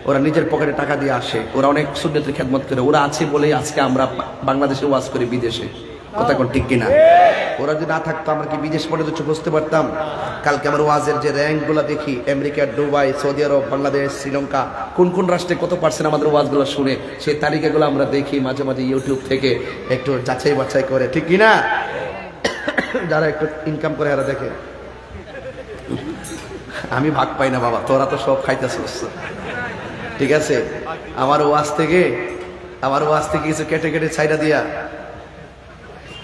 ওরা নিজের পকেটে টাকা দিয়ে আসে। ওরা অনেক সুন্নতের খেদমত করে। ওরা আছে বলেই আজকে আমরা বাংলাদেশে ওয়াজ করি, বিদেশে। কথা কোন ঠিক কিনা? ওরা যদি না থাকতো আমরা কি বিদেশ পর্যন্ত বুঝতে পারতাম? কালকে আমার ওয়াজের যে র্যাঙ্ক গুলা দেখি, আমেরিকা, দুবাই, সৌদি আরব, বাংলাদেশ, শ্রীলঙ্কা, কোন কোন রাষ্ট্রে কত পার্সেন্ট আমাদের ওয়াজগুলো শুনে, সেই তালিকাগুলো আমরা দেখি মাঝে মাঝে ইউটিউব থেকে একটু যাচাই বাছাই করে, ঠিক কিনা? যারা একটু ইনকাম করে এরা দেখে। আমি ভাগ পাই না বাবা, তোরা তো সব খাইতেছিস, ঠিক আছে? আমার ওয়াজ থেকে কিছু কেটে কেটে ছাইড়া দিয়া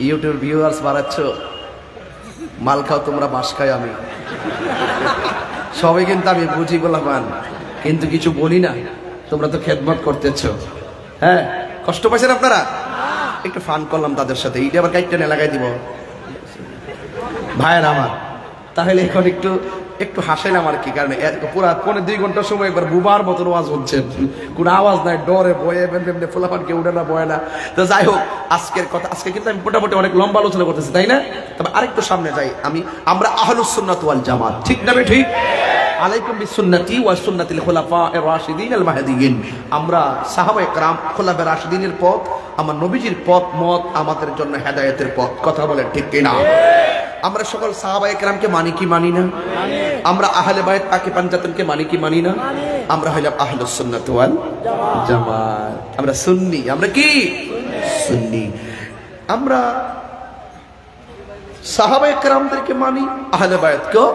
ইউটিউব ভিউয়ার্স বাড়াচ্ছ। মাল খাও তোমরা, বাস খাই আমি। সবাই কিন্তু আমি বুঝি গোলাপান, কিন্তু কিছু বলি না। তোমরা তো খেদমত করতেছ। হ্যাঁ, কষ্ট পাইছেন আপনারা? একটু ফান করলাম তাদের সাথে। এইটা আবার কাইটটা নে লাগাই দিব ভাইয়ের আমার। তাহলে এখন একটু হাসেলাম আর কি। কারণ পুরা 2.5 ঘন্টা সময় একবার বুবার মতন আওয়াজ হচ্ছে, কোনো আওয়াজ নাই, ডরে বয়ে এমনি ফোলাফান কেউ উঠে না, বয়ে না। তো যাই হোক, আজকের কথা, আজকে কিন্তু আমি মোটামুটি অনেক লম্বা আলোচনা করতেছি, তাই না? তবে আরেকটু সামনে যাই। আমরা আহলুস সুন্নাত ওয়াল জামাত, ঠিক না ঠিক? আলাইকুম বিসুন্নতি ওয়া সুন্নাতিল খুলাফায়ে রাশিদিন আল মাহদিয়িন। আমরা সাহাবায়ে কেরাম, খুলাফায়ে রাশিদিনের পথ, আমার নবীজির পথ মত আমাদের জন্য হেদায়েতের পথ। কথা বলেন ঠিক কিনা? আমরা সকল সাহাবায়ে কেরামকে মানি কি মানি না? আমরা আহলে বায়েত পাকি পাঞ্জাতনকে মানি কি মানি না? আমরা হইলাম আহলুস সুন্নাত ওয়াল জামাত। আমরা সুন্নি। আমরা কি সুন্নি? আমরা সাহাবায়ে কেরামদেরকে মানি, আহলে বায়েতকেও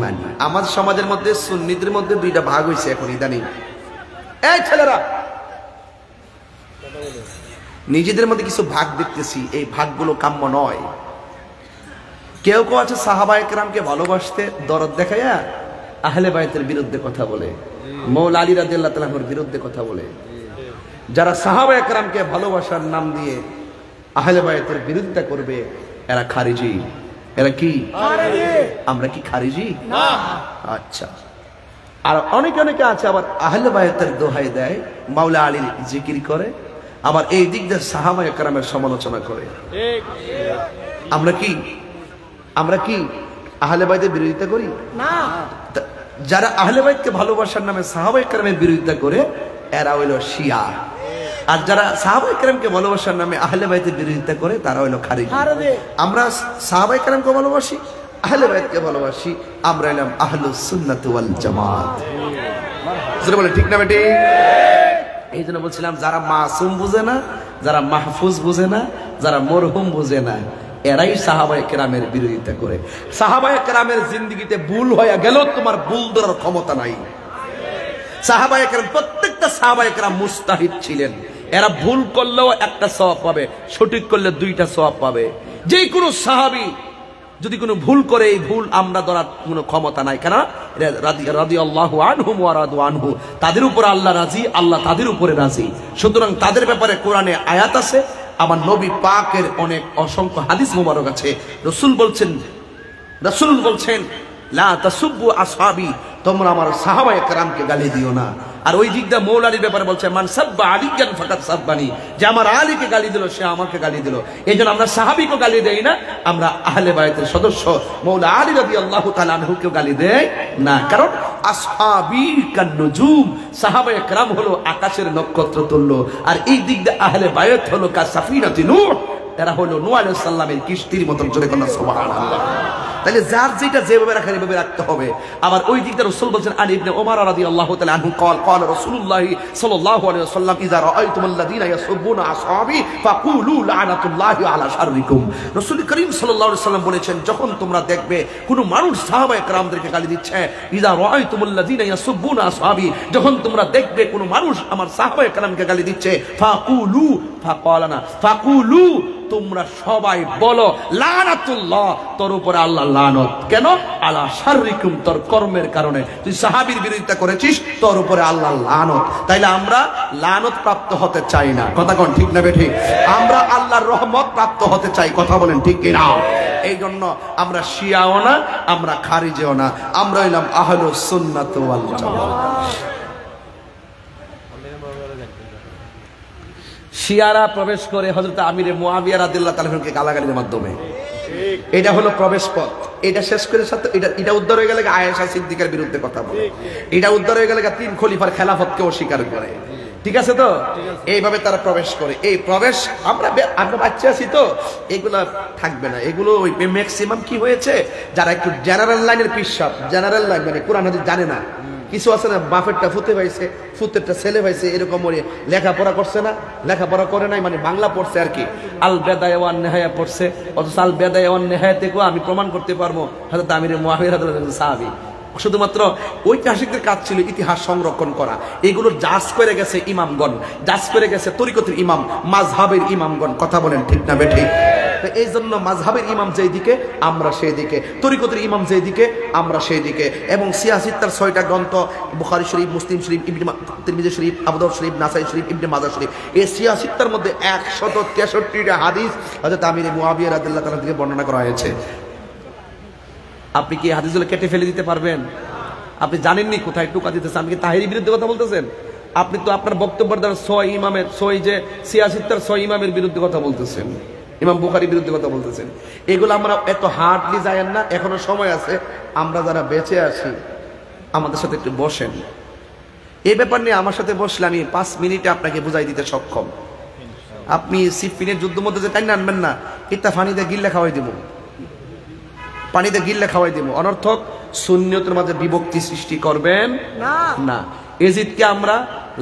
মানি। আমাদের সমাজের মধ্যে সুন্নিদের মধ্যে দুইটা ভাগ হইছে এখন ইদানিং। এই ছেলেরা, নিজেদের মধ্যে কিছু ভাগ দেখতেছি, এই ভাগগুলো কাম্য নয়। কেউ কেউ আছে সাহাবায়ে কেরামকে ভালোবাসতে দরদ দেখাইয়া আহলে বায়েতের বিরুদ্ধে কথা বলে, মৌলা আলী রাদিয়াল্লাহু তাআলা আনহুর বিরুদ্ধে কথা বলে। যারা সাহাবায়ে কেরামকে ভালোবাসার নাম দিয়ে আহলে বায়েতের বিরুদ্ধে করবে, এরা খারিজি। এরা কি? আমরা কি খারিজি? না। আচ্ছা। আর অনেকে আছে আবার আহলে বায়েতের দোহাই দেয়, মাওলা আলীর জিকির করে, আবার এই দিক দিয়ে সাহাবায়ে কেরামের সমালোচনা করে। আমরা কি আহলে বায়েতের বিরোধিতা করি? না। যারা আহলে বায়েতকে ভালোবাসার নামে সাহাবায়ে কেরামের বিরোধিতা করে, এরা হইল শিয়া। আর যারা সাহাবায়ে কেরামকে ভালোবাসার নামে আহলে বায়েতের বিরোধিতা করে, তারা হইল খারিজি। আমরা সাহাবায়ে কেরামকে ভালোবাসি, আহলে বায়েতকে ভালোবাসি, আমরা হইলাম আহলুস সুন্নাত ওয়াল জামাত। বলে ঠিক না বেটি? এই জন্য বলছিলাম যারা মাসুম বুঝে না, যারা মাহফুজ বুঝে না, যারা মরহুম বুঝে না, এরাই সাহাবায়ে কেরামের বিরোধিতা করে। সাহাবায়ে কেরামের জিন্দেগিতে ভুল হয়ে গেল, তোমার ভুল ধরার ক্ষমতা নাই। সাহাবায়ে কেরাম, প্রত্যেকটা সাহাবায়ে কেরাম মুস্তাহিদ ছিলেন। এরা ভুল করলেও একটা সওয়াব পাবে, সঠিক করলে দুইটা সওয়াব পাবে। যে কোনো সাহাবী যদি কোনো ভুল করে, এই ভুল আমরা ধরার কোনো ক্ষমতা নাই। কেন? রাদিয়াল্লাহু আনহুম ওয়া রাদু আনহু, তাদের উপর আল্লাহ রাজি, আল্লাহ তাদের উপরে রাজি। সুতরাং তাদের ব্যাপারে কোরআনে আয়াত আছে, আমার নবী পাকের অনেক অসংখ্য হাদিস মোবারক আছে। রাসূল বলছেন লা তাসুব্বু আসহাবি, তোমরা আমার সাহাবায়ে কেরামকে গালি দিও না। আর ওই দিকটা মৌলানির ব্যাপারে বলছে মান সাব্বা আলিয়ান ফাকাত সাব্বানি, যে আমার আলীকে গালি দিল সে আমাকে গালি দিল। এইজন্য আমরা সাহাবীকে গালি দেই না, আমরা আহলে বায়তের সদস্য মৌলা আলী রাদিয়াল্লাহু তাআলা আনহুকে গালি দেই না। কারণ আসহাবী কান নুজুম, সাহাবায়ে কেরাম হলো আকাশের নক্ষত্র তুল্য। আর এই দিক দিয়ে আহলে বায়ত হলো কা সাফিনাতি নূহ, এরা হলো নূহ আলাইহিস সালামের কিস্তির মতন। জোরে কোন সুবহানাল্লাহ। তাহলে যার যেটা যেভাবে রাখার এভাবে রাখতে হবে। আবার ওই দিকটা রাসূল বলেন, আলী ইবনে ওমর রাদিয়াল্লাহু তাআলা আনহু قال রাসূলুল্লাহ সাল্লাল্লাহু আলাইহি ওয়াসাল্লাম ইযা রাআইতুমুল্লাযীনা ইয়াসুবুনা আসহাবি ফাকুলু লানাতুল্লাহি আলা শাররিকুম। রাসূল করিম সাল্লাল্লাহু আলাইহি ওয়াসাল্লাম বলেছেন, যখন তোমরা দেখবে কোন মানুষ সাহাবায়ে কেরামদেরকে গালি দিচ্ছে, ইযা রাআইতুমুল্লাযীনা ইয়াসুবুনা আসহাবি, যখন তোমরা দেখবে কোন মানুষ আমার সাহাবায়ে কেরামকে গালি দিচ্ছে, ফাকুলু, ফাকালানা ফাকুলু, তোমরা সবাই বলো লানাতুল্লাহ, তোর উপরে আল্লাহ লানত। কেন? আলা শাররিকুম, তোর কর্মের কারণে তুই সাহাবীর বিরোধিতা করেছিস, তোর উপরে আল্লাহ লানত। তাইলে আমরা লানত প্রাপ্ত হতে চাই না। কথা কোন ঠিক না বেঠিক? আমরা আল্লাহর রহমত প্রাপ্ত হতে চাই। কথা বলেন ঠিক কিনা? এই জন্য আমরা শিয়াও না, আমরা খারিজিও না, আমরা হইলাম আহলুস সুন্নাত ওয়াল জামাত। শিয়ারা প্রবেশ করে হযরত আমিরে মুআবিয়া রাদিয়াল্লাহু তাআলা আনহুকে গালাগালির মাধ্যমে, এটা হলো প্রবেশ পথ। এটা শেষ করে সাথে এটা উদ্ধার হয়ে গেলে আয়েশা সিদ্দিকার বিরুদ্ধে কথা বলে, এটা উদ্ধার হয়ে গেলে তিন খলিফার খেলাফতকে অস্বীকার করে। ঠিক আছে তো? এইভাবে তারা প্রবেশ করে। এই প্রবেশ আমরা বাচ্চা আছি তো, এগুলা থাকবে না। এগুলো ওই ম্যাক্সিমাম কি হয়েছে, যারা একটু জেনারেল লাইনের পিসাব, জেনারেল লাইন মানে কোরআন হাদিস জানে না, কিছু আছে না, বাপেরটা ফুতে পাইছে, ফুতেরটা ছেলে পাইছে, এরকম লেখাপড়া করছে না, লেখাপড়া করে নাই, মানে বাংলা পড়ছে আর কি, আল বেদায়া ওয়ান নেহায়া পড়ছে। অথচ আল বেদায়া ওয়ান নেহায়া থেকেও আমি প্রমাণ করতে পারবো হযরত আমির মুআবিয়া রাদিয়াল্লাহু আনহু সাহাবী। শুধুমাত্র ঐতিহাসিকদের কাজ ছিল ইতিহাস সংরক্ষণ করা। এগুলো জাজ করে গেছে ইমামগণ, জাজ করে গেছে তরিকতের ইমাম, মাযহাবের ইমামগণ। কথা বলেন ঠিক না বেঠিক? এই জন্য মাযহাবের ইমাম যেই দিকে আমরা সেই দিকে, তরিকতের ইমাম যেই দিকে আমরা সেই দিকে। এবং সিয়াসিত্তার 6টা গ্রন্থ, বুখারী শরীফ, মুসলিম শরীফ, ইবনে তিরমিজি শরীফ, আবু দাউদ শরীফ, নাসাই শরীফ, ইবনে মাজাহ শরীফ, এই সিয়াসিত্তার মধ্যে 163টা হাদিস হযরত আমির মুআবিয়া রাদিয়াল্লাহু তাআলা থেকে বর্ণনা করা হয়েছে। আপনি কি হাদিসগুলো কেটে ফেলে দিতে পারবেন? আপনি জানেননি কোথায় টুকা দিতেছেন। আপনি কি তাহেরির বিরুদ্ধে কথা বলতেছেন? আপনি তো আপনার বক্তব্যের দ্বারা 6 ইমামের 6 যে সিয়াসিত্তার 6 ইমামের বিরুদ্ধে কথা বলতেছেন, ইমাম বুখারীর বিরুদ্ধে কথা বলতেছেন। এগুলো আমরা এত হার্ডলি যায়েন না, এখনো সময় আছে। আমরা যারা বেঁচে আছি আমাদের সাথে একটু বসেন, এই ব্যাপার নিয়ে আমার সাথে বসলে আমি 5 মিনিটে আপনাকে বুঝাই দিতে সক্ষম। আপনি সিফিনের যুদ্ধ মধ্যে যে টাইনা আনবেন না, এটা পানিতে গিল্লে খাওয়াই দিব, পানিতে গিল্লে খাওয়াই দিব। অনর্থক সুন্নিয়তের মাঝে বিভক্তি সৃষ্টি করবেন না। এজিদকে আমরা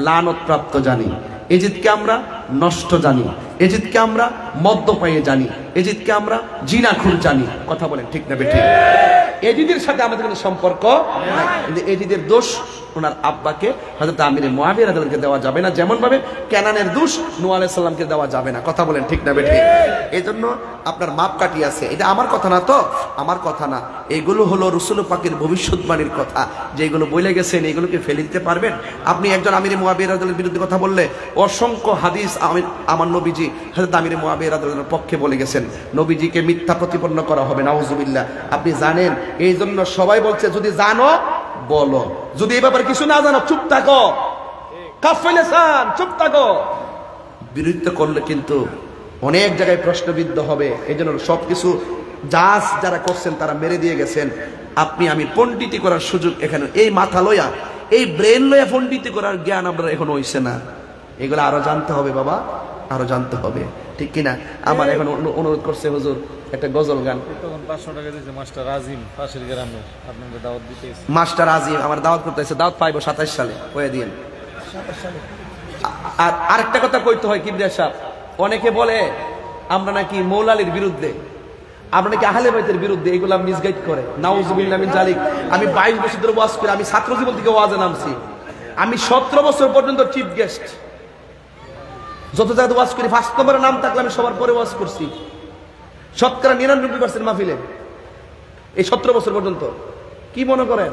লানত প্রাপ্ত জানি, এজিদকে আমরা নষ্ট জানি, এজিদকে আমরা মদ্যপায়ী জানি, এজিদকে আমরা জিনাখুর জানি। কথা বলেন ঠিক না বেঠিক? এজিদের সাথে আমাদের কোনো সম্পর্ক নাই। কিন্তু এজিদের দোষ ওনার আব্বাকে হযরত আমির মুআবিয়া রাদিয়াল্লাহু আনহুকে দেওয়া যাবে না, যেমন ভাবে কেনানের দোষ নূহ আলাইহিস সালামকে দেওয়া যাবে না। কথা বলেন ঠিক না বেঠিক? এজন্য আপনার মাপকাঠি আছে। এটা আমার কথা না, তো আমার কথা না, এগুলো হলো রাসূল পাকের ভবিষ্যৎবাণীর কথা, যেগুলো বলে গেছেন। এগুলোকে ফেলে দিতে পারবেন? আপনি একজন আমির মুআবিয়া রাদিয়াল্লাহু আনহুর বিরুদ্ধে কথা বললে অসংখ্য হাদিস আমার নবীজি হযরত আমির মুআবিয়া রাদিয়াল্লাহু আনহুর পক্ষে বলে গেছেন। নবীজিকে মিথ্যা প্রতিপন্ন করা হবে, নাউযুবিল্লাহ। আপনি জানেন, এই জন্য সবাই বলছে যদি জানো বলো, যদি এই ব্যাপারে কিছু না জানো চুপ থাকো, কাফেলেসান চুপ থাকো। বিরোধিতা করলে কিন্তু অনেক জায়গায় প্রশ্নবিদ্ধ হবে। এই জন্য সবকিছু জাজ যারা করছেন তারা মেরে দিয়ে গেছেন। আপনি আমি পণ্ডিতি করার সুযোগ এখানে, এই মাথা লইয়া, এই ব্রেন লইয়া পণ্ডিতি করার জ্ঞান আমরা এখন হইছে না। এগুলো আরো জানতে হবে বাবা, আরো জানতে হবে, ঠিক কিনা? আমার এখন অনুরোধ করছে হুজুর একটা গজল গান। তখন 500 টাকা দিয়েছে মাস্টার আজিম পাশের গ্রামের, আপনাদের দাওয়াত দিতে এসেছে। মাস্টার আজিম আমার দাওয়াত করতে এসে, দাওয়াত পাইবো 27 সালে, হয়ে দিন। আর আরেকটা কথা কইতে হয় কিবরিয়া সাহেব, অনেকে বলে আমরা নাকি মৌলালির বিরুদ্ধে, আমরা নাকি আহলে বাইতের বিরুদ্ধে, এগুলা মিসগাইড করে। নাউজুবিল্লাহ মিন জালিক। আমি 22 বছর ধরে ওয়াজ করি, আমি ছাত্র জীবন থেকে ওয়াজে নামছি। আমি 17 বছর পর্যন্ত চিফ গেস্ট, যত জায়গায় ওয়াজ করি ফার্স্ট নম্বরের নাম থাকলে আমি সবার পরে ওয়াজ করছি, শতকরা 99% মাহফিলে, এই 17 বছর পর্যন্ত। কি মনে করেন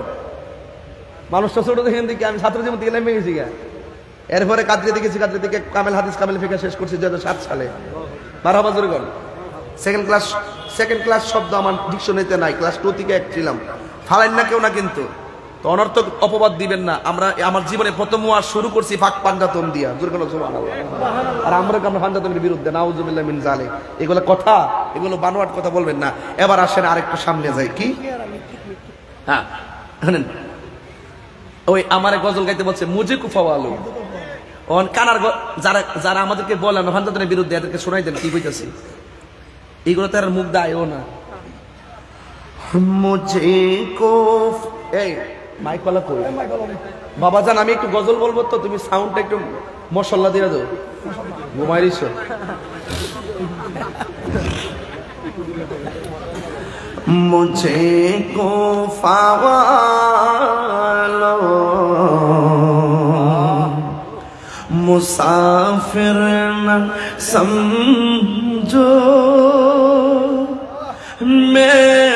মানুষটা ছোট দেখেন দিকে, আমি ছাত্র জীবন থেকে নেমে গেছি গা। এরপরে কাদরি দেখেছি, কাদরি থেকে কামেল হাদিস কামেল ফিকা শেষ করছি 2007 সালে। 12 বছর গণ সেকেন্ড ক্লাস শব্দ আমার ডিকশনারিতে নাই, ক্লাস 2 থেকে এক ছিলাম। ফালাইন না কেউ না, কিন্তু তো অনর্থক অপবাদ দিবেন না। আমরা আমার জীবনে প্রথম ওয়াজ শুরু করছি ফাঁক পাঞ্জাতন দিয়া, আর আমরা পাঞ্জাতনের বিরুদ্ধে, নাউজুবিল্লাহ মিন জালিক। এগুলো কথা, এগুলো বানোয়াট কথা বলবেন না। এবার আসেন আরেকটু সামনে যাই। কি হ্যাঁ শুনেন, ওই আমারে গজল গাইতে বলছে মুজে কুফাওয়ালু, অন কানার যারা যারা আমাদেরকে বলেন পাঞ্জাতনের বিরুদ্ধে, এদেরকে শোনাই দেন কি কইতাছি। এইগুলো তার মুখ দায়ও না। মুঝে কো এই মাইকওয়ালা কই বাবা জান, আমি একটু গজল বলবো তো, তুমি সাউন্ডটা একটু মশলা দিয়ে দাও। ঘুমাই দিছ মুঝে কো ফাওয়ালো मुसाफिर न समझो, मैं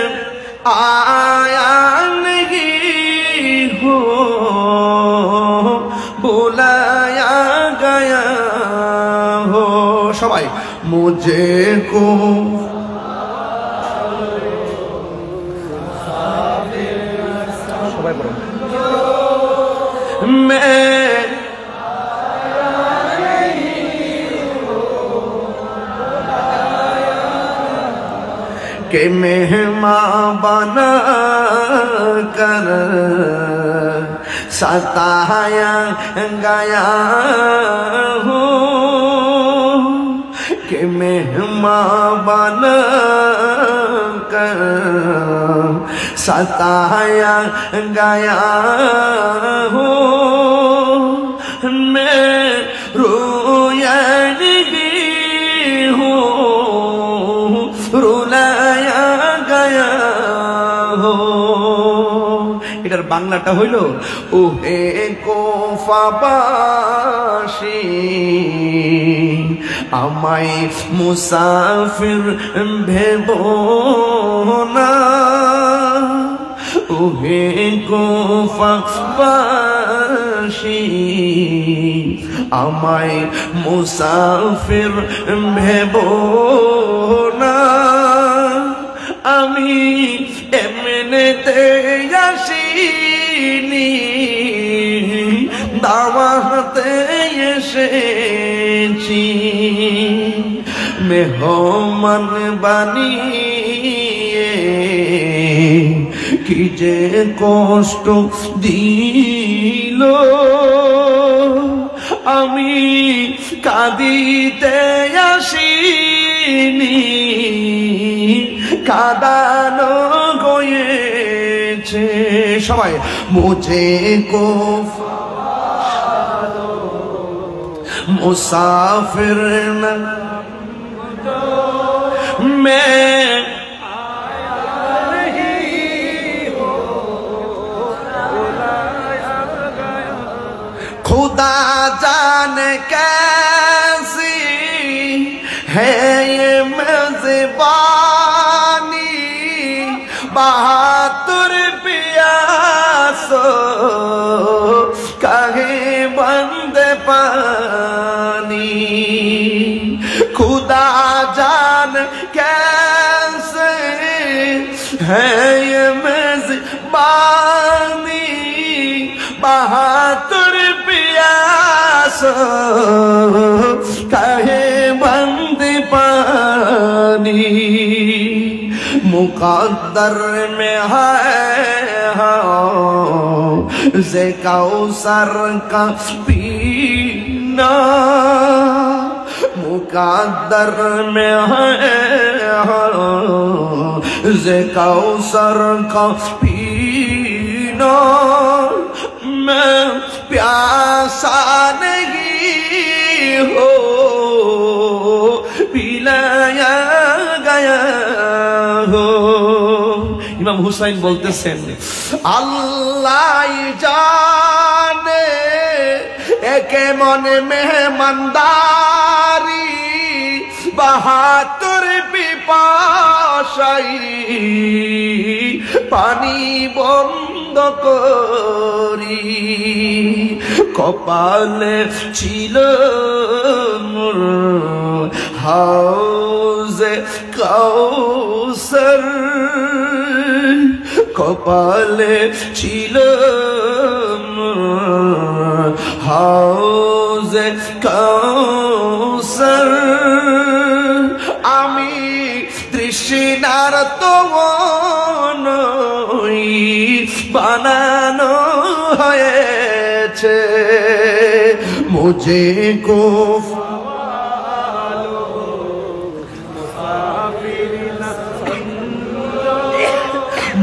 आया नहीं हूँ, बुलाया गया हो। सबाई मुझे को सबाई बोलो, मैं के मेहमान बना कर सताया गया हूँ, के मेहमान बना कर सताया गया हूँ, मैं रोया नहीं हूँ, रुलाया गया हो। এটার বাংলাটা হইল, ও হে কোফাবাসী আমায় মুসাফির ভেবো না, ও হে কোফাবাসী আমায় মুসাফির ভেবো না, আমি এমনিতে আসিনি, দাওয়াতে এসেছি, মেহমান বানিয়ে কি যে কষ্ট দিল, আমি কাঁদিতে আসিনি, কাঁদানো গয়েছে। সবাই মুঝে কো মুসাফির না मैं खुदा जाने कैसी है ये मेज़बानी, बहादुर पियासो कहे बंद पानी, खुदा जान कैसे है ये मेज़बानी, बहादुर पियासो कहे बंद पानी, मुकद्दर में है से कौसर का पीना, मुकद्दर में है जे कौसर का पीना मैं प्यासा नहीं हो पिलाया गया हो। इमाम हुसैन बोलतेছেন আল্লাহ জানে একে মনে মেহমানদারি বাহাতুর পিপাসাই পানি বন্ধ করি কপালে ছিল মোর হাউজে কাউসার কপালে ছিল মোর হাউজে কাউসার আমি তৃষ্ণার তো নই বানানো হয়েছে মুঝে কো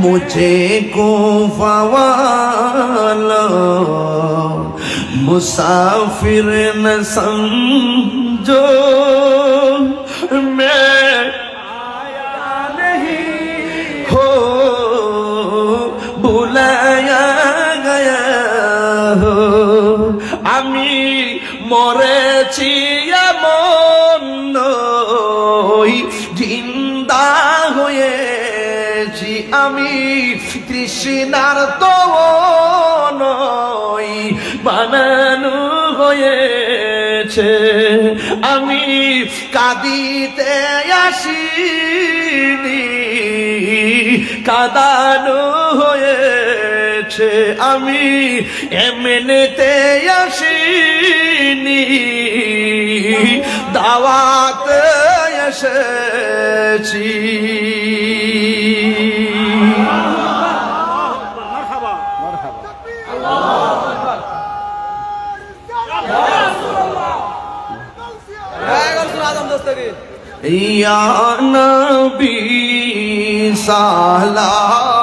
मुझे को फवालो मुसाफिर न समझो मैं आया नहीं हो बुलाया गया हो আমি মরেছি এমন নই জিন্দা হয়ে আমি তৃষ্ণার তো নই বানানো হয়েছে আমি কাঁদিতে আসিনি কাঁদানো হয়েছে আমি এমনিতে আসিনি দাওয়াতে এসেছি या नबी सलाम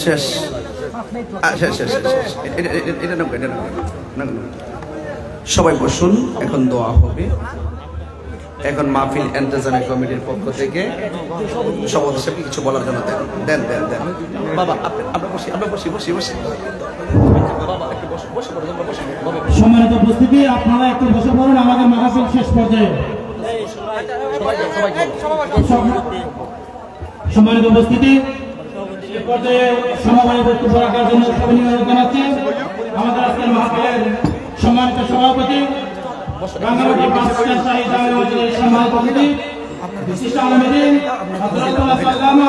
শেষ শেষ শেষ এটা না সবাই বসুন, এখন দোয়া হবে। এখন মাহফিল ইন্তেজামি কমিটির পক্ষ থেকে সভাপতি সাহেবকে কিছু বলার জন্য দেন দেন দেন দেন বাবা, আপনি বসি সম্মানিত উপস্থিতি, আপনারা একটু বসে পড়ুন। আমাদের মাহফিল শেষ পর্যায়ে। সম্মানিত উপস্থিতি, এ পর্যায়ে সমাপনী বক্তব্য রাখার জন্য সবাই অনুরোধ জানাচ্ছি আমাদের আজকের মাহফিলের সম্মানিত সভাপতি, রাঙ্গামাটি পাঁচটা শাহী জামে মসজিদের সম্মানিত কমিটি, বিশিষ্ট আলমদ্দিন হযরতুল্লাহ সাল্লামা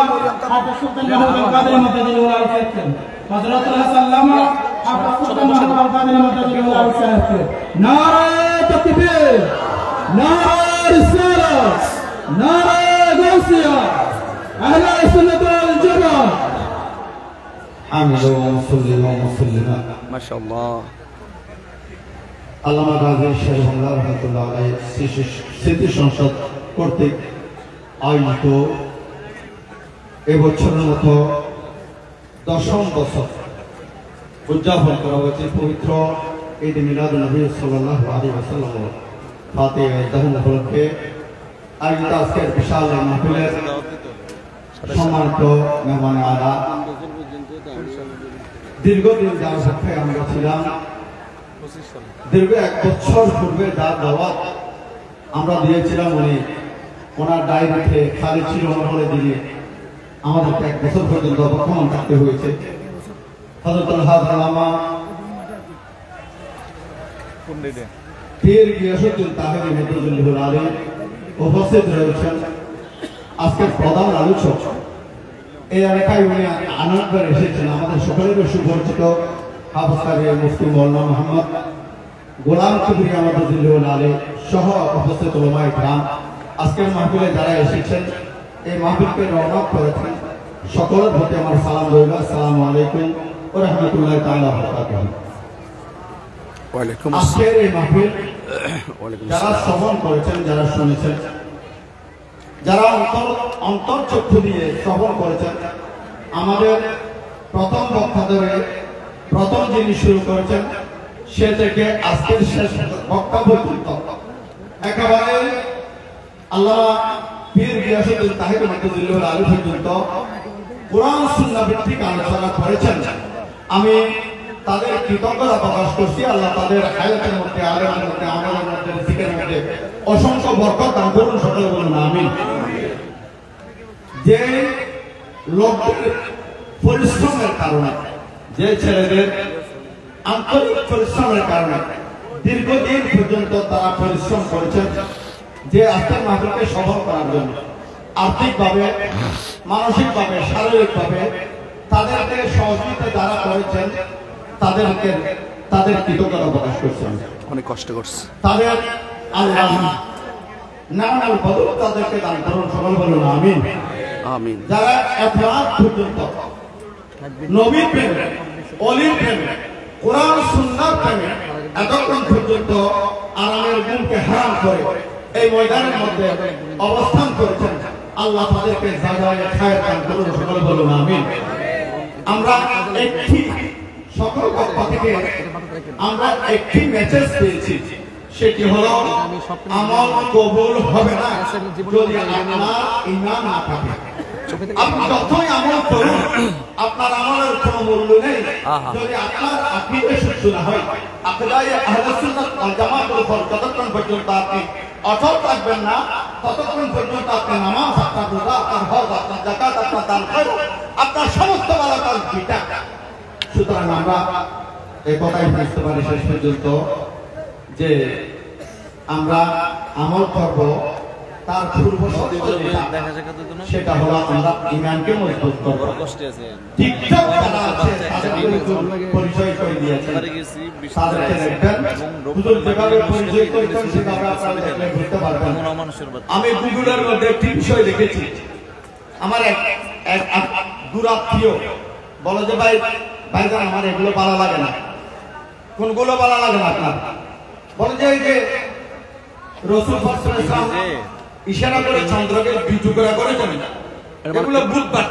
হাফেজ সুলতান মাহমুদ কাদের মাদানী ওয়াল সাহেব, হযরতুল্লাহ সাল্লামা হাফেজ সুলতান মাহমুদ কাদের মাদানী ওয়াল সাহেব। নারায়ে তাকবীর, নারায়ে রিসালাত, নারায়ে গাউসিয়া, আহলে সুন্নাত ওয়াল জামাত। আমিন মুসলিমা মাশাআল্লাহ। আল্লামা গাজী শের বাংলা রহমতুল্লাহ আলাইহি স্মৃতি সংসদ কর্তৃক আয়োজিত এবছরের মতো 10ম বছর উদযাপন করা হয়েছে পবিত্র ঈদ মিলাদুন নবী সাল্লাল্লাহু আলাইহি ওয়াসাল্লাম ফাতিহা দাহন উপলক্ষে আয়োজিত আজকের বিশাল মাহফিলের সম্মানিত মেহমান আলা, দীর্ঘদিন যার সাথে আমরা ছিলাম, দীর্ঘ 1 বছর পূর্বে যার দাওয়াত আমরা দিয়েছিলাম, ওনার ডায়েরিতে খালি ছিল বলে দিয়ে আমাদেরকে 1 বছর পর্যন্ত অপেক্ষমান থাকতে হয়েছে। হযরতুল আল্লামা পীর গিয়াসউদ্দিন তাহেরি মদদুল্লাহ আলাইহি উপস্থিত রয়েছেন। আজকের প্রধান আলোচক এই এলাকায় উনি আনন্দে এসেছেন। আমাদের সকলেরও সুপরিচিত হাফেজ কারি মুফতি মাওলানা মোহাম্মদ গোলাম কিবরিয়া মদদুল্লাহ আলাইহি সহ উপস্থিত উলামায়ে কিরাম, আজকের মাহফিলে যারা এসেছেন, এই মাহফিলকে রওনাক করেছেন, সকলের প্রতি আমার সালাম রইল। আসসালামু আলাইকুম ওয়া রাহমাতুল্লাহি তাআলা ওয়া বারাকাতুহু। ওয়ালাইকুম আজকের এই মাহফিল যারা শ্রবণ করেছেন, যারা শুনেছেন, যারা অন্তর চক্ষু দিয়ে শ্রবণ করেছেন, আমাদের প্রথম বক্তা ধরে প্রথম যিনি শুরু করেছেন সে থেকে আজকের শেষ বক্তা পর্যন্ত একেবারে আল্লামা পীর গিয়াসউদ্দিন তাহেরি মদদুল্লাহ আলাইহি পর্যন্ত কোরআন সুন্নাহ ভিত্তিক আলোচনা করেছেন। আমি তাদের কৃতজ্ঞতা প্রকাশ করছি। আল্লাহ তাদের হায়াতের মধ্যে, আলেমের মধ্যে, আমলের মধ্যে, জিকিরের মধ্যে অসংখ্য বরকত দান করুন। সকলে বলুন আমিন। যে লোকদের পরিশ্রমের কারণে, যে ছেলেদের আন্তরিক পরিশ্রমের কারণে দীর্ঘদিন পর্যন্ত তারা পরিশ্রম করেছেন যে আজকের মাহফিলকে সফল করার জন্য, আর্থিকভাবে, মানসিকভাবে, শারীরিকভাবে তাদেরকে সহযোগিতা যারা করেছেন তাদের কৃতজ্ঞতা প্রকাশ করছেন। অনেক কষ্ট করছে তাদের আল্লাহ নানান বদল তাদেরকে দান করুন। সকল বলুন আমিন আমিন। যারা এতরাত পর্যন্ত নবীর প্রেমে, অলির প্রেমে, কোরআন সুন্নাহর প্রেমে এতক্ষণ পর্যন্ত আরামের গুণকে হারাম করে এই ময়দানের মধ্যে অবস্থান করেছেন, আল্লাহ তাদেরকে জাযায়ে খায়ের দান করুন। সকল বলুন আমিন। আমরা একটি সকল পক্ষ থেকে আমরা একটি মেসেজ পেয়েছি, সেটি হলো আমল কবুল হবে না যদি আপনার ঈমান না থাকে। আপনি যতই আমল করুন, আপনার আমলের কোনো মূল্য নেই যদি আপনার আকীদা শুদ্ধ না হয়। আকীদায়ে আহলে সুন্নাত ওয়াল জামাতের উপর যতক্ষণ পর্যন্ত আপনি অটল থাকবেন না, ততক্ষণ পর্যন্ত আপনার নামাজ, আপনার রোজা, আপনার হজ, আপনার যাকাত, আপনার দান খয়রাত, আপনার সমস্ত ভালো কাজ বিটা। সুতরাং আমরা এই কথাই বুঝতে পারি শেষ পর্যন্ত যে আমরা আমল করব, তার পূর্ব সেটা হলো আমরা ঈমানকে মজবুত করব। ঠিকঠাক যারা আছে তাদের পরিচয় করে দিয়েছে, তাদেরকে দেখবেন হুজুর যেভাবে পরিচয় করেছেন সেভাবে আপনারা দেখলে বুঝতে পারবেন। আমি গুগলের মধ্যে একটি বিষয় দেখেছি, আমার এক দুরাত্মীয় বলে যে ভাইজান আমার এগুলো ভালো লাগে না। কোনগুলো ভালো লাগে না আপনার? বলে যে এই যে রাসূল সাল্লাল্লাহু আলাইহি ওয়াসাল্লাম ইশারা করে চন্দ্রকে দুই টুকরা করেছেন। এগুলো বুধবার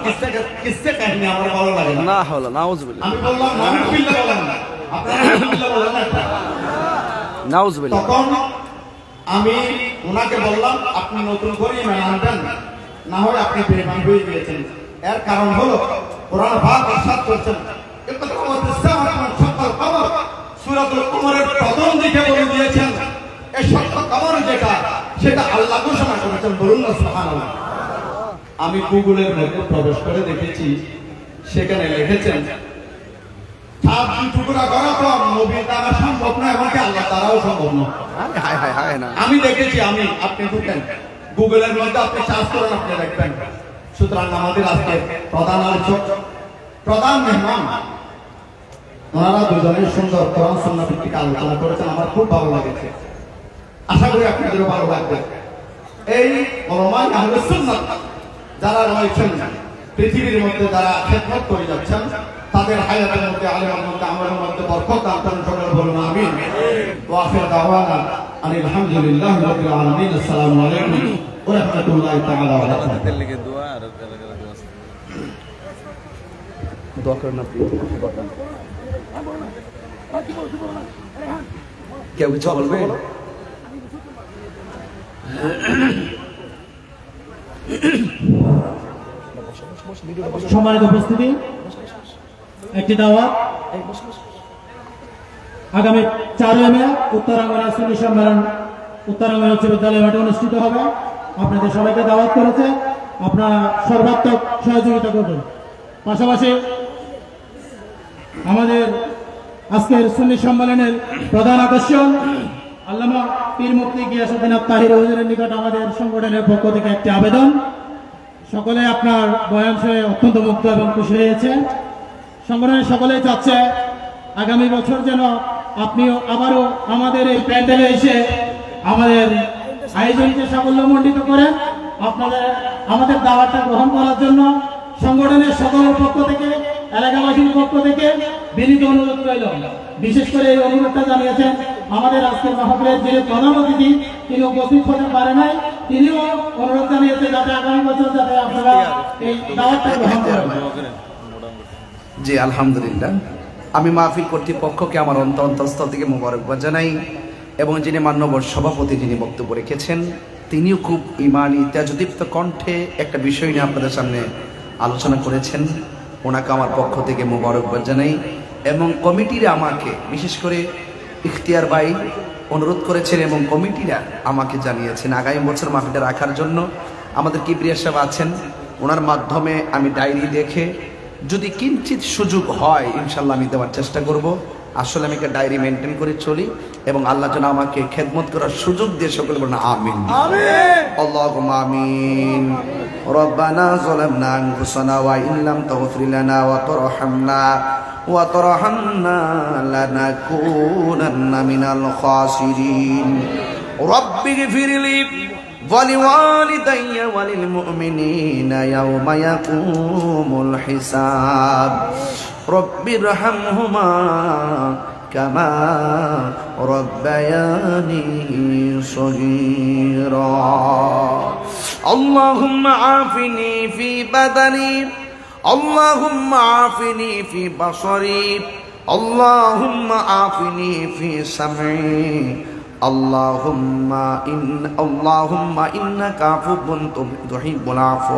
কিসে কাহিনী আমার ভালো লাগে না। নাউজুবিল্লাহ আমি বললাম নাউজুবিল্লাহ বলেন না, আপনারা নাউজুবিল্লাহ বলেন না। নাউজুবিল্লাহ। তখন আমি ওনাকে বললাম আপনি নতুন করে ইমান আনবেন, না হয় আপনি বেঈমান হয়ে গিয়েছেন। এর কারণ হলো কোরআন পাক ইরশাদ করেছেন সূরাতুল কমরের প্রথম দিকে বলে দিয়েছেন এই সত্য কমর যেটা সেটা আল্লাহ ঘোষণা করেছেন, বলুন না সুবহানাল্লাহ। আমি গুগলের মধ্যে প্রবেশ করে দেখেছি সেখানে লিখেছেন সাত টুকরা করা তো নবীর দ্বারা সম্ভব না, এমনকি আল্লাহ দ্বারাও সম্ভব না। আমি দেখেছি, আপনি ঢুকেন গুগলের মধ্যে, আপনি সার্চ করেন, আপনি দেখবেন। সুতরাং আমাদের আজকে প্রধান আলোচক, প্রধান মেহমান, ওনারা দুজনের সুন্দর কোরআন সুন্নাহ ভিত্তিক আলোচনা করেছেন, আমার খুব ভালো লেগেছে। আশা করি আপনাদেরও ভালো লাগবে। এই ওলামায়ে আহলুস সুন্নাহ যারা রয়েছেন পৃথিবীর মধ্যে, যারা খেদমত করে যাচ্ছেন, তাদের হায়াতের মধ্যে, আলেমের মধ্যে, আমলের মধ্যে বরকত দান করেন, সকলে বলুন আমিন। ওয়া আখির দাওয়ানা আলহামদুলিল্লাহি রাব্বিল আলামিন। আসসালামু আলাইকুম ওয়া রাহমাতুল্লাহি তাআলা ওয়া বারাকাতুহু। লিখে দোয়া আর দোয়া করেন আপনি। কেউ কিছু বলবে? সম্মানিত উপস্থিতি, একটি দাওয়াত আগামী 4 মে উত্তরাঙ্গনা সুন্নি সম্মেলন উত্তরাঙ্গনা উচ্চ বিদ্যালয় মাঠে অনুষ্ঠিত হবে। আপনাদের সবাইকে দাওয়াত করেছে, আপনারা সর্বাত্মক সহযোগিতা করবেন। পাশাপাশি আমাদের আজকের সুন্নি সম্মেলনের প্রধান আকর্ষণ আল্লামা পীর মুফতি গিয়াসউদ্দিন আত-তাহির হুজুরের নিকট আমাদের সংগঠনের পক্ষ থেকে একটি আবেদন। সকলে আপনার বয়ান শুনে অত্যন্ত মুগ্ধ এবং খুশি হয়েছে। সংগঠনের সকলেই চাচ্ছে আগামী বছর যেন আপনিও আবারও আমাদের এই প্যান্ডেলে এসে আমাদের আয়োজনকে সাফল্যমণ্ডিত করেন। আপনাদের আমাদের দাওয়াতটা গ্রহণ করার জন্য সংগঠনের সকলের পক্ষ থেকে, এলাকাবাসীর পক্ষ থেকে বিনীত অনুরোধ রইল। বিশেষ করে এই অনুরোধটা জানিয়েছেন আমাদের আজকের মাহফিলের যে প্রধান অতিথি, তিনি উপস্থিত হতে পারে নাই, তিনিও অনুরোধ জানিয়েছেন যাতে আগামী বছর যাতে আপনারা এই দাওয়াতটা গ্রহণ করেন। জি আলহামদুলিল্লাহ। আমি মাহফিল কর্তৃপক্ষকে আমার অন্তঃস্থল থেকে মোবারকবাদ জানাই, এবং যিনি মান্যবর সভাপতি যিনি বক্তব্য রেখেছেন তিনিও খুব ইমানি তেজদীপ্ত কণ্ঠে একটা বিষয় নিয়ে আপনাদের সামনে আলোচনা করেছেন। ওনাকে আমার পক্ষ থেকে মোবারকবাদ জানাই। এবং কমিটিরা আমাকে, বিশেষ করে ইখতিয়ার ভাই অনুরোধ করেছেন এবং কমিটিরা আমাকে জানিয়েছেন আগামী বছর মাহফিলটা রাখার জন্য। আমাদের কিবরিয়া সাহেব আছেন, ওনার মাধ্যমে আমি ডায়েরি দেখে যদি কিঞ্চিত সুযোগ হয় ইনশাল্লাহ আমি দেওয়ার চেষ্টা করব। আসলে আমি একটা ডায়েরি মেনটেন করে চলি, এবং আল্লাহ যেন আমাকে খেদমত করার সুযোগ দিয়ে সকলে বলেন আমিন আল্লাহুম্মা আমিন। রব্বানা যালামনা আনফুসানা ওয়া ইন লাম তাগফির লানা ওয়া তারহামনা লানাকুনান্না মিনাল খাসিরিন। রব্বিগফিরলি ولوالدي وللمؤمنين يوم يقوم الحساب رب ارحمهما كما ربياني صغيرا اللهم عافني في بدني اللهم عافني في بصري اللهم عافني في سمعي اللهم إنك عفو تحب العفو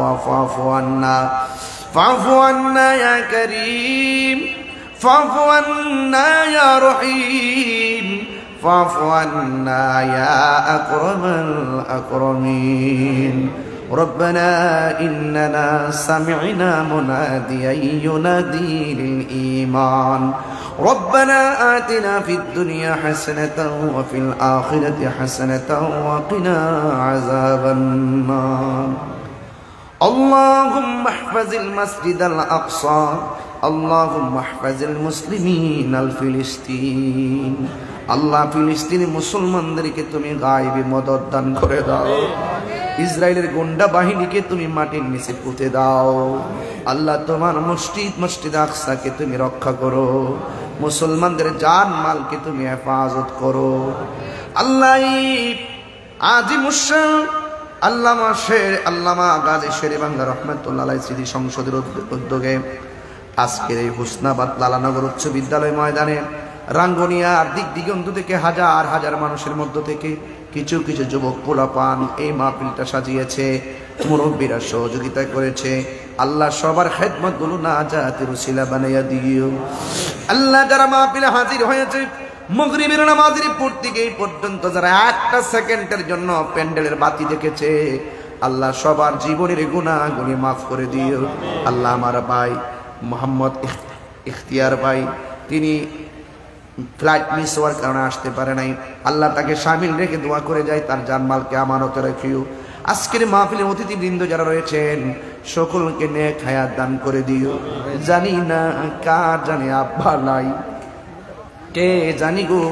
فاعف عنا يا كريم فاعف عنا يا رحيم فاعف عنا يا أكرم الأكرمين ربنا إننا سمعنا مناديا ينادي للإيمان ربنا آتنا في الدنيا حسنة وفي الآخرة حسنة وقنا عذاب النار اللهم احفظ المسجد الأقصى اللهم احفظ المسلمين الفلسطين আল্লাহ ফিলিস্তিনি মুসলমানদেরকে তুমি গায়েবী মদদ দান করে দাও ইসরায়েলের গুন্ডা বাহিনীকে তুমি মাটির নিচে পুঁতে দাও আল্লাহ তোমার মসজিদ আকসাকে তুমি রক্ষা করো মুসলমানদের জান মালকে তুমি হেফাজত করো আল্লাহ আজি মুশা আল্লামা শের আল্লামা গাজী শেরে বাংলা রহমাতুল্লাহ আলাইহি স্মৃতি সংসদের উদ্যোগে আজকের এই হুসনাবাদ লালানগর উচ্চ বিদ্যালয় ময়দানে রাঙ্গুনিয়ার দিক দিগন্ত থেকে হাজার হাজার মানুষের মধ্য থেকে কিছু কিছু যুবক পোলাপান এই মাহফিলটা সাজিয়েছে, মুরব্বীরা সহযোগিতা করেছে। আল্লাহ সবার খেদমত গুলো নাজাতের উসিলা বানাইয়া দিও। আল্লাহ যারা মাহফিলে হাজির হয়েছে মাগরিবের নামাজের পর থেকে এই পর্যন্ত যারা একটা সেকেন্ডের জন্য প্যান্ডেলের বাতি দেখেছে, আল্লাহ সবার জীবনের গুনাহগুলি মাফ করে দিও। আল্লাহ আমার ভাই মোহাম্মদ ইখতিয়ার ভাই, তিনি ফ্লাইট মিস হওয়ার কারণে আসতে পারে নাই, আল্লাহ তাকে শামিল রেখে দোয়া করে যায়, তার জানমালকে আমানতে রাখিও। আজকের মাহফিলে অতিথিবৃন্দ যারা রয়েছেন সকলকে নেক হায়াত দান করে দিও। জানি না কার জানে আব্বা নাই, কে জানি গো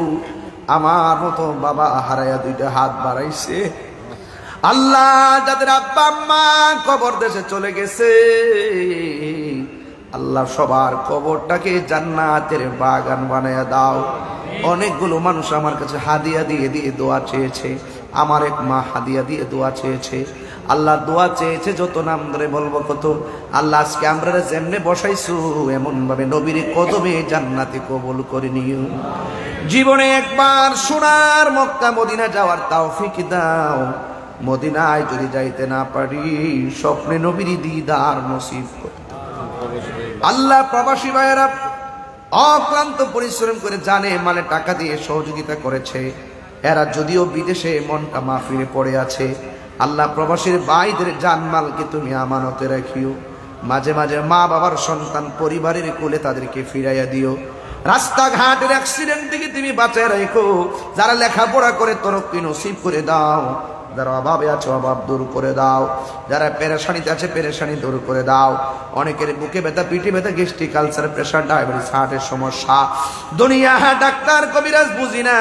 আমার মতো বাবা হারায়া দুইটা হাত বাড়াইছে। আল্লাহ যাদের আব্বা আম্মা কবর দেশে চলে গেছে, আল্লাহ সবার কবরটাকে জান্নাতের বাগান বানায়া দাও। অনেকগুলো মানুষ আমার কাছে হাদিয়া দিয়ে দিয়ে দোয়া চেয়েছে, আমার এক মা হাদিয়া দিয়ে দোয়া চেয়েছে। আল্লাহ দোয়া চেয়েছে যত নাম ধরে বলবো কত। আল্লাহ আজকে আমরা যেমনে বসাইছু এমন ভাবে নবীর কদমে জান্নাতে কবুল করে নিও। জীবনে একবার সোনার মক্কা মদিনা যাওয়ার তৌফিক দাও। মদিনায় যদি যাইতে না পারি স্বপ্নে নবীর দিদার নসিব করতে। আল্লাহ প্রবাসী ভাইয়েরা অক্লান্ত পরিশ্রম করে জানে মানে টাকা দিয়ে সহযোগিতা করেছে, এরা যদিও বিদেশে মনটা মাহফিলে পড়ে আছে। আল্লাহ প্রবাসীর ভাইদের জানমালকে তুমি আমানতে রাখিও। মাঝে মাঝে মা বাবার সন্তান পরিবারের কোলে তাদেরকে ফিরাইয়া দিও। রাস্তাঘাটের অ্যাক্সিডেন্ট থেকে তুমি বাঁচায় রাখো। যারা লেখাপড়া করে তরক্কি নসিব করে দাও। যারা অভাবে আছে অভাব দূর করে দাও। যারা পেরেশানিতে আছে পেরেশানি দূর করে দাও। অনেকের বুকে ব্যথা, পিঠে ব্যথা, গ্যাস্ট্রিক আলসার, প্রেশার, ডায়াবেটিস, হার্টের সমস্যা, দুনিয়া ডাক্তার কবিরাজ বুঝি না,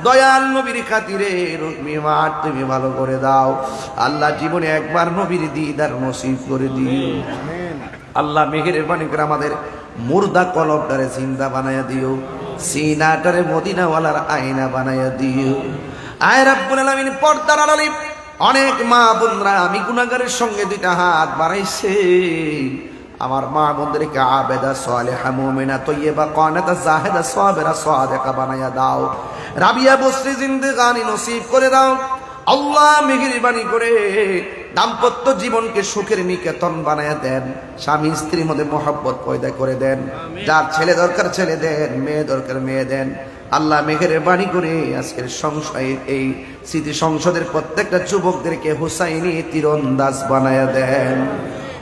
দয়াল নবীর খাতিরে রোগ বিমার তুমি ভালো করে দাও। আল্লাহ জীবনে একবার নবীর দিদার নসিব করে দিও। আল্লাহ মেহেরবানি করে আমাদের মুর্দা কলবটারে জিন্দা বানায়া দিও, সিনাটারে মদিনাওয়ালার আয়না বানায়া দিও। আয় রাব্বুল আলামিন, পর্দার আড়ালে অনেক মা বোনরা আমি গুনাহগারের সঙ্গে দুইটা হাত বাড়াইছে। আমার মা বোনদেরকে আবেদা সালেহা মুমিনা তয়্যিবা কানাতা জাহিদা সাবিরা সাদিকা বানায়া দাও। রাবিয়া বসরি জিন্দেগানি নসিব করে দাও। আল্লাহ মেহেরবানি করে দাম্পত্য জীবনকে সুখের নিকেতন বানায়া দেন। স্বামী স্ত্রীর মধ্যে মহব্বত পয়দা করে দেন। যার ছেলে দরকার ছেলে দেন, মেয়ে দরকার মেয়ে দেন। আল্লাহ মেহেরবানি করে আজকের সংসদের এই স্মৃতি সংসদের প্রত্যেকটা যুবকদেরকে হুসাইনি তীরন্দাজ বানায়া দেন।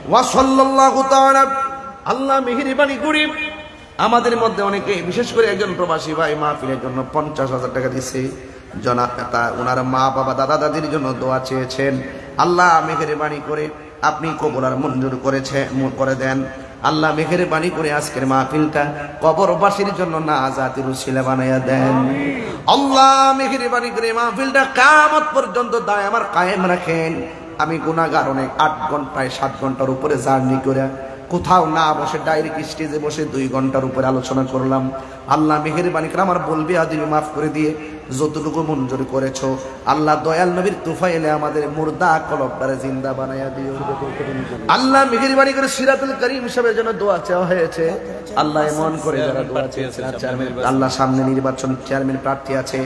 ওয়া সাল্লাল্লাহু তাআলা। আল্লাহ মেহেরবানি করে আমাদের মধ্যে অনেকে, বিশেষ করে একজন প্রবাসী ভাই মাহফিলের জন্য 50,000 টাকা দিয়েছে। জনাতা ওনার মা বাবা দাদা দাদির জন্য দোয়া চেয়েছেন। আল্লাহ মেহেরবানি করে আপনি কবুল আর মঞ্জুর করে দেন। আল্লাহ মেহেরবানি করে আজকের মাহফিলটা কবরবাসীর জন্য নাজাতের উসিলা বানায়া দেন। আল্লাহ মেহেরবানি করে মাহফিলটা কিয়ামত পর্যন্ত দায় আমার কায়েম রাখেন। আমি গুনাহগার, অনেক 8 ঘন্টায় 7 ঘন্টার উপরে জার্নি করে কোথাও না বসে ডাইরেক্ট স্টেজে বসে 2 ঘন্টার উপরে আলোচনা করলাম। আল্লাহ মেহেরবানি করে আমার বলবে আদিমি মাফ করে দিয়ে যতটুকু মঞ্জুর করেছো আল্লাহ দয়াল নবীর তুফাইলে আমাদের মুর্দা কলবটারে জিন্দা বানায়া দিও। আল্লাহ মেহেরবানি করে সিরাতুল করিম সাহেবের জন্য দোয়া চাওয়া হয়েছে। আল্লাহ এমন করে যারা দোয়া চেয়েছেন, আল্লাহ সামনে নির্বাচন চেয়ারম্যান প্রার্থী আছে,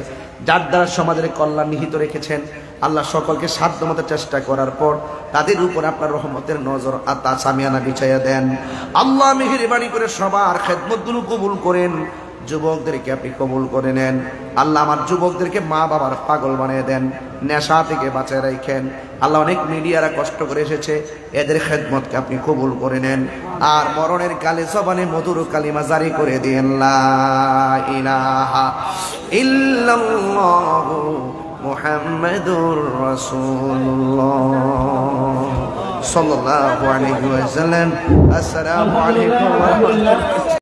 যার দ্বারা সমাজের কল্যাণ নিহিত রেখেছেন। আল্লাহ সকলকে সাধ্যমতো চেষ্টা করার পর তাদের উপর আপনার রহমতের নজর আতা সামিয়ানা বিছাইয়া দেন। আল্লাহ মেহেরবানি করে সবার খেদমতগুলো কবুল করেন। যুবকদেরকে আপনি কবুল করে নেন। আল্লাহ আমার যুবকদেরকে মা বাবার পাগল বানিয়ে দেন, নেশা থেকে বাঁচায় রাখেন। আল্লাহ অনেক মিডিয়ারা কষ্ট করে এসেছে, এদের খেদমতকে আপনি কবুল করে নেন। আর মরণের কালে জবানে মধুর কালিমা জারি করে দিয়েন, লা ইলাহা ইল্লাল্লাহু মুহাম্মাদুর রাসূলুল্লাহ সাল্লাল্লাহু আলাইহি ওয়াসাল্লাম। আসসালামু আলাইকুম ওয়া রাহমাতুল্লাহ।